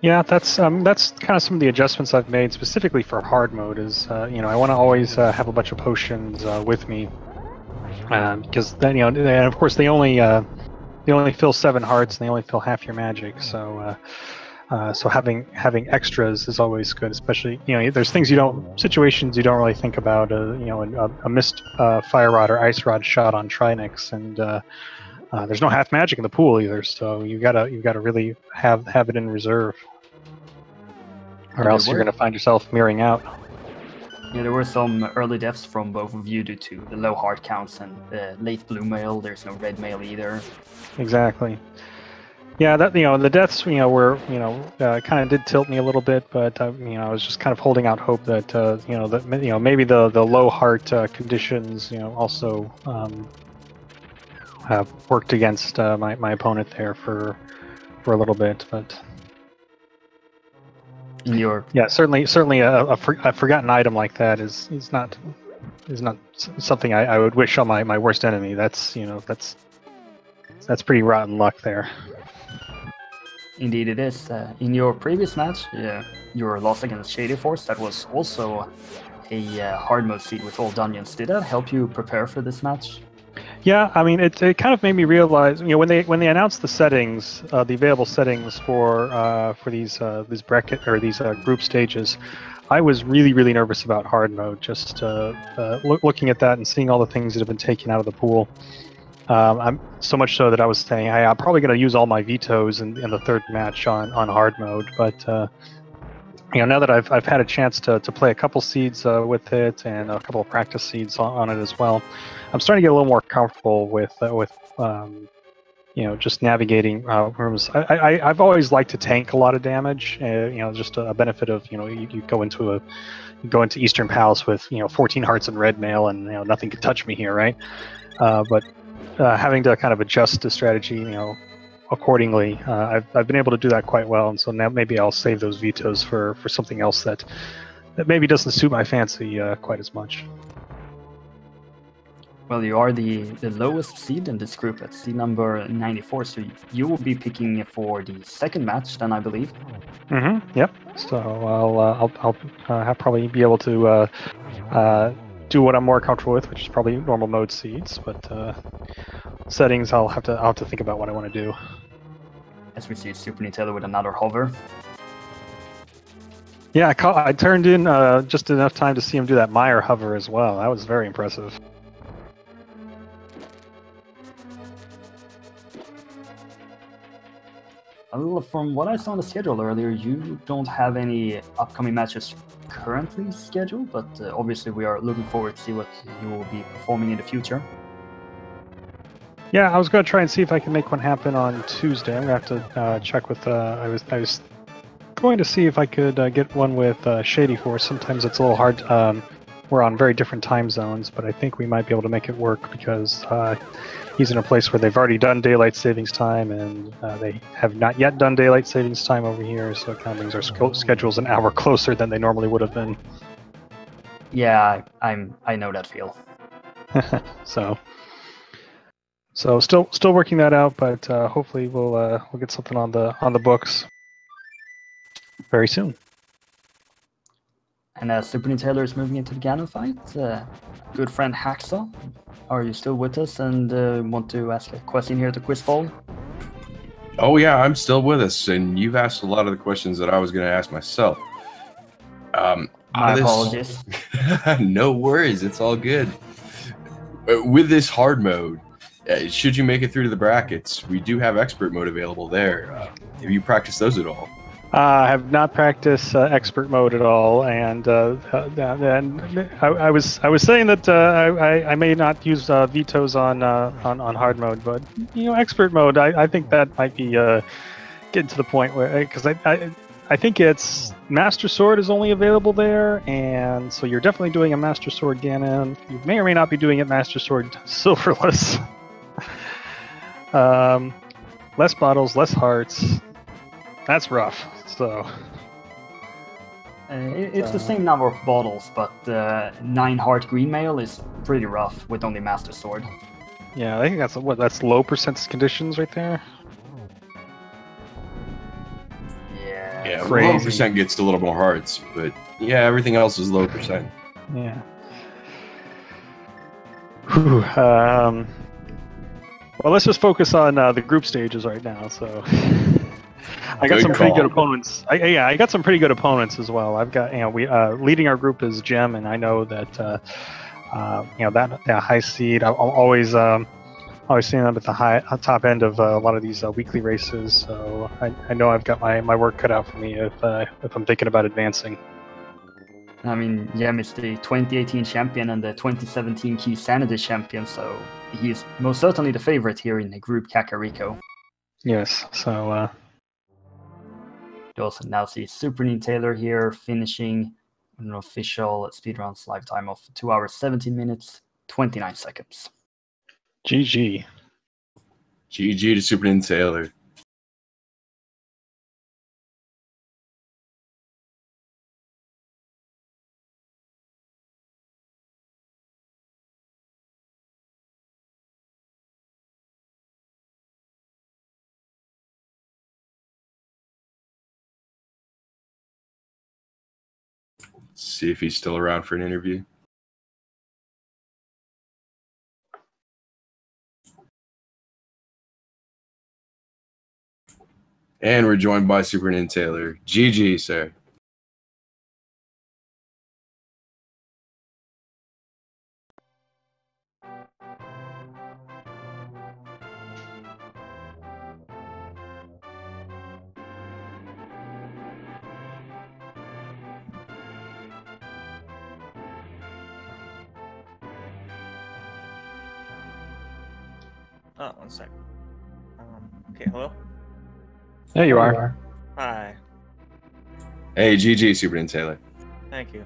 C: Yeah, that's kind of some of the adjustments I've made specifically for hard mode. Is I want to always have a bunch of potions with me, because then and of course they only fill 7 hearts and they only fill half your magic. So having extras is always good, especially there's situations you don't really think about. A missed fire rod or ice rod shot on Trinix, and there's no half magic in the pool either. So you gotta really have it in reserve, or else you're gonna find yourself mirroring out.
B: Yeah, there were some early deaths from both of you due to the low heart counts and late blue mail. There's no red mail either.
C: Exactly. Yeah, that the deaths were kind of did tilt me a little bit, but I was just kind of holding out hope that maybe the low heart conditions also have worked against my opponent there for a little bit, but certainly a forgotten item like that is not something I would wish on my worst enemy. That's pretty rotten luck there.
B: Indeed it is. In your previous match, your loss against Shady Force, that was also a hard mode seed with all dungeons. Did that help you prepare for this match?
C: Yeah, I mean, it kind of made me realize, when they announced the settings, the available settings for these bracket or these group stages, I was really nervous about hard mode. Just looking at that and seeing all the things that have been taken out of the pool. I'm so much so that I was saying, hey, I'm probably going to use all my vetoes in the third match on hard mode. But now that I've had a chance to play a couple seeds with it and a couple of practice seeds on it as well, I'm starting to get a little more comfortable with just navigating rooms. I've always liked to tank a lot of damage. Just a benefit of you go into Eastern Palace with 14 hearts and red mail, and nothing can touch me here, right? But having to kind of adjust the strategy, accordingly, I've been able to do that quite well, and so now maybe I'll save those vetoes for something else that maybe doesn't suit my fancy quite as much.
B: Well, you are the lowest seed in this group at seed number 94, so you will be picking for the second match then, I believe.
C: Yep. So I'll probably be able to do what I'm more comfortable with, which is probably normal mode seeds, but settings I'll have to think about what I want to do.
B: As we see SuperNinTaylor with another hover.
C: Yeah, I turned in just enough time to see him do that Meyer hover as well. That was very impressive.
B: Well, from what I saw on the schedule earlier, you don't have any upcoming matches currently scheduled, but obviously we are looking forward to see what you will be performing in the future.
C: Yeah, I was going to try and see if I can make one happen on Tuesday. I'm going to have to check with. I was going to see if I could get one with Shady Force. Sometimes it's a little hard. We're on very different time zones, but I think we might be able to make it work because he's in a place where they've already done daylight savings time, and they have not yet done daylight savings time over here. So it kind of brings our schedules an hour closer than they normally would have been.
B: Yeah, I know that feel.
C: So still working that out, but hopefully we'll get something on the books very soon.
B: And SuperNinTaylor is moving into the Ganon fight. Good friend Hacksaw, are you still with us and want to ask a question here at the Quizbowl?
A: Oh yeah, I'm still with us, and you've asked a lot of the questions that I was going to ask myself.
B: My apologies.
A: No worries, it's all good. With this hard mode, should you make it through to the brackets, we do have expert mode available there. Have you practiced those at all?
C: I have not practiced expert mode at all, and I was saying that I may not use vetoes on hard mode, but expert mode, I think that might be getting to the point where, because I think it's Master Sword is only available there, and so you're definitely doing a Master Sword Ganon. You may or may not be doing it Master Sword Silverless. Less bottles, less hearts. That's rough. So
B: it's the same number of bottles, but 9 heart green mail is pretty rough with only Master Sword.
C: Yeah, I think that's low percentage conditions right there.
A: Yeah, low percent gets a little more hearts, but yeah, everything else is low percent.
C: Yeah. Whew, well, let's just focus on the group stages right now. So. I got some pretty good opponents. I got some pretty good opponents as well. I've got we leading our group is Gem, and I know that that high seed. I'm always seeing them at the top end of a lot of these weekly races. So I know I've got my work cut out for me if I'm thinking about advancing.
B: I mean, Gem is the 2018 champion and the 2017 Key Sanity champion, so he's most certainly the favorite here in the group Kakariko.
C: Yes. So.
B: You also now see SuperNinTaylor here finishing an official speedrun's lifetime of 2 hours, 17 minutes, 29 seconds.
C: GG.
A: GG to SuperNinTaylor. See if he's still around for an interview. And we're joined by SuperNinTaylor. GG, sir.
D: Oh, one sec. Okay, hello?
C: There you are.
D: Hi.
A: Hey, GG, SuperNinTaylor.
D: Thank you.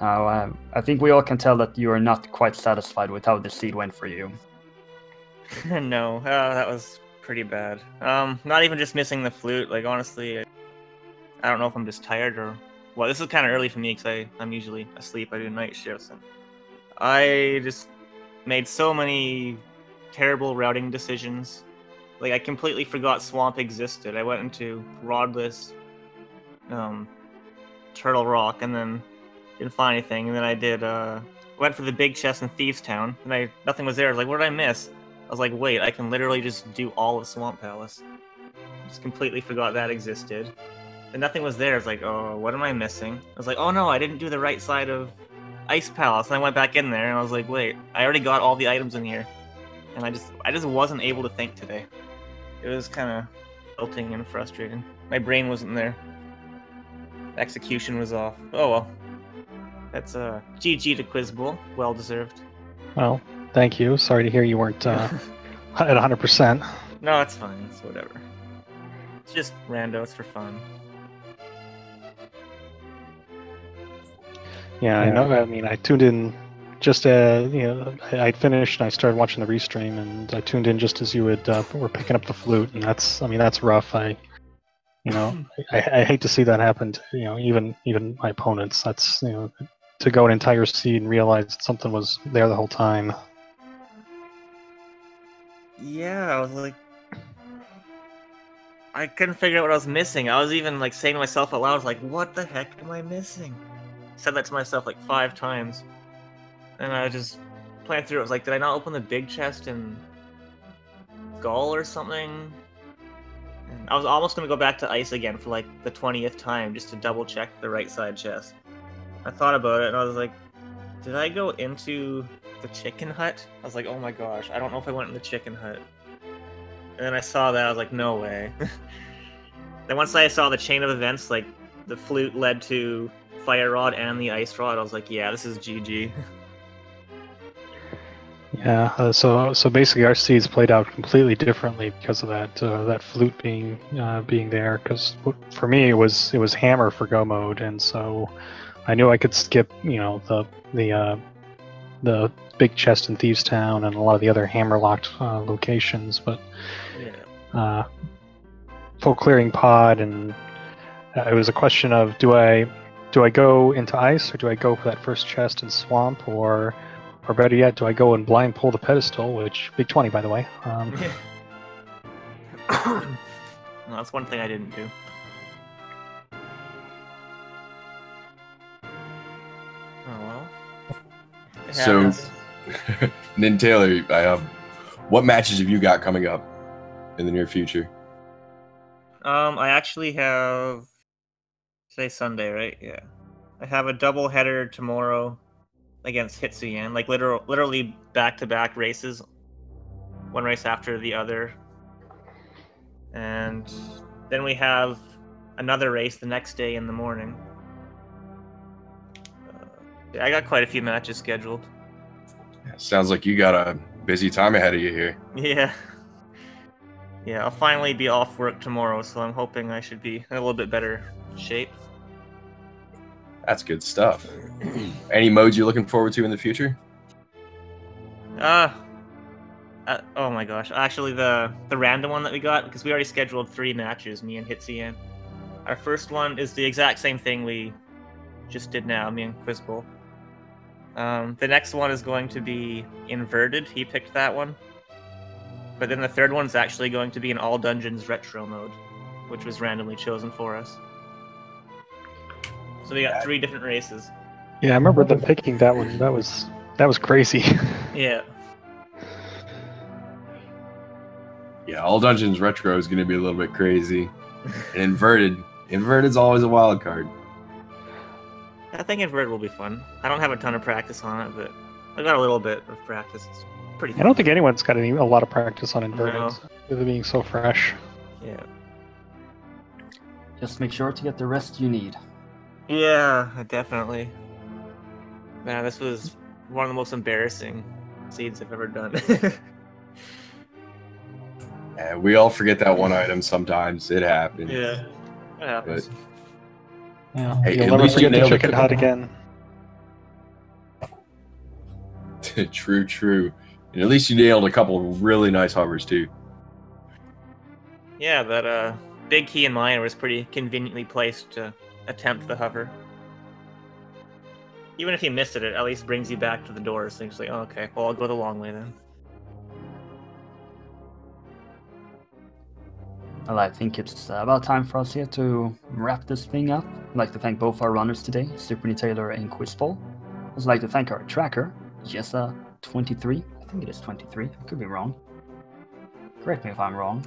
B: I think we all can tell that you are not quite satisfied with how the seed went for you.
D: No, that was pretty bad. Not even just missing the flute. Like, honestly, I don't know if I'm just tired or... Well, this is kind of early for me because I'm usually asleep. I do night shifts. And I just made so many terrible routing decisions. Like, I completely forgot Swamp existed. I went into Rodless, Turtle Rock, and then didn't find anything. And then I did, went for the big chest in Thieves Town, and nothing was there. I was like, what did I miss? I was like, wait, I can literally just do all of Swamp Palace. Just completely forgot that existed. And nothing was there. I was like, oh, what am I missing? I was like, oh no, I didn't do the right side of Ice Palace. And I went back in there, and I was like, wait, I already got all the items in here. And I just wasn't able to think today. It was kind of tilting and frustrating. My brain wasn't there. Execution was off. Oh well. That's GG to Quizbowl. Well deserved.
C: Well, thank you. Sorry to hear you weren't at 100%.
D: No, it's fine. It's whatever. It's just rando. It's for fun.
C: Yeah, I know. I mean, I tuned in just I'd finished and I started watching the restream, and I tuned in just as you were picking up the flute, and that's rough. I hate to see that happen to, even my opponents. That's, to go an entire seed and realize that something was there the whole time.
D: Yeah, I was like, I couldn't figure out what I was missing. I was even like saying to myself out loud, I was like, what the heck am I missing? I said that to myself like 5 times. And I just playing through it. I was like, did I not open the big chest in Skull or something? And I was almost going to go back to Ice again for like the 20th time just to double check the right side chest. I thought about it and I was like, did I go into the chicken hut? I was like, oh my gosh, I don't know if I went in the chicken hut. And then I saw that, I was like, no way. Then once I saw the chain of events, like the flute led to Fire Rod and the Ice Rod, I was like, yeah, this is GG.
C: Yeah, so basically our seeds played out completely differently because of that flute being there. Because for me it was hammer for go mode, and so I knew I could skip the big chest in Thieves Town and a lot of the other hammer locked locations, but full clearing pod, and it was a question of do I go into ice, or do I go for that first chest in swamp, or better yet, do I go and blind pull the pedestal, which big 20 by the way.
D: Well, that's one thing I didn't do. Oh well.
A: So, NinTaylor, what matches have you got coming up in the near future?
D: I actually have, say Sunday, right? Yeah. I have a double header tomorrow against Hitsuyan, like literally back-to-back races, one race after the other. And then we have another race the next day in the morning. I got quite a few matches scheduled.
A: Sounds like you got a busy time ahead of you here.
D: Yeah. Yeah, I'll finally be off work tomorrow, so I'm hoping I should be in a little bit better shape.
A: That's good stuff. Any modes you're looking forward to in the future?
D: Oh my gosh. Actually, the random one that we got, because we already scheduled 3 matches, me and Hitsuyan. Our first one is the exact same thing we just did now, me and Quizbowl. The next one is going to be inverted. He picked that one. But then the third one's actually going to be an all dungeons retro mode, which was randomly chosen for us. So we got 3 different races.
C: Yeah, I remember them picking that one. That was crazy.
D: Yeah.
A: Yeah, all dungeons retro is going to be a little bit crazy. And inverted's always a wild card.
D: I think inverted will be fun. I don't have a ton of practice on it, but I got a little bit of practice. It's pretty fun.
C: I don't think anyone's got a lot of practice on inverted, with it being so fresh.
D: Yeah.
B: Just make sure to get the rest you need.
D: Yeah, definitely. Man, this was one of the most embarrassing seeds I've ever done.
A: Yeah, we all forget that one item sometimes. It happens.
D: Yeah, it happens.
A: But,
C: Yeah,
A: hey,
C: you'll
A: at
C: never
A: least you
C: forget the
A: nailed it.
C: chicken hut again.
A: True. And at least you nailed a couple of really nice hovers too.
D: Yeah, that big key in mine was pretty conveniently placed to attempt the hover. Even if you missed it, it at least brings you back to the door. So it's like, oh, okay, well, I'll go the long way then.
B: Well, I think it's about time for us here to wrap this thing up. I'd like to thank both our runners today, SuperNinTaylor and Quizbowl. I'd also like to thank our tracker, Jessa23. I think it is 23. I could be wrong. Correct me if I'm wrong.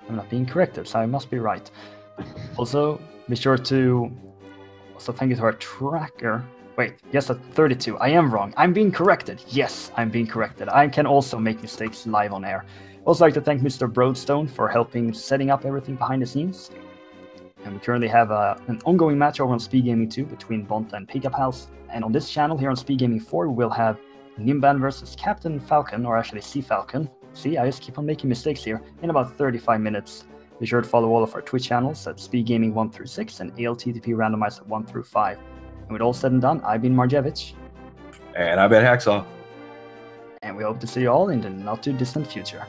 B: I'm not being corrected, so I must be right. Also, be sure to thank you to our tracker, Wait, yes, at 32. I am wrong. I'm being corrected. Yes, I'm being corrected. I can also make mistakes live on air. Also like to thank Mr. Broadstone for helping setting up everything behind the scenes. And we currently have an ongoing match over on Speed Gaming 2 between Bonta and Pickup House. And on this channel here on Speed Gaming 4, we'll have Nimban versus Captain Falcon, or actually Sea Falcon. See, I just keep on making mistakes here. In about 35 minutes. Be sure to follow all of our Twitch channels at Speed Gaming 1 through 6 and ALTTP Randomizer 1 through 5. And with all said and done, I've been Marjevich.
A: And I've been Hacksaw.
B: And we hope to see you all in the not too distant future.